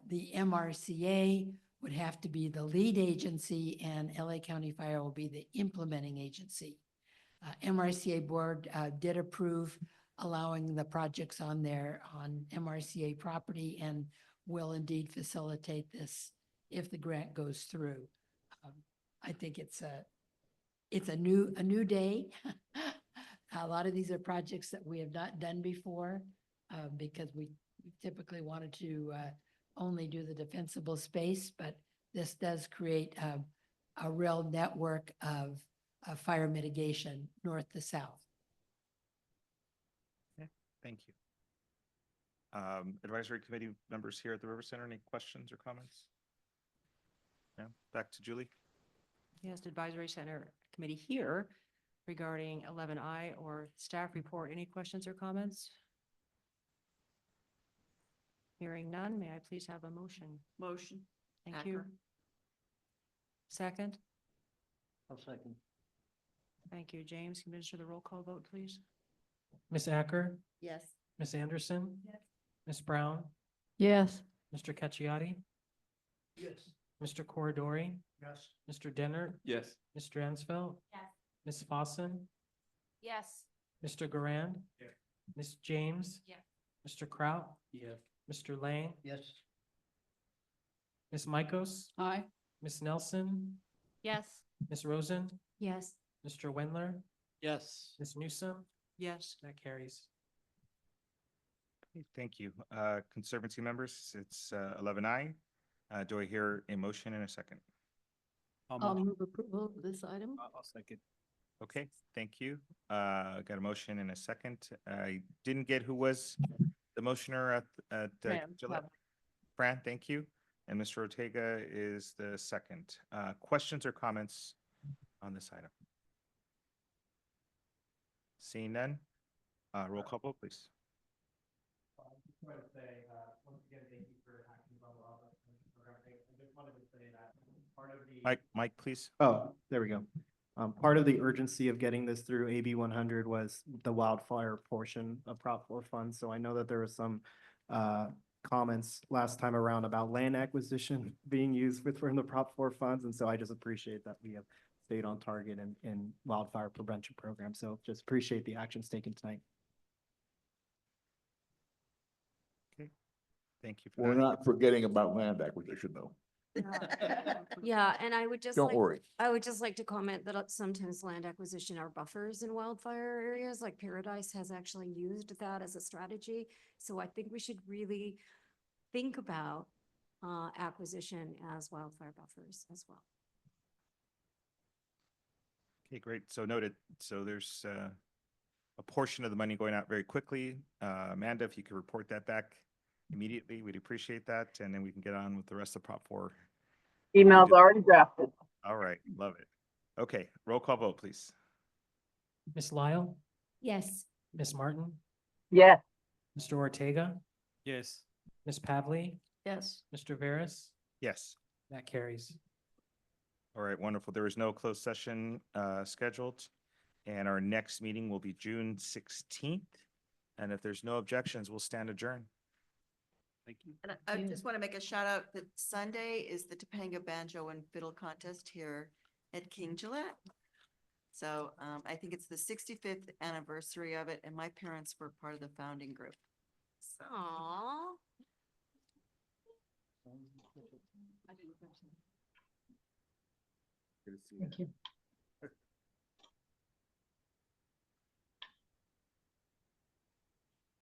the MRCA would have to be the lead agency, and LA County Fire will be the implementing agency. MRCA board did approve allowing the projects on there on MRCA property and will indeed facilitate this if the grant goes through. I think it's a new day. A lot of these are projects that we have not done before because we typically wanted to only do the defensible space, but this does create a real network of fire mitigation north to south. Thank you. Advisory committee members here at the River Center, any questions or comments? No, back to Julie. Yes, Advisory Center Committee here regarding 11I or staff report. Any questions or comments? Hearing none, may I please have a motion? Motion. Thank you. Acker. Second. I'll second. Thank you. James, can you administer the roll call vote, please? Ms. Acker, Yes. Ms. Anderson? Yes. Ms. Brown? Yes. Mr. Cacciati? Yes. Mr. Corridori? Yes. Mr. Dennert? Yes. Ms. Dransfeld? Yes. Ms. Fossen? Yes. Mr. Garand? Yes. Ms. James? Yes. Mr. Kraut? Yes. Mr. Lang? Yes. Ms. Mikos? Aye. Ms. Nelson? Yes. Ms. Rosen? Yes. Mr. Wendler? Yes. Ms. Newsom? Yes. That carries. Okay, thank you. Conservancy members, it's 11I. Do I hear a motion in a second? I'll move approval of this item. I'll second. Okay, thank you. Got a motion in a second. I didn't get who was the motioner at Fran, Gillette. Fran, thank you. And Mr. Ortega is the second. Questions or comments on this item? Seeing none, roll call vote, please. I just wanted to say, once again, thank you for acting on the office program. I just wanted to say that part of the. Mike, please. Oh, there we go. Part of the urgency of getting this through AB 100 was the wildfire portion of Prop 4 funds. So I know that there was some comments last time around about land acquisition being used from the Prop 4 funds. And so I just appreciate that we have stayed on target in wildfire prevention program. So just appreciate the actions taken tonight. Okay, thank you for We're that. not forgetting about land acquisition, though. Yeah, and I would just Don't like, worry. I would just like to comment that sometimes land acquisition are buffers in wildfire areas, like Paradise has actually used that as a strategy. So I think we should really think about acquisition as wildfire buffers as well. Okay, great. So noted. So there's a portion of the money going out very quickly. Amanda, if you could report that back immediately, we'd appreciate that. And then we can get on with the rest of Prop 4. Email's already drafted. All right, love it. Okay, roll call vote, please. Ms. Lyle? Yes. Ms. Martin? Yes. Mr. Ortega? Yes. Ms. Pavley? Yes. Mr. Veras? Yes. That carries. All right, wonderful. There is no closed session scheduled. And our next meeting will be June 16th. And if there's no objections, we'll stand adjourned. Thank you. And I just want to make a shout out that Sunday is the Topanga Banjo and Fiddle Contest here at King Gillette. So I think it's the 65th anniversary of it, and my parents were part of the founding group. So. Aww. Good to see Thank you.